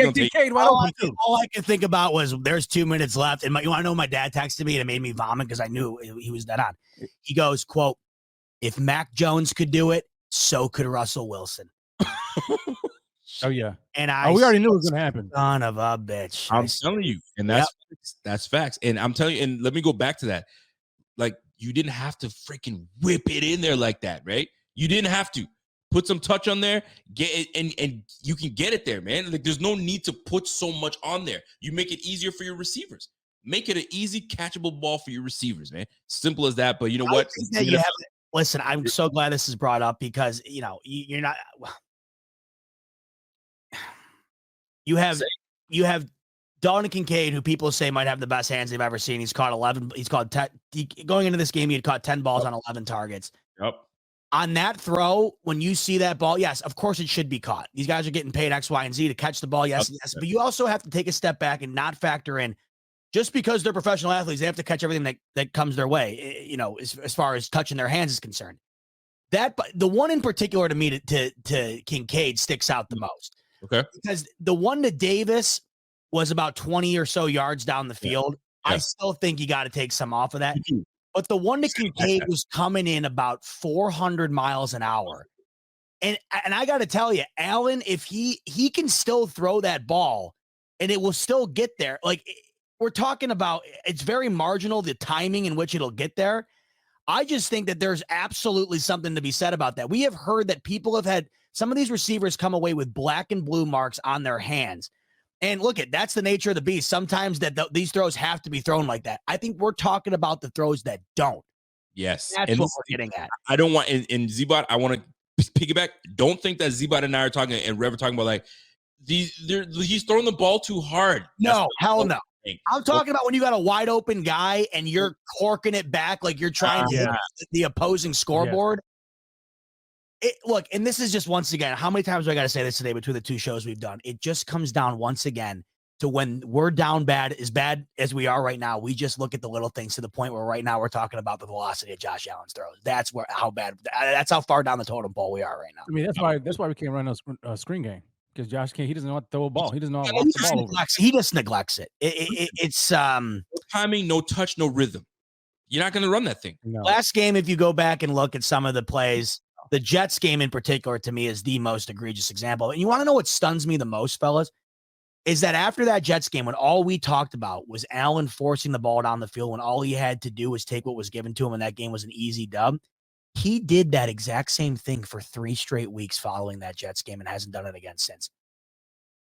going to take it. All I could think about was there's 2 minutes left. And you want to know, my dad texted me and it made me vomit because I knew he was dead on. He goes, quote, if Mac Jones could do it, so could Russell Wilson. Oh, yeah. And we already knew it was going to happen. Son of a bitch. I'm telling you. And that's facts. And I'm telling you, and let me go back to that. Like, you didn't have to freaking whip it in there like that, right? You didn't have to. Put some touch on there, get it, and you can get it there, man. Like, there's no need to put so much on there. You make it easier for your receivers. Make it an easy catchable ball for your receivers, man. Simple as that. But you know what? Listen, I'm so glad this is brought up because you're not. You have Dalton Kincaid, who people say might have the best hands they've ever seen. He's caught 11. He's caught 10. Going into this game, he had caught 10 balls on 11 targets. Yep. On that throw, when you see that ball, yes, of course it should be caught. These guys are getting paid X, Y, and Z to catch the ball. Yes. But you also have to take a step back and not factor in just because they're professional athletes, they have to catch everything that comes their way, as far as touching their hands is concerned. The one in particular to me to Kincaid sticks out the most. Okay. Because the one to Davis was about 20 or so yards down the field. Yeah. I still think you got to take some off of that. But the one to Kincaid was coming in about 400 miles an hour. And I got to tell you, Allen, if he can still throw that ball and it will still get there. Like we're talking about, it's very marginal, the timing in which it'll get there. I just think that there's absolutely something to be said about that. We have heard that people have had some of these receivers come away with black and blue marks on their hands. And look, that's the nature of the beast. Sometimes these throws have to be thrown like that. I think we're talking about the throws that don't. Yes. That's what we're getting at. I don't want, in Z-Bot, I want to piggyback. Don't think that Z-Bot and I are talking, and Rev are talking about like, he's throwing the ball too hard. No, hell no. I'm talking about when you got a wide open guy and you're corking it back like you're trying to hit the opposing scoreboard. Look, and this is just, once again, how many times do I got to say this today between the two shows we've done? It just comes down once again to when we're down bad as we are right now. We just look at the little things to the point where right now we're talking about the velocity of Josh Allen's throws. That's how far down the totem pole we are right now. I mean, that's why we can't run a screen game, because Josh he doesn't know how to throw a ball. He doesn't know how to walk the ball over. He just neglects it. It's no timing, no touch, no rhythm. You're not going to run that thing. No. Last game, if you go back and look at some of the plays, the Jets game in particular, to me, is the most egregious example. And you want to know what stuns me the most, fellas? Is that after that Jets game, when all we talked about was Allen forcing the ball down the field, when all he had to do was take what was given to him, and that game was an easy dub, he did that exact same thing for 3 straight weeks following that Jets game and hasn't done it again since.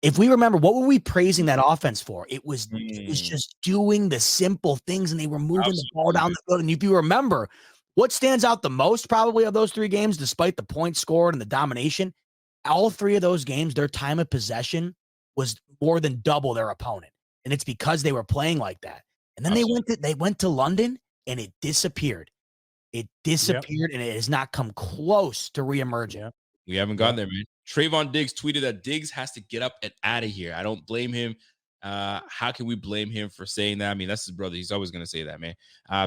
If we remember, what were we praising that offense for? It was just doing the simple things, and they were moving the ball down the field. And if you remember, what stands out the most probably of those 3 games, despite the points scored and the domination, all 3 of those games, their time of possession was more than double their opponent. And it's because they were playing like that. And then they went to London, and it disappeared. It disappeared, and it has not come close to reemerging. Yep. We haven't gotten there, man. Trayvon Diggs tweeted that Diggs has to get up and out of here. I don't blame him. How can we blame him for saying that? I mean, that's his brother. He's always going to say that, man.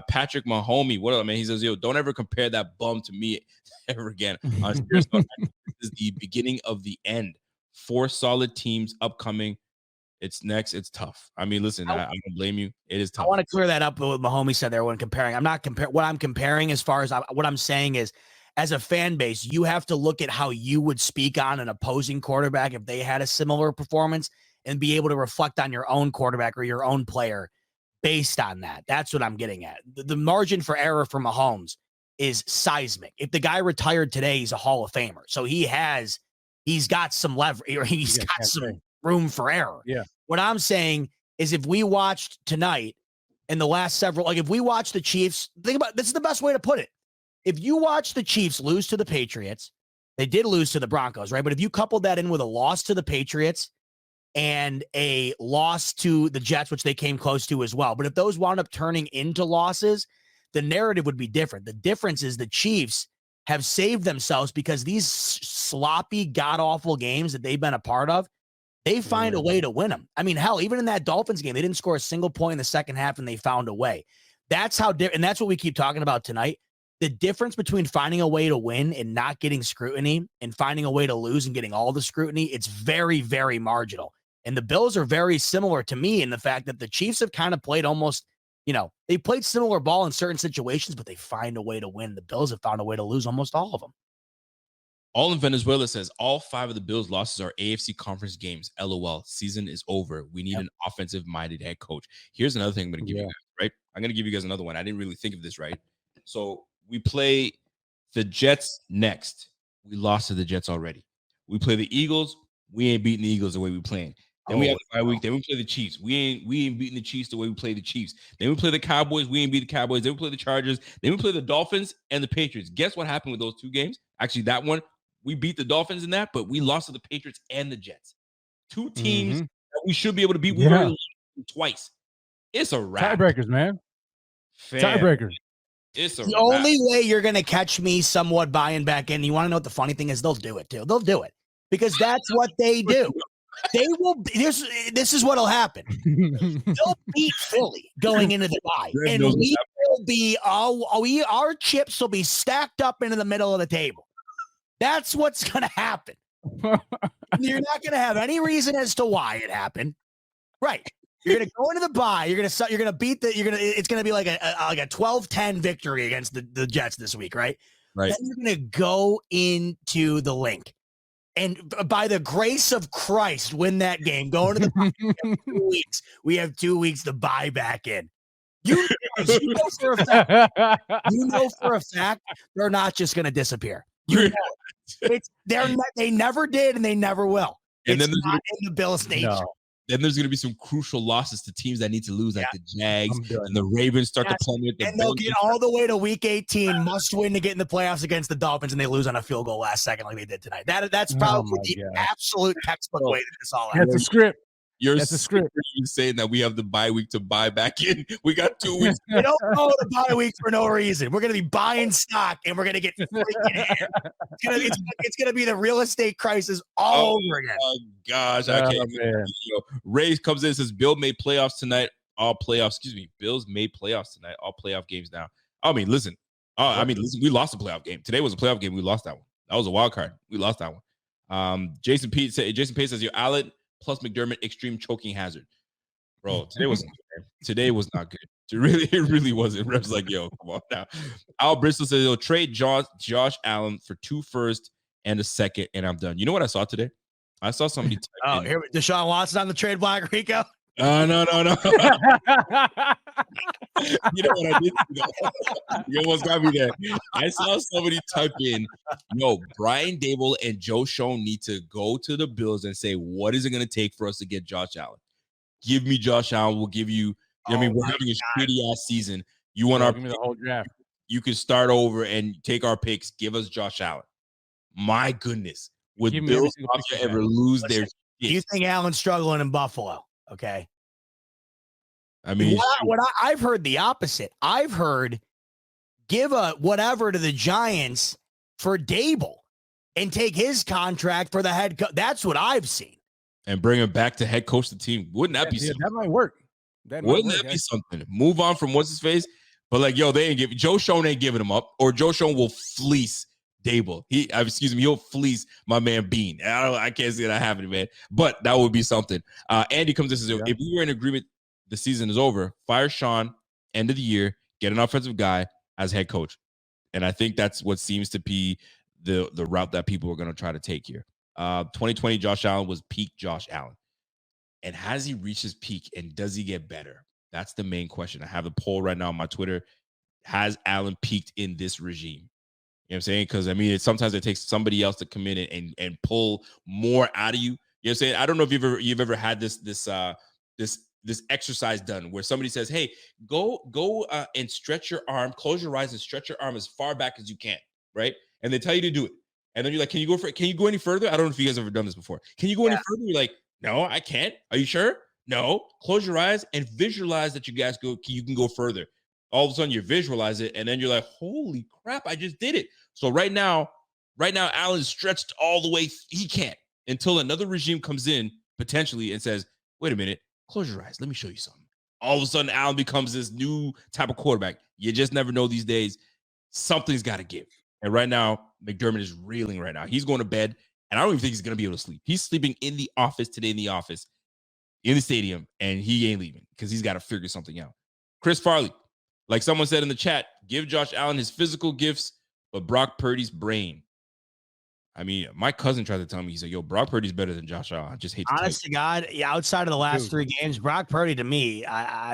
Patrick Mahomey, what up, man? He says, yo, don't ever compare that bum to me ever again. This is the beginning of the end. 4 solid teams upcoming. It's next. It's tough. I mean, listen, I don't blame you. It is tough. I want to clear that up with what Mahomey said there when comparing. I'm not comparing. What I'm comparing, as far as what I'm saying is, as a fan base, you have to look at how you would speak on an opposing quarterback if they had a similar performance, and be able to reflect on your own quarterback or your own player based on that. That's what I'm getting at. The margin for error for Mahomes is seismic. If the guy retired today, he's a Hall of Famer. So he's got some leverage, he's got some room for error. Yeah. What I'm saying is, if we watched tonight and the last several, like if we watch the Chiefs, think about, this is the best way to put it. If you watch the Chiefs lose to the Patriots, they did lose to the Broncos, right? But if you coupled that in with a loss to the Patriots and a loss to the Jets, which they came close to as well, but if those wound up turning into losses, the narrative would be different. The difference is the Chiefs have saved themselves because these sloppy, god-awful games that they've been a part of, they find a way to win them. I mean, hell, even in that Dolphins game, they didn't score a single point in the second half, and they found a way. That's how and that's what we keep talking about tonight. The difference between finding a way to win and not getting scrutiny, and finding a way to lose and getting all the scrutiny, it's very, very marginal. And the Bills are very similar to me in the fact that the Chiefs have kind of played almost, they played similar ball in certain situations, but they find a way to win. The Bills have found a way to lose almost all of them. All in Venezuela says all 5 of the Bills' losses are AFC conference games. LOL. Season is over. We need an offensive-minded head coach. Here's another thing I'm going to give you guys, right? I'm going to give you guys another one. I didn't really think of this, right? So we play the Jets next. We lost to the Jets already. We play the Eagles. We ain't beating the Eagles the way we playing. Then we have the bye week. Then we play the Chiefs. We ain't beating the Chiefs the way we play the Chiefs. Then we play the Cowboys. We ain't beat the Cowboys. Then we play the Chargers. Then we play the Dolphins and the Patriots. Guess what happened with those 2 games? Actually, that one, we beat the Dolphins in that, but we lost to the Patriots and the Jets. 2 teams that we should be able to beat. We've already lost twice. It's a wrap. Tiebreakers, man. Tiebreakers. It's the only way you're going to catch me somewhat buying back in. You want to know what the funny thing is? They'll do it too. They'll do it because that's what they do. They will. This is what'll happen. They'll beat Philly going into the bye, and we will be our chips will be stacked up into the middle of the table. That's what's going to happen. You're not going to have any reason as to why it happened, right? You're going to go into the bye. You're going to beat it's going to be like a 12-10 victory against the Jets this week, right? Right. Then you're going to go into the link. and by the grace of Christ, win that game. Going to the bye. We have 2 weeks to buy back in. You know for a fact they're not just going to disappear. You know, they never did and they never will. And It's then not in the Bills' nature. No. Then there's going to be some crucial losses to teams that need to lose, like the Jags and the Ravens start to plummet. And they'll get all the way to week 18, must win to get in the playoffs against the Dolphins, and they lose on a field goal last second like they did tonight. That's probably the absolute textbook way that this all happens. That's a script. That's a script. You're saying that we have the bye week to buy back in. We got 2 weeks. We don't know the bye week for no reason. We're going to be buying stock, and we're going to get freaking hammered. It's going to be the real estate crisis all over again. Oh, gosh. I can't. Ray comes in and says, Bills made playoffs tonight. Bills made playoffs tonight. All playoff games now. I mean, listen, we lost a playoff game. Today was a playoff game. We lost that one. That was a wild card. We lost that one. Jason Pate says, your Allen plus McDermott extreme choking hazard. Bro, today wasn't good. Today was not good. It really wasn't. Rev's like, yo, come on now. Al Bristol says he'll trade Josh Allen for 2 firsts and a second, and I'm done. You know what I saw today? I saw somebody type here Deshaun Watson on the trade block, Rico. No. You know what I did? You almost got me there. I saw somebody type in, Brian Dable and Joe Schoen need to go to the Bills and say, what is it going to take for us to get Josh Allen? Give me Josh Allen. We'll give you, we're having a shitty ass season. You want give me the whole draft. You can start over and take our picks. Give us Josh Allen. My goodness. Would Bills ever lose their shit? You think Allen's struggling in Buffalo? Okay. I mean, I've heard the opposite. I've heard give a whatever to the Giants for Dable and take his contract for the head coach. That's what I've seen. And bring him back to head coach the team. Wouldn't that be something? That might work. Wouldn't that be something? Move on from what's his face. But they ain't giving Joe Schoen ain't giving him up, or Joe Schoen will fleece Dable. He'll fleece my man Bean. I can't see that happening, man. But that would be something. Andy comes in and says, if we were in agreement, the season is over. Fire Sean, end of the year, get an offensive guy as head coach. And I think that's what seems to be the route that people are going to try to take here. 2020 Josh Allen was peak Josh Allen. And has he reached his peak, and does he get better? That's the main question. I have a poll right now on my Twitter. Has Allen peaked in this regime? You know what I'm saying? Because, sometimes it takes somebody else to come in and pull more out of you. You know what I'm saying? I don't know if you've ever had this exercise done where somebody says, hey, go and stretch your arm, close your eyes and stretch your arm as far back as you can, right? And they tell you to do it. And then you're like, can you go any further? I don't know if you guys have ever done this before. Can you go any further? You're like, no, I can't. Are you sure? No. Close your eyes and visualize that you can go further. All of a sudden you visualize it, and then you're like, holy crap, I just did it. So right now, Allen's stretched all the way he can't until another regime comes in potentially and says, wait a minute, close your eyes. Let me show you something. All of a sudden, Allen becomes this new type of quarterback. You just never know these days. Something's got to give. And right now, McDermott is reeling right now. He's going to bed, and I don't even think he's going to be able to sleep. He's sleeping in the office today in the stadium, and he ain't leaving because he's got to figure something out. Chris Farley, like someone said in the chat, give Josh Allen his physical gifts, but Brock Purdy's brain. My cousin tried to tell me, he said, yo, Brock Purdy's better than Josh Allen. I just hate to honest to God, outside of the last 3 games, Brock Purdy to me,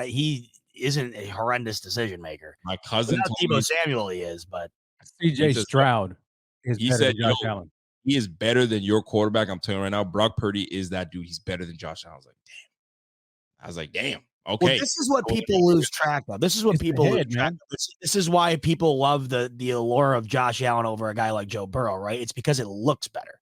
he isn't a horrendous decision maker. My cousin Deebo Samuel he is, but CJ Stroud is better than Josh Allen. He is better than your quarterback. I'm telling you right now, Brock Purdy is that dude. He's better than Josh Allen. I was like, damn. Okay. Well, this is what people lose track of. This is what people lose track of. This is why people love the allure of Josh Allen over a guy like Joe Burrow, right? It's because it looks better,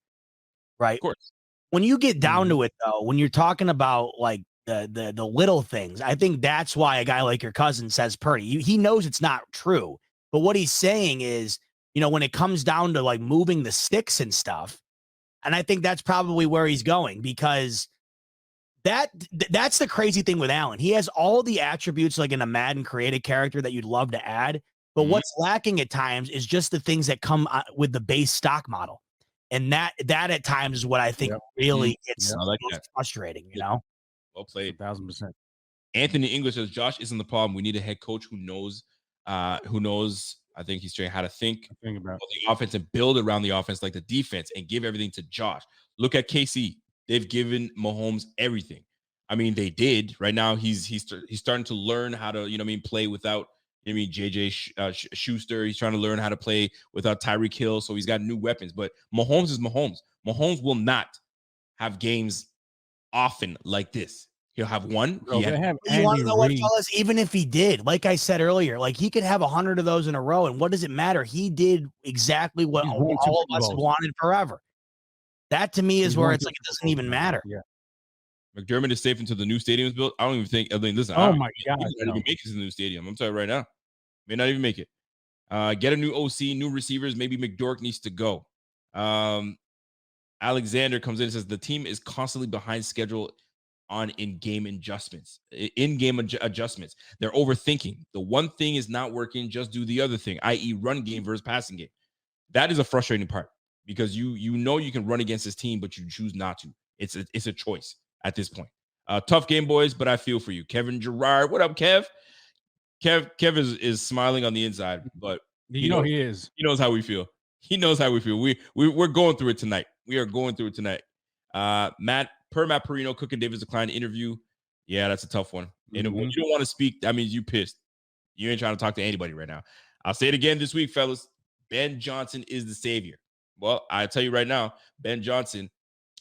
right? Of course. When you get down to it, though, when you're talking about like the little things, I think that's why a guy like your cousin says Purdy. He knows it's not true, but what he's saying is, when it comes down to like moving the sticks and stuff, and I think that's probably where he's going, because that's the crazy thing with Allen. He has all the attributes like in a Madden created character that you'd love to add, but what's lacking at times is just the things that come with the base stock model. And that at times is what I think really gets frustrating, Well played. 1,000%. Anthony English says Josh isn't the problem. We need a head coach who knows I think he's showing how to think about about the offense and build around the offense like the defense and give everything to Josh. Look at KC. They've given Mahomes everything. I mean, they did. Right now, he's starting to learn how to, play without, JJ Schuster. He's trying to learn how to play without Tyreek Hill. So he's got new weapons. But Mahomes is Mahomes. Mahomes will not have games often like this. He'll have one. Bro, He they had, have You want to Andy know what, Reid. fellas? Even if he did, like I said earlier, like he could have 100 of those in a row, and what does it matter? He did exactly what He's all won 2 of Super us have Bowls. wanted forever. That to me is He's where won it's 2 like it Super doesn't Bowls, even man. matter. Yeah. McDermott is safe until the new stadium is built. I don't even think. Listen. Oh my God, he might not no. even make it to the new stadium. I'm telling you right now, may not even make it. Get a new OC, new receivers. Maybe McDork needs to go. Alexander comes in and says the team is constantly behind schedule on in-game adjustments. Adjustments. They're overthinking. The one thing is not working. Just do the other thing, i.e., run game versus passing game. That is a frustrating part because you know you can run against this team, but you choose not to. It's a choice at this point. Tough game, boys, but I feel for you. Kevin Gerard, what up, Kev? Kev is smiling on the inside, but You know he is. he knows how we feel. He knows how we feel. We're going through it tonight. We are going through it tonight. Matt Perino, Cook and Davis declined interview. Yeah, that's a tough one. And when you don't want to speak, that means you pissed. You ain't trying to talk to anybody right now. I'll say it again this week, fellas. Ben Johnson is the savior. Well, I tell you right now, Ben Johnson,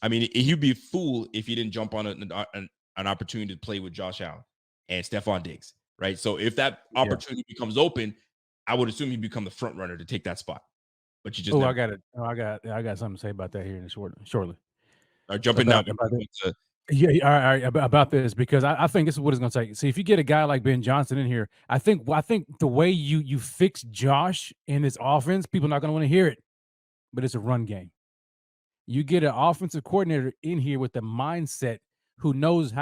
I mean, he'd be a fool if he didn't jump on an opportunity to play with Josh Allen and Stephon Diggs, right? So if that opportunity becomes open, I would assume he'd become the front runner to take that spot. But you just I got something to say about that here in shortly. Are jumping about, now. about all right, about this because I think this is what it's going to take. See, if you get a guy like Ben Johnson in here, I think the way you fix Josh in this offense, people are not going to want to hear it, but it's a run game. You get an offensive coordinator in here with the mindset who knows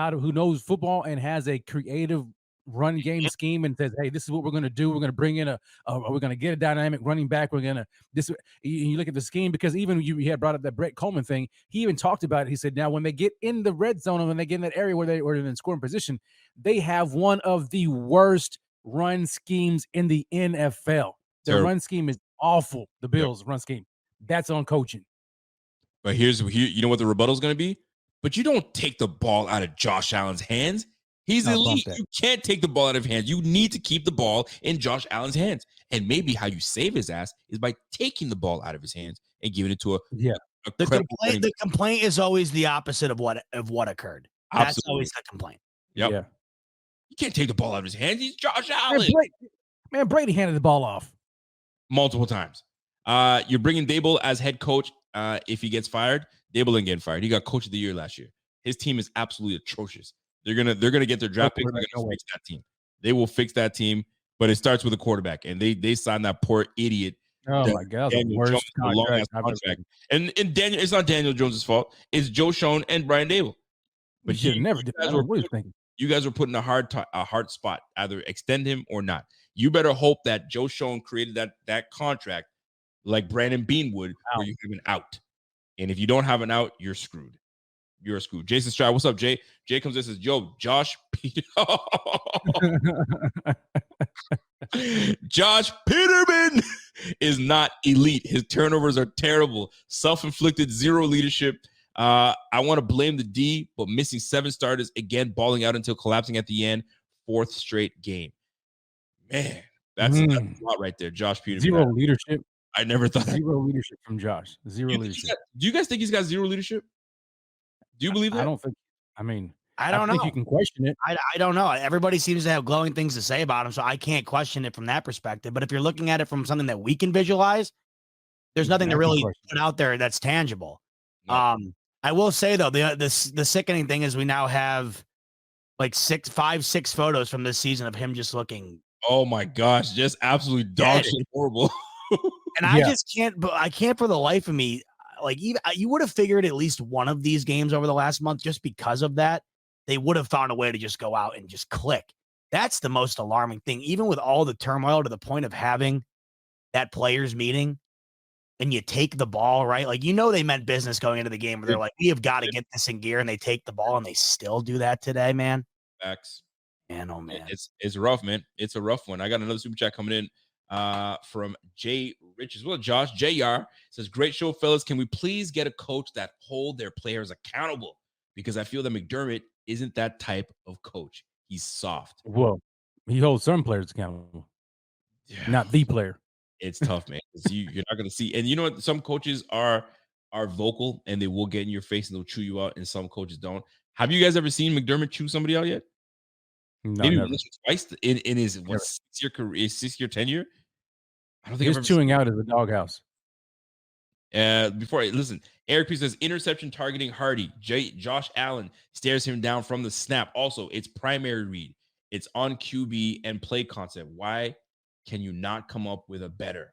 football and has a creative run game scheme and says, hey, this is what we're going to do. We're going to bring in we're going to get a dynamic running back. We're going to you look at the scheme because even you had brought up that Brett Coleman thing. He even talked about it. He said, now when they get in the red zone and when they get in that area where they're in scoring position, they have one of the worst run schemes in the NFL. Their run scheme is awful. The Bills run scheme. That's on coaching. But here, you know what the rebuttal is going to be? But you don't take the ball out of Josh Allen's hands. He's elite. You can't take the ball out of his hands. You need to keep the ball in Josh Allen's hands. And maybe how you save his ass is by taking the ball out of his hands and giving it to the complaint is always the opposite of what occurred. That's always the complaint. Yep. Yeah. You can't take the ball out of his hands. He's Josh Allen. Brady handed the ball off multiple times. You're bringing Dable as head coach. If he gets fired, Dable ain't getting fired. He got coach of the year last year. His team is absolutely atrocious. They're gonna get their draft picks. They're gonna fix that team. They will fix that team, but it starts with a quarterback, and they signed that poor idiot. Oh my God, the worst contract. And Daniel, it's not Daniel Jones' fault. It's Joe Schoen and Brian Dable. But you never did. You guys were put in a hard spot. Either extend him or not. You better hope that Joe Schoen created that contract like Brandon Bean would, where you have an out. And if you don't have an out, you're screwed. You're screwed. Jason Stroud, what's up, Jay? Jay comes in and says, yo, Josh Peterman is not elite. His turnovers are terrible. Self-inflicted, zero leadership. I want to blame the D, but missing 7 starters, again, balling out until collapsing at the end. 4th straight game. Man, that's a lot right there. Josh Peterman. Zero leadership. I never thought zero leadership from Josh. Zero leadership. Do you guys think he's got zero leadership? Do you believe that? I don't think. I mean, I don't know. think you can question it. I don't know. Everybody seems to have glowing things to say about him, so I can't question it from that perspective. But if you're looking at it from something that we can visualize, there's nothing to really put out there that's tangible. No. I will say though, the sickening thing is we now have like 6 photos from this season of him just looking. Oh my gosh, just absolutely dog shit horrible. And I just can't. But I can't for the life of me. Like even you would have figured at least one of these games over the last month, just because of that, they would have found a way to just go out and just click. That's the most alarming thing. Even with all the turmoil to the point of having that players meeting and you take the ball, right? Like, they meant business going into the game where they're like, we have got to get this in gear. And they take the ball and they still do that today, man. Facts. Man, oh man. It's rough, man. It's a rough one. I got another super chat coming in. from Jay Rich as well. Josh JR says, great show, fellas. Can we please get a coach that hold their players accountable? Because I feel that McDermott isn't that type of coach. He's soft. Well, he holds some players accountable, not the player. It's tough, man. You're not going to see. And you know what? Some coaches are vocal and they will get in your face and they'll chew you out, and some coaches don't. Have you guys ever seen McDermott chew somebody out yet? No, maybe never. once or twice in his 6-year career, 6-year tenure. I don't think he's chewing out of the doghouse. Before listen, Eric P says interception targeting Hardy. Josh Allen stares him down from the snap. Also, it's primary read. It's on QB and play concept. Why can you not come up with a better?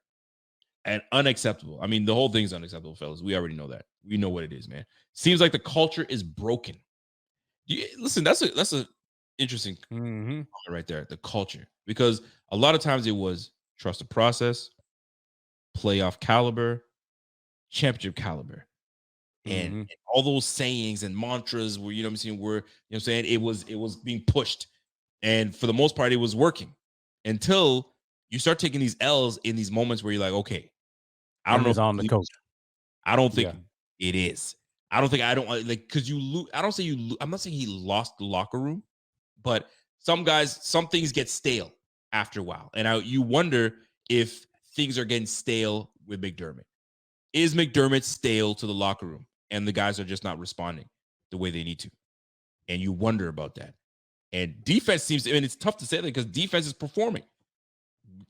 And unacceptable. I mean, the whole thing's unacceptable, fellas. We already know that. We know what it is, man. Seems like the culture is broken. Listen, that's a interesting comment right there. The culture, because a lot of times it was trust the process, playoff caliber, championship caliber, and all those sayings and mantras were, were, it was being pushed, and for the most part, it was working until you start taking these L's in these moments where you're like, okay, I don't know if on the coach. I don't think it is. I don't because you lose. I don't say you lose. I'm not saying he lost the locker room, but some things get stale after a while, and you wonder if things are getting stale with McDermott. Is McDermott stale to the locker room, and the guys are just not responding the way they need to? And you wonder about that. And defense seems, and it's tough to say that because defense is performing.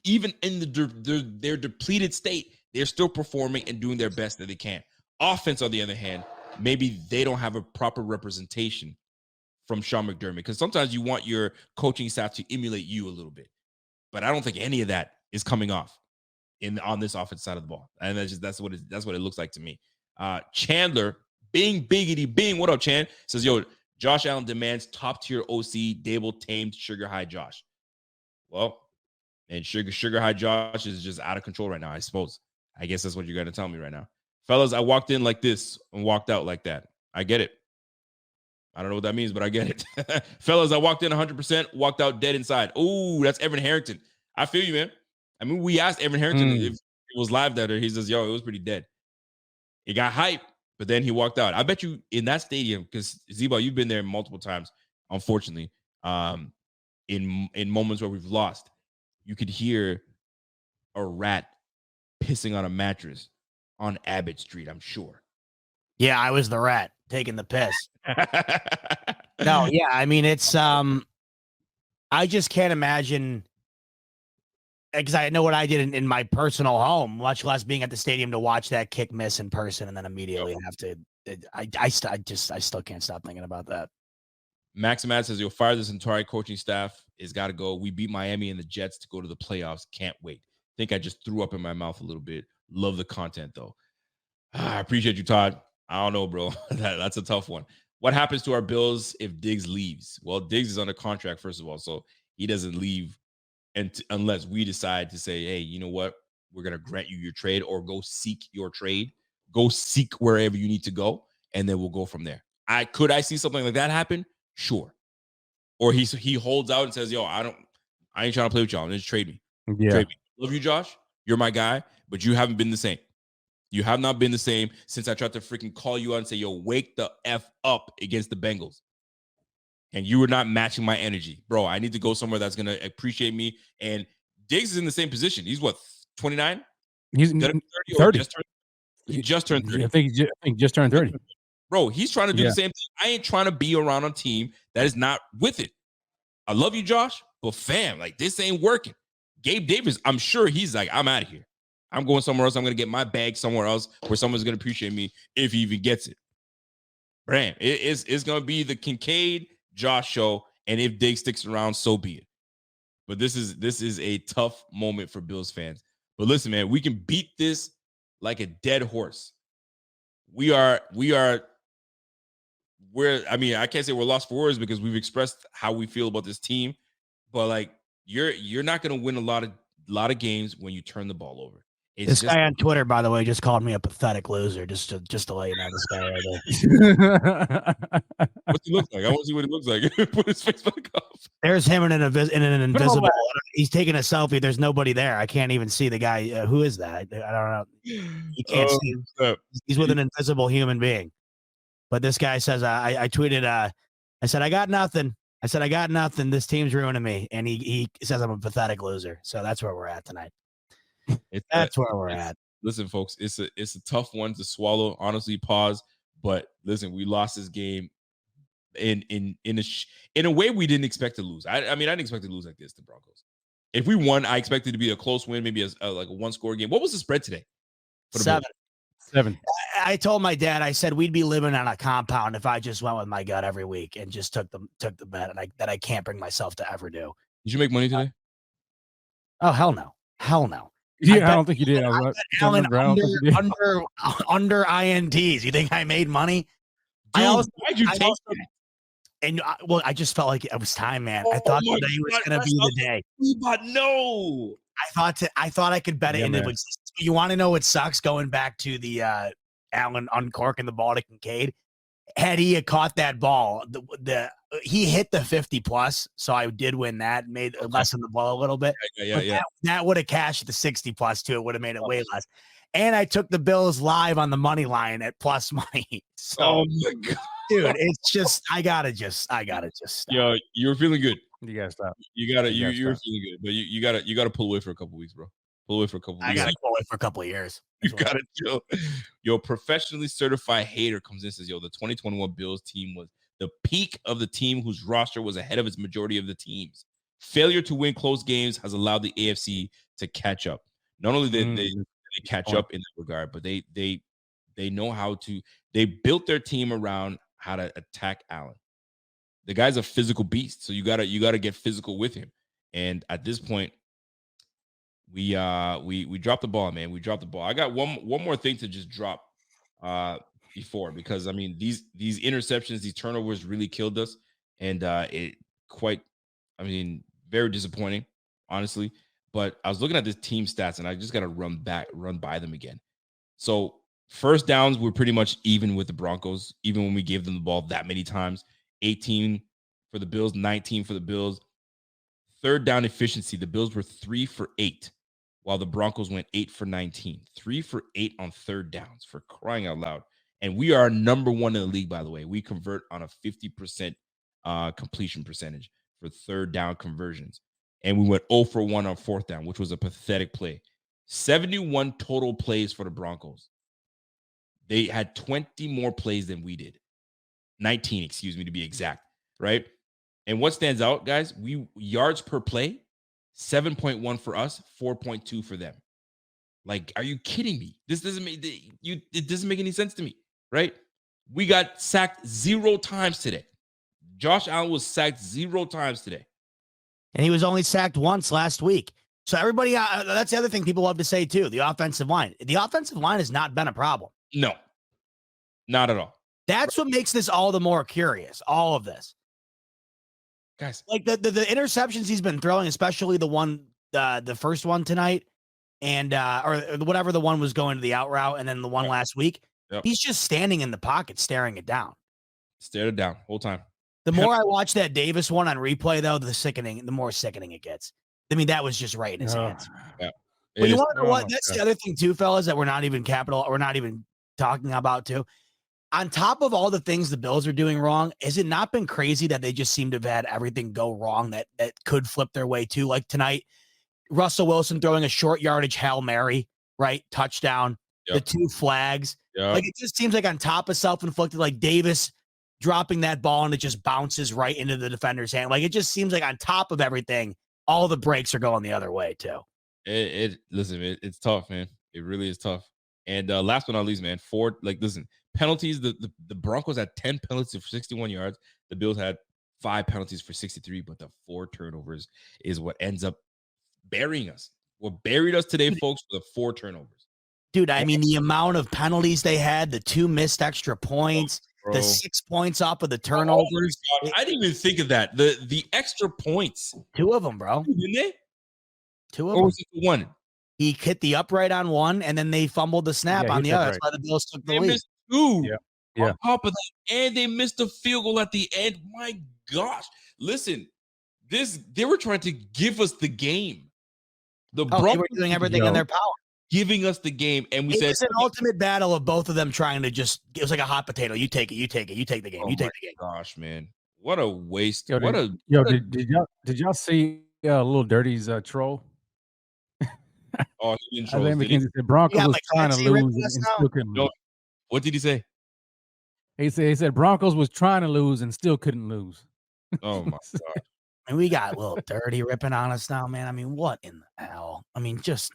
Even in their depleted state, they're still performing and doing their best that they can. Offense, on the other hand, maybe they don't have a proper representation from Sean McDermott, because sometimes you want your coaching staff to emulate you a little bit. But I don't think any of that is coming off on this offense side of the ball. And that's what it looks like to me. Chandler, what up, Chan? Says, yo, Josh Allen demands top-tier OC, Dable tamed Sugar High Josh. Well, and Sugar High Josh is just out of control right now, I suppose. I guess that's what you're going to tell me right now. Fellas, I walked in like this and walked out like that. I get it. I don't know what that means, but I get it. Fellas, I walked in 100%, walked out dead inside. Oh, that's Evan Harrington. I feel you, man. I mean, we asked Evan Harrington if it was live that, or he says, yo, it was pretty dead. It got hype, but then he walked out. I bet you in that stadium, because Zebo, you've been there multiple times, unfortunately, in moments where we've lost, you could hear a rat pissing on a mattress on Abbott Street, I'm sure. Yeah, I was the rat taking the piss. No, yeah, I mean, it's I just can't imagine, because I know what I did in my personal home, much less being at the stadium to watch that kick miss in person and then immediately have to. I still can't stop thinking about that. Maximat says, you'll fire this entire coaching staff. It's got to go. We beat Miami and the Jets to go to the playoffs. Can't wait. Think I just threw up in my mouth a little bit. Love the content, though. I appreciate you, Todd. I don't know, bro. That's a tough one. What happens to our Bills if Diggs leaves? Well, Diggs is under contract, first of all, so he doesn't leave unless we decide to say, hey, you know what? We're going to grant you your trade, or go seek your trade. Go seek wherever you need to go, and then we'll go from there. Could I see something like that happen? Sure. Or he holds out and says, yo, I ain't trying to play with y'all. Just trade me. Yeah. Trade me. Love you, Josh. You're my guy, but you haven't been the same. You have not been the same since I tried to freaking call you out and say, yo, wake the F up against the Bengals. And you were not matching my energy. Bro, I need to go somewhere that's going to appreciate me. And Diggs is in the same position. He's what, 29? He's 30. He just turned 30. I think he just turned 30. Bro, he's trying to do the same thing. I ain't trying to be around a team that is not with it. I love you, Josh, but fam, like, this ain't working. Gabe Davis, I'm sure he's like, I'm out of here. I'm going somewhere else. I'm going to get my bag somewhere else where someone's going to appreciate me if he even gets it. Bram, it's going to be the Kincaid Josh show, and if Diggs sticks around, so be it. But this is a tough moment for Bills fans. But listen, man, we can beat this like a dead horse. I mean, I can't say we're lost for words because we've expressed how we feel about this team, but like, you're not going to win a lot of games when you turn the ball over. This guy on Twitter, by the way, just called me a pathetic loser. Just to let you know, this guy right there. What's he look like? I want to see what he looks like. Put his face back up. There's him in an invisible. He's taking a selfie. There's nobody there. I can't even see the guy. Who is that? I don't know. You can't see. He's with an invisible human being. But this guy says, I tweeted, I said, I got nothing. This team's ruining me. And he says I'm a pathetic loser. So that's where we're at tonight. That's where we're at. Listen, folks, it's a tough one to swallow. Honestly, pause. But listen, we lost this game in a way we didn't expect to lose. I mean, I didn't expect to lose like this, the Broncos. If we won, I expected it to be a close win, maybe like a one-score game. What was the spread today? 7. I told my dad, I said we'd be living on a compound if I just went with my gut every week and just took the bet, and that I can't bring myself to ever do. Did you make money today? Oh, hell no. Yeah, I don't think you did. I Allen under INTs. You think I made money? Dude, why'd you take that? And I just felt like it was time, man. I thought today was going to be the day. But no. I thought I could bet it into existence. You want to know what sucks? Going back to the Allen uncorking the ball to Kincaid. Had he caught that ball, he hit the 50 plus, so I did win that, made lessen the ball a little bit. Yeah. That would have cashed the 60 plus too. It would have made it way less. And I took the Bills live on the money line at plus money. So, oh my god, dude, it's just I gotta just stop. Yo, you're feeling good. You gotta stop. You're feeling good, but you gotta pull away for a couple weeks, bro. Pull away for a couple weeks. I gotta pull away for a couple of years. You gotta chill. Yo, professionally certified hater comes in and says, yo, the 2021 Bills team was the peak of the team whose roster was ahead of its majority of the teams. Failure to win close games has allowed the AFC to catch up. Not only did they catch up in that regard, but they know how to. They built their team around how to attack Allen. The guy's a physical beast, so you gotta get physical with him. And at this point, we dropped the ball, man. We dropped the ball. I got one more thing to just drop before, because I mean these interceptions, these turnovers really killed us, and very disappointing, honestly. But I was looking at this team stats, and I just got to run by them again. So first downs were pretty much even with the Broncos, even when we gave them the ball that many times. 18 for the Bills, 19 for the Bills. Third down efficiency, the Bills were 3 for 8, while the Broncos went 8 for 19. 3 for 8 on third downs, for crying out loud. And we are number one in the league, by the way. We convert on a 50% completion percentage for third down conversions. And we went 0 for 1 on fourth down, which was a pathetic play. 71 total plays for the Broncos. They had 20 more plays than we did. 19, excuse me, to be exact, right? And what stands out, guys, we yards per play, 7.1 for us, 4.2 for them. Like, are you kidding me? This doesn't make it doesn't make any sense to me, right? We got sacked 0 times today. Josh Allen was sacked 0 times today. And he was only sacked once last week. So everybody, that's the other thing people love to say too, the offensive line. The offensive line has not been a problem. No, not at all. That's what makes this all the more curious, all of this. Guys, like the interceptions he's been throwing, especially the first one tonight, and or whatever the one was going to the out route, and then the one last week. Yep. He's just standing in the pocket, staring it down. Stared it down whole time. The more I watch that Davis one on replay, though, the more sickening it gets. I mean, that was just right in his hands. Yeah. But you want to know what? That's the other thing too, fellas, that we're not even talking about too. On top of all the things the Bills are doing wrong, has it not been crazy that they just seem to have had everything go wrong that could flip their way too? Like tonight, Russell Wilson throwing a short yardage Hail Mary, right? Touchdown, the 2 flags. Like it just seems like on top of self-inflicted, like Davis dropping that ball and it just bounces right into the defender's hand. Like it just seems like on top of everything, all the breaks are going the other way too. It's tough, man. It really is tough. And last but not least, man, penalties. The Broncos had 10 penalties for 61 yards. The Bills had 5 penalties for 63, but the 4 turnovers is what ends up burying us. What buried us today, folks, were the 4 turnovers. Dude, I mean, the amount of penalties they had, the 2 missed extra points, the 6 points off of the turnovers. Oh, I didn't even think of that. The extra points. 2 of them, bro. Didn't they? 2 of them. Or was it the 1? He hit the upright on 1, and then they fumbled the snap on the other. That's why the Bills took the lead. Missed 2 on top of that, and they missed a field goal at the end. My gosh. Listen, They were trying to give us the game. The They Broncos were doing everything in their power. giving us the game, and we It said was an ultimate battle of both of them trying to just. It was like a hot potato. You take it. You take it. You take the game. Oh you take my the game. gosh, man. What a waste. Yo, What did y'all see Little Dirty's troll? Oh, he didn't I troll us, think did he? McKenzie said Broncos got was trying to McKenzie ripping lose us and now? still couldn't No. lose. What did he say? He said Broncos was trying to lose and still couldn't lose. Oh my god. And we got a little dirty ripping on us now, man. I mean, what in the hell? I mean, just.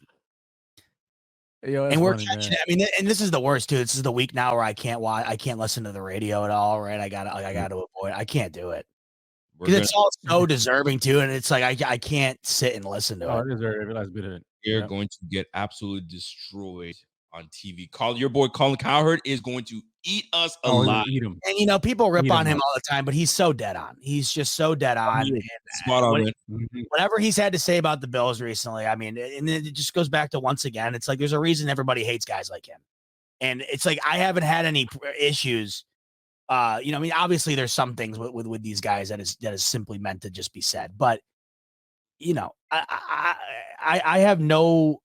Yo, that's And we're funny, catching man. it. I mean, and this is the worst too. This is the week now where I can't listen to the radio at all. Right? I got to avoid. I can't do it because it's all so deserving too, and it's like I can't sit and listen to Oh, it. it is very last bit of it. You're going to get absolutely destroyed on TV. Your boy Colin Cowherd is going to eat us alive. Eat him. And people rip Eat on him him all the time, but he's so dead on. He's just so dead on. And, Spot on, man. whatever he's had to say about the Bills recently, I mean, and it just goes back to once again, it's like there's a reason everybody hates guys like him. And it's like I haven't had any issues. I mean, obviously there's some things with these guys that is simply meant to just be said, but I have no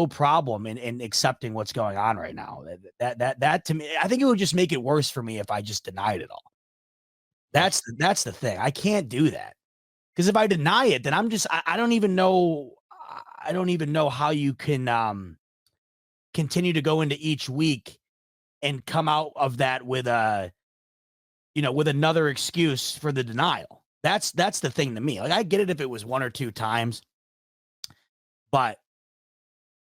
problem in accepting what's going on right now. That to me, I think it would just make it worse for me if I just denied it all. That's the thing. I can't do that because if I deny it, then I'm just I don't even know how you can continue to go into each week and come out of that with with another excuse for the denial. That's the thing to me. Like I get it if it was one or two times, but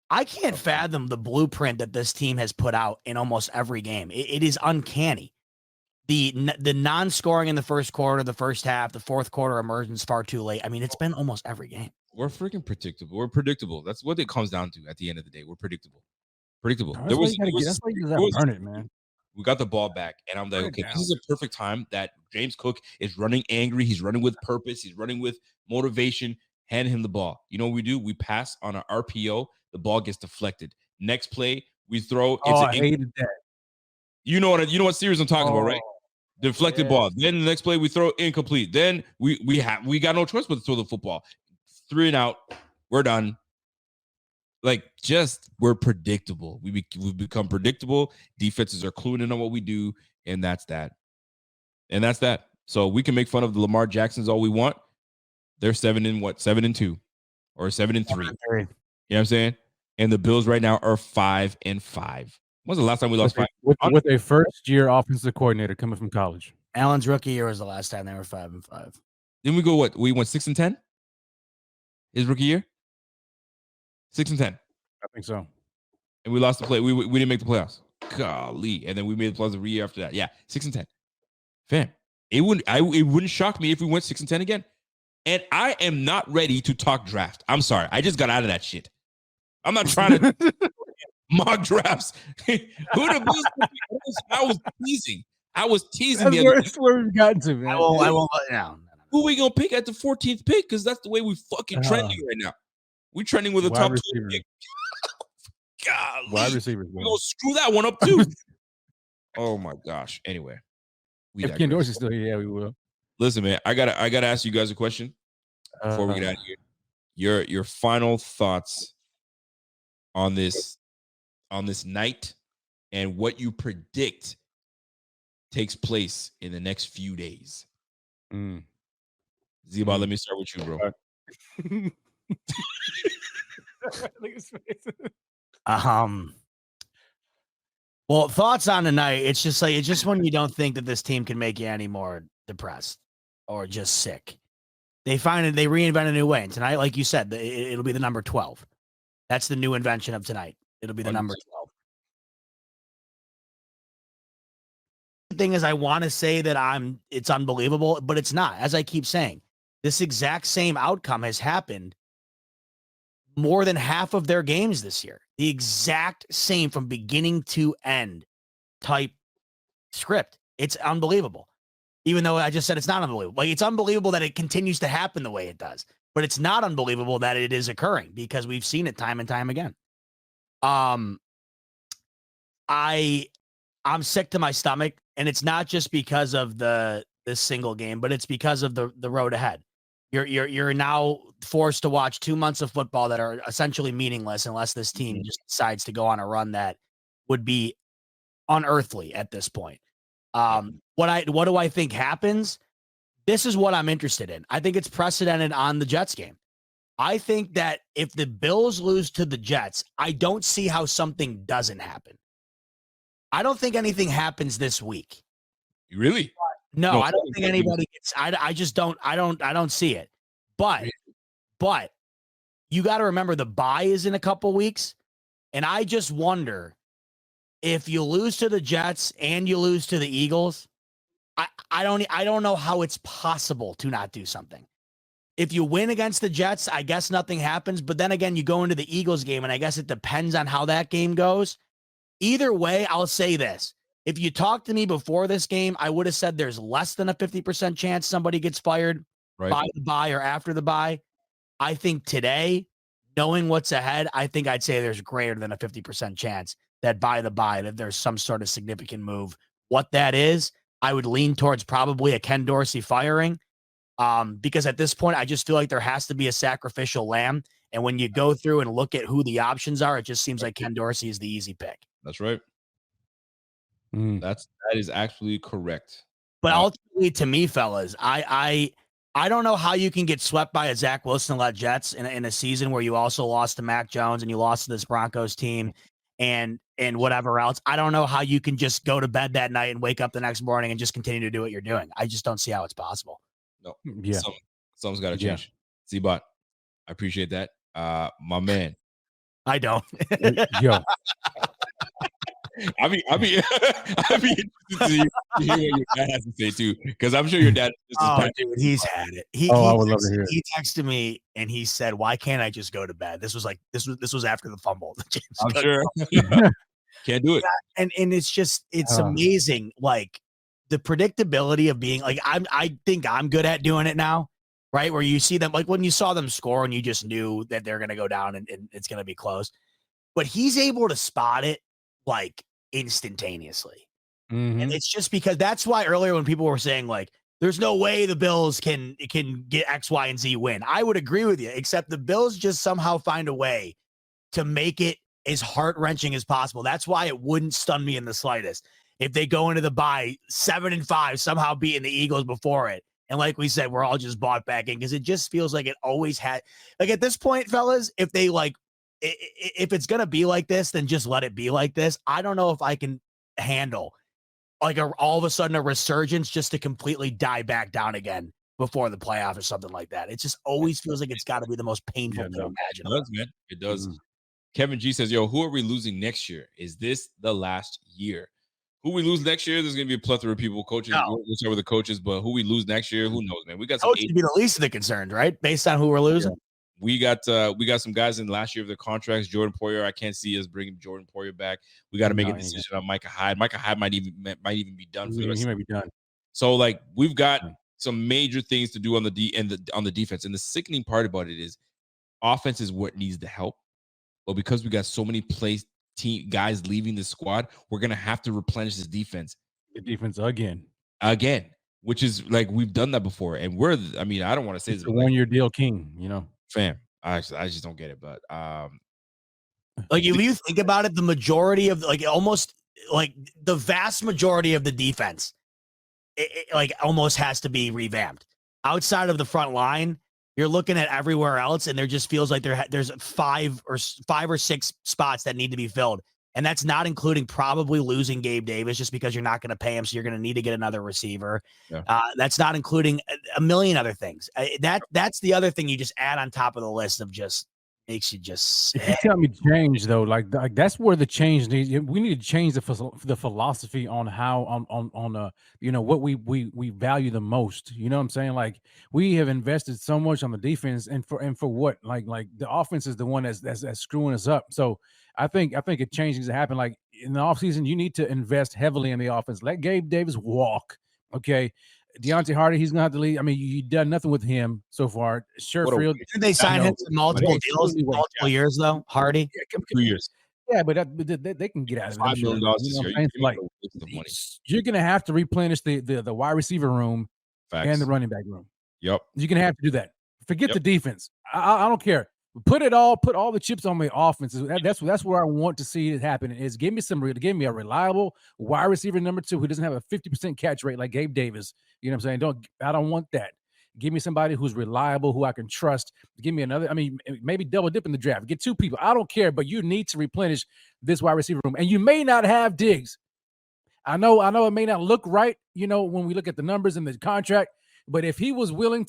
I can't fathom the blueprint that this team has put out in almost every game. It is uncanny. The non-scoring in the first quarter, the first half, the fourth quarter emergence far too late. I mean, it's been almost every game. We're freaking predictable. We're predictable. That's what it comes down to at the end of the day. We're predictable. Predictable. That's why you gotta burn it, man. We got the ball back, and I'm like, okay, this is a perfect time that James Cook is running angry. He's running with purpose. He's running with motivation. Hand him the ball. You know what we do? We pass on an RPO. The ball gets deflected. Next play, we throw. I hated that. You know what series I'm talking about, right? Deflected ball. Then the next play, we throw incomplete. Then we got no choice but to throw the football. 3 and out. We're done. Like, we're predictable. We've become predictable. Defenses are cluing in on what we do, and that's that. So we can make fun of the Lamar Jacksons all we want. They're 7-2 or 7-3. You know what I'm saying? And the Bills right now are 5-5. When's the last time we lost 5? With a first-year offensive coordinator coming from college. Allen's rookie year was the last time they were 5-5. Then we go what? We went 6-10. His rookie year. 6-10. I think so. And we lost the play. We didn't make the playoffs. Golly. And then we made the playoffs every year after that. Yeah, 6-10. Fam, it wouldn't shock me if we went 6-10 again. And I am not ready to talk draft. I'm sorry. I just got out of that shit. I'm not trying to mock drafts. Who the Bills? I was teasing. That's where we've gotten to, man. I won't. No. Who we gonna pick at the 14th pick? Because that's the way we fucking trending right now. We trending with a top 2 pick. Golly. Wide receivers. We're gonna screw that one up too. Oh my gosh. Anyway, if Ken Dorsey's still here, yeah, we will. Listen, man, I gotta ask you guys a question before we get out of here. Your final thoughts on this night and what you predict takes place in the next few days. Zeba, let me start with you, bro. Look at his face. Well, thoughts on tonight. It's just when you don't think that this team can make you any more depressed or just sick. They reinvent a new way. And tonight, like you said, it'll be the number 12. That's the new invention of tonight. It'll be the number 12. The thing is, I want to say that it's unbelievable, but it's not. As I keep saying, this exact same outcome has happened more than half of their games this year. The exact same from beginning to end type script. It's unbelievable. Even though I just said it's not unbelievable. Like, it's unbelievable that it continues to happen the way it does. But it's not unbelievable that it is occurring because we've seen it time and time again. I'm sick to my stomach, and it's not just because of this single game, but it's because of the road ahead. You're now forced to watch 2 months of football that are essentially meaningless unless this team just decides to go on a run that would be unearthly at this point. What do I think happens? This is what I'm interested in. I think it's precedented on the Jets game. I think that if the Bills lose to the Jets, I don't see how something doesn't happen. I don't think anything happens this week. Really? No, I don't think anybody gets. I just don't. I don't see it. But you got to remember the bye is in a couple weeks, and I just wonder if you lose to the Jets and you lose to the Eagles. I don't know how it's possible to not do something. If you win against the Jets, I guess nothing happens. But then again, you go into the Eagles game, and I guess it depends on how that game goes. Either way, I'll say this. If you talked to me before this game, I would have said there's less than a 50% chance somebody gets fired by the bye or after the bye. I think today, knowing what's ahead, I think I'd say there's greater than a 50% chance that by the bye that there's some sort of significant move. What that is, I would lean towards probably a Ken Dorsey firing. Because at this point, I just feel like there has to be a sacrificial lamb. And when you go through and look at who the options are, it just seems like Ken Dorsey is the easy pick. That's right. That is absolutely correct. But ultimately, to me, fellas, I don't know how you can get swept by a Zach Wilson-led Jets in a season where you also lost to Mac Jones and you lost to this Broncos team and whatever else. I don't know how you can just go to bed that night and wake up the next morning and just continue to do what you're doing. I just don't see how it's possible. No. Yeah. Something's got to change. Z-Bot, I appreciate that. My man. I don't. Yo. I'd be interested to hear what your dad has to say too, because I'm sure your dad. Dude, he's had it. I would love to hear it. He texted me and he said, "Why can't I just go to bed?" This was after the fumble. I'm sure. Can't do it. And it's amazing. Like the predictability of being like, I think I'm good at doing it now, right? Where you see them, like when you saw them score and you just knew that they're going to go down and it's going to be close. But he's able to spot it like instantaneously. And it's just because that's why earlier when people were saying like, there's no way the Bills can get X, Y, and Z win. I would agree with you, except the Bills just somehow find a way to make it as heart-wrenching as possible. That's why it wouldn't stun me in the slightest if they go into the bye 7-5, somehow beating the Eagles before it. And like we said, we're all just bought back in because it just feels like it always had. Like at this point, fellas, if they like, if it's going to be like this, then just let it be like this. I don't know if I can handle like all of a sudden a resurgence just to completely die back down again before the playoff or something like that. It just always feels like it's got to be the most painful thing imaginable. It does, man. It does. Kevin G says, yo, who are we losing next year? Is this the last year? Who we lose next year, there's going to be a plethora of people, coaches. We'll start with the coaches, but who we lose next year, who knows, man? We got some coaches to be the least of the concerns, right? Based on who we're losing. Yeah. We got some guys in last year of their contracts. Jordan Poyer, I can't see us bringing Jordan Poyer back. We got to make a decision on Micah Hyde. Micah Hyde might even be done. He might be done. So like we've got some major things to do on the defense. And the sickening part about it is offense is what needs the help. But because we got so many guys leaving the squad, we're gonna have to replenish this defense. The defense again, which is like we've done that before. And I don't want to say it's a 1-year deal, king. You know. Fam, I just don't get it, but like if you think about it, the majority of like almost like the vast majority of the defense, it like almost has to be revamped. Outside of the front line, you're looking at everywhere else, and there just feels like there's five or six spots that need to be filled, and that's not including probably losing Gabe Davis just because you're not going to pay him, so you're going to need to get another receiver. Yeah. That's not including a million other things. That's the other thing you just add on top of the list of just makes you just. If you tell me change though, like that's where the change needs. We need to change the philosophy on how on what we value the most. You know what I'm saying? Like we have invested so much on the defense, and for what? Like the offense is the one that's screwing us up. So I think a change needs to happen. Like in the offseason, you need to invest heavily in the offense. Let Gabe Davis walk. Okay. Deontay Hardy, he's gonna have to leave. I mean, you've done nothing with him so far. Sherfield, didn't they sign him to multiple deals, multiple years though? Hardy, 2 years. Yeah, but they can get out of it. $5 million this year. Like, you're gonna have to replenish the wide receiver room and the running back room. Yep, you're gonna have to do that. Forget the defense. I don't care. Put all the chips on the offense. That's where I want to see it happen. Is give me a reliable wide receiver number 2 who doesn't have a 50% catch rate like Gabe Davis. You know what I'm saying? I don't want that. Give me somebody who's reliable, who I can trust. Give me another. I mean, maybe double dip in the draft. Get 2 people. I don't care, but you need to replenish this wide receiver room. And you may not have Diggs. I know it may not look right, when we look at the numbers and the contract, but if he was willing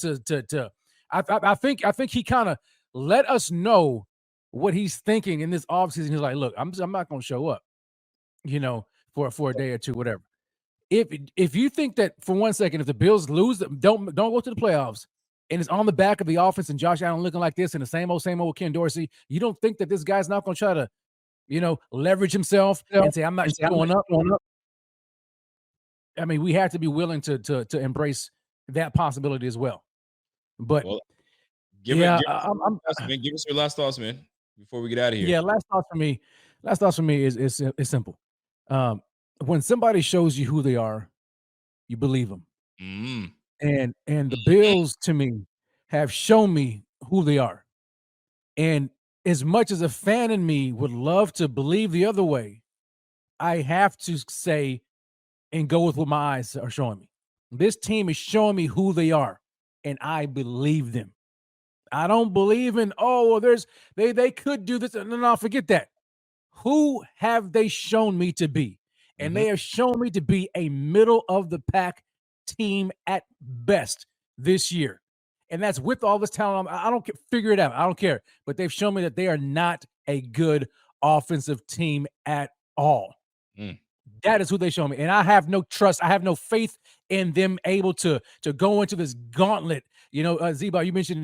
I think he kind of let us know what he's thinking in this offseason. He's like, look, I'm not going to show up, for a day or two, whatever. If you think that for 1 second, if the Bills lose, don't go to the playoffs, and it's on the back of the offense and Josh Allen looking like this and the same old Ken Dorsey, you don't think that this guy's not going to try to, leverage himself and say, I'm not going up. I mean, we have to be willing to embrace that possibility as well. But give us your last thoughts, man, before we get out of here. Yeah, last thoughts for me is simple. When somebody shows you who they are, you believe them. And the Bills, to me, have shown me who they are. And as much as a fan in me would love to believe the other way, I have to say and go with what my eyes are showing me. This team is showing me who they are, and I believe them. I don't believe in, they could do this. No, forget that. Who have they shown me to be? And they have shown me to be a middle-of-the-pack team at best this year. And that's with all this talent. I don't figure it out. I don't care. But they've shown me that they are not a good offensive team at all. That is who they show me. And I have no trust. I have no faith in them able to go into this gauntlet. Zeba, you mentioned,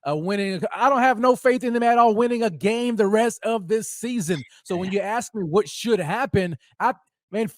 winning. I don't have no faith in them at all winning a game the rest of this season. So when you ask me what should happen,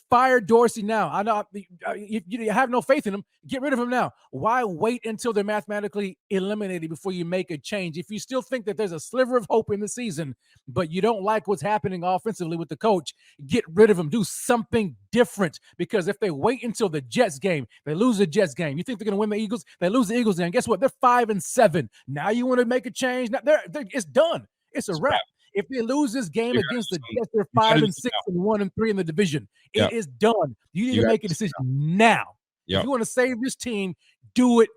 fire Dorsey now. I know if you have no faith in him, get rid of him now. Why wait until they're mathematically eliminated before you make a change? If you still think that there's a sliver of hope in the season, but you don't like what's happening offensively with the coach, get rid of him. Do something different, because if they wait until the Jets game, they lose the Jets game. You think they're going to win the Eagles? They lose the Eagles game. Guess what? They're 5-7. Now you want to make a change? Now it's done. It's a wrap. If they lose this game against the Jets, they're 5-6 and 1-3 in the division. It is done. You need to make a decision now. If you want to save this team, do it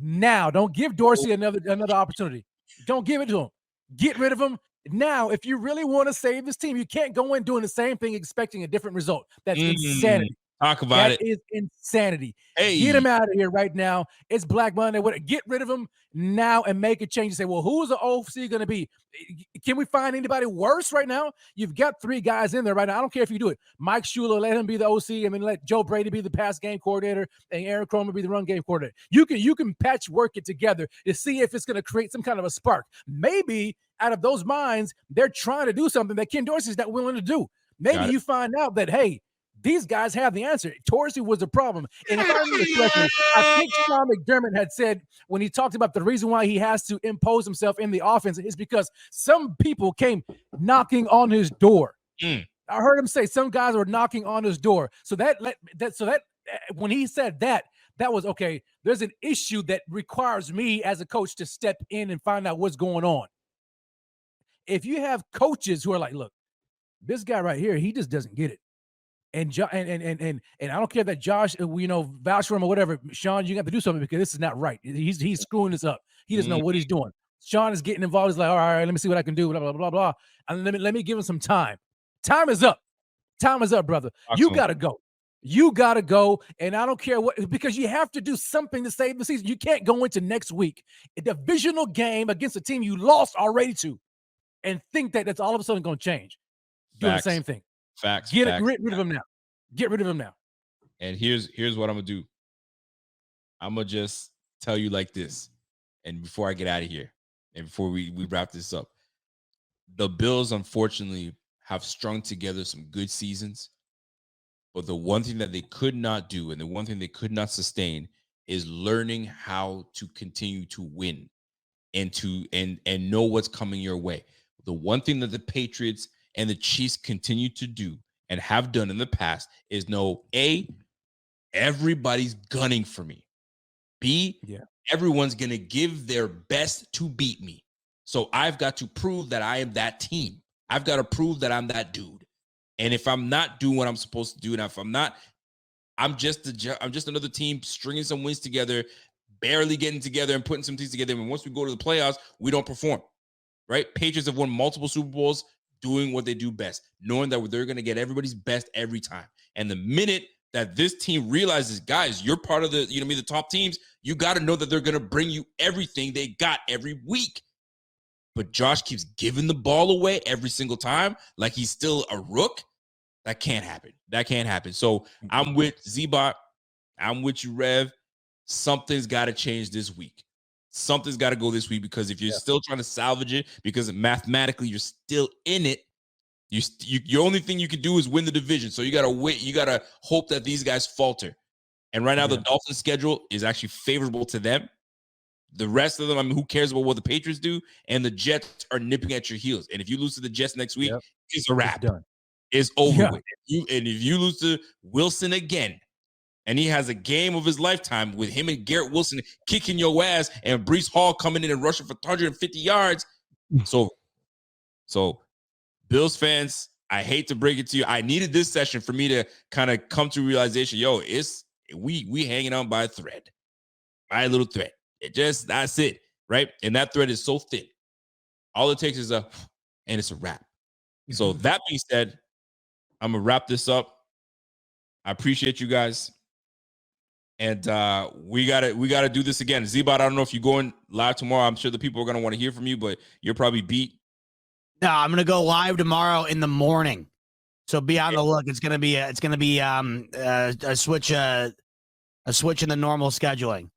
now. Don't give Dorsey another opportunity. Don't give it to him. Get rid of him now. If you really want to save this team, you can't go in doing the same thing expecting a different result. That's insanity. Talk about it. That is insanity. Hey. Get him out of here right now. It's Black Monday. Get rid of him now and make a change. You say, well, who's the OC going to be? Can we find anybody worse right now? You've got 3 guys in there right now. I don't care if you do it. Mike Shula, let him be the OC, and then let Joe Brady be the pass game coordinator, and Aaron Cromer be the run game coordinator. You can patchwork it together to see if it's going to create some kind of a spark. Maybe out of those minds, they're trying to do something that Ken Dorsey's not willing to do. Maybe you find out that, hey, these guys have the answer. Dorsey was a problem. And if I remember correctly, I think Sean McDermott had said when he talked about the reason why he has to impose himself in the offense is because some people came knocking on his door. I heard him say some guys were knocking on his door. So that when he said that was okay. There's an issue that requires me as a coach to step in and find out what's going on. If you have coaches who are like, look, this guy right here, he just doesn't get it. And I don't care that Josh, vouch for him or whatever. Sean, you have to do something because this is not right. He's screwing this up. He doesn't know what he's doing. Sean is getting involved. He's like, all right, let me see what I can do. Blah blah blah blah. And let me give him some time. Time is up. Time is up, brother. Excellent. You gotta go. You gotta go. And I don't care what, because you have to do something to save the season. You can't go into next week a divisional game against a team you lost already to, and think that that's all of a sudden going to change. Do the same thing. Facts. Get rid of him now. Get rid of him now. And here's what I'm gonna do. I'm gonna just tell you like this, and before I get out of here, and before we wrap this up, the Bills unfortunately have strung together some good seasons, but the one thing that they could not do, and the one thing they could not sustain, is learning how to continue to win and know what's coming your way. The one thing that the Patriots and the Chiefs continue to do and have done in the past is know, A, everybody's gunning for me. B, everyone's going to give their best to beat me. So I've got to prove that I am that team. I've got to prove that I'm that dude. And if I'm not doing what I'm supposed to do, and if I'm not, I'm just another team stringing some wins together, barely getting together and putting some things together. And once we go to the playoffs, we don't perform, right? Patriots have won multiple Super Bowls doing what they do best, knowing that they're going to get everybody's best every time. And the minute that this team realizes, guys, you're part of the, the top teams, you got to know that they're going to bring you everything they got every week. But Josh keeps giving the ball away every single time like he's still a rook. That can't happen. That can't happen. So I'm with Z-Bot. I'm with you, Rev. Something's got to change this week. Something's got to go this week, because if you're still trying to salvage it, because mathematically you're still in it, your only thing you can do is win the division. So you got to wait. You got to hope that these guys falter. And right now the Dolphins' schedule is actually favorable to them. The rest of them, I mean, who cares about what the Patriots do? And the Jets are nipping at your heels. And if you lose to the Jets next week, it's a wrap. It's done. It's over with. If you lose to Wilson again, and he has a game of his lifetime with him and Garrett Wilson kicking your ass and Breece Hall coming in and rushing for 150 yards, So Bills fans, I hate to break it to you. I needed this session for me to kind of come to realization, we hanging on by a thread, by a little thread. That's it, right? And that thread is so thin. All it takes is and it's a wrap. So that being said, I'm going to wrap this up. I appreciate you guys. And we gotta do this again. Z-Bot, I don't know if you're going live tomorrow. I'm sure the people are going to want to hear from you, but you're probably beat. No, I'm going to go live tomorrow in the morning. So be on the look. It's going to be a switch in the normal scheduling,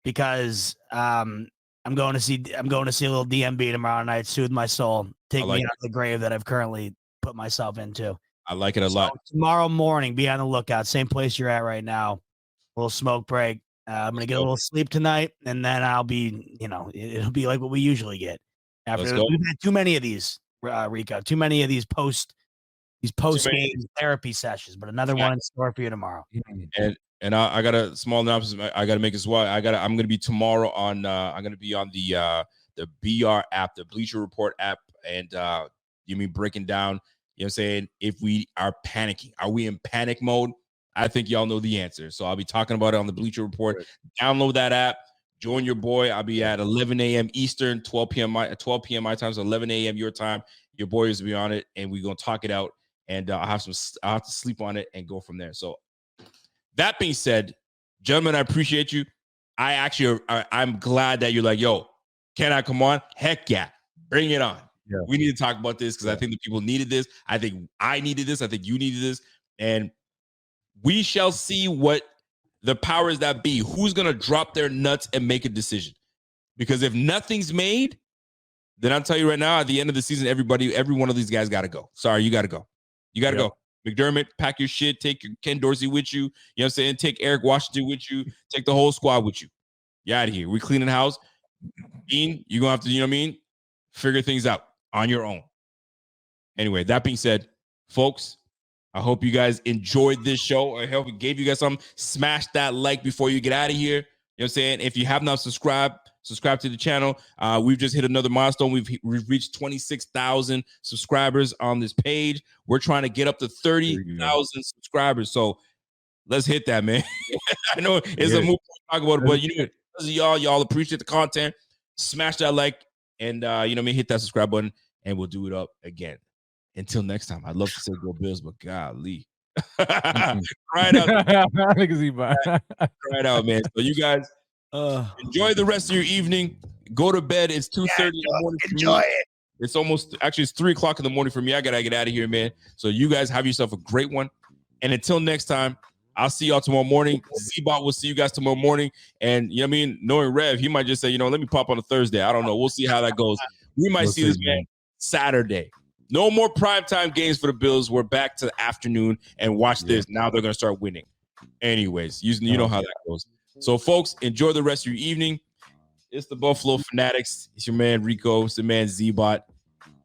because I'm going to see a little DMB tomorrow night, soothe my soul, take me out of the grave that I've currently put myself into. I like it a lot. Tomorrow morning, be on the lookout. Same place you're at right now. A little smoke break. I'm going to get a little sleep tonight, and then I'll be, it'll be like what we usually get. After we've had too many of these, Rico, too many of these post game therapy sessions, but another one in store for you tomorrow. And I got a small announcement I got to make as well. I'm going to be tomorrow on I'm going to be on the BR app, the Bleacher Report app, and breaking down, what I'm saying, if we are panicking. Are we in panic mode? I think y'all know the answer. So I'll be talking about it on the Bleacher Report. Right. Download that app. Join your boy. I'll be at 11 a.m. Eastern, 12 p.m. my time, so 11 a.m. your time. Your boy is be on it, and we're gonna talk it out. And I'll have to sleep on it and go from there. So that being said, gentlemen, I appreciate you. I'm glad that you're like, yo, can I come on? Heck yeah, bring it on. Yeah. We need to talk about this, because I think the people needed this. I think I needed this. I think you needed this, and we shall see what the powers that be, who's going to drop their nuts and make a decision. Because if nothing's made, then I'll tell you right now, at the end of the season, every one of these guys got to go. Sorry, you got to go. You got to go. McDermott, pack your shit. Take your Ken Dorsey with you. You know what I'm saying? Take Eric Washington with you. Take the whole squad with you. You're out of here. We're cleaning house. Dean, you're going to have to, figure things out on your own. Anyway, that being said, folks, I hope you guys enjoyed this show. I hope it gave you guys something. Smash that like before you get out of here. You know what I'm saying? If you have not subscribed to the channel. We've just hit another milestone. We've reached 26,000 subscribers on this page. We're trying to get up to 30,000 subscribers. So let's hit that, man. I know it's a move to talk about it, but because of y'all appreciate the content. Smash that like and hit that subscribe button, and we'll do it up again. Until next time, I'd love to say go Bills, but golly. Cry it out. Cry it out, man. So you guys enjoy the rest of your evening. Go to bed. It's 2:30 in the morning. Enjoy it. It's it's 3 o'clock in the morning for me. I gotta get out of here, man. So you guys have yourself a great one. And until next time, I'll see y'all tomorrow morning. Z-Bot will see you guys tomorrow morning. And knowing Rev, he might just say, let me pop on a Thursday. I don't know. We'll see how that goes. We might see this man Saturday. No more primetime games for the Bills. We're back to the afternoon, and watch this. Now they're going to start winning. Anyways, you know how that goes. So, folks, enjoy the rest of your evening. It's the Buffalo Fanatics. It's your man, Rico. It's the man, Z-Bot.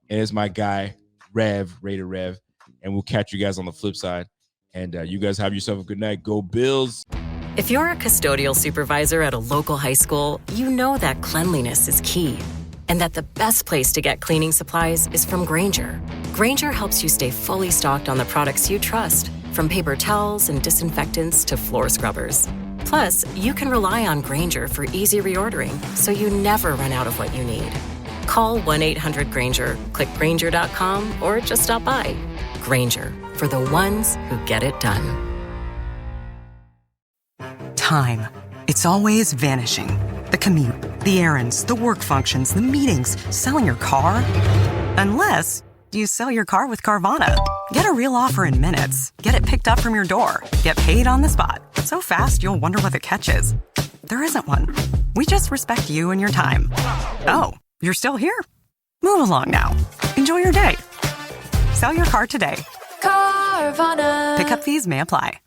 And it's my guy, Rev, Raider Rev. And we'll catch you guys on the flip side. And you guys have yourself a good night. Go Bills. If you're a custodial supervisor at a local high school, you know that cleanliness is key, and that the best place to get cleaning supplies is from Grainger. Grainger helps you stay fully stocked on the products you trust, from paper towels and disinfectants to floor scrubbers. Plus, you can rely on Grainger for easy reordering, so you never run out of what you need. Call 1-800-GRAINGER, click Grainger.com, or just stop by. Grainger, for the ones who get it done. Time. It's always vanishing. The commute, the errands, the work functions, the meetings, selling your car. Unless you sell your car with Carvana. Get a real offer in minutes. Get it picked up from your door. Get paid on the spot. So fast, you'll wonder what the catch is. There isn't one. We just respect you and your time. Oh, you're still here? Move along now. Enjoy your day. Sell your car today. Carvana. Pickup fees may apply.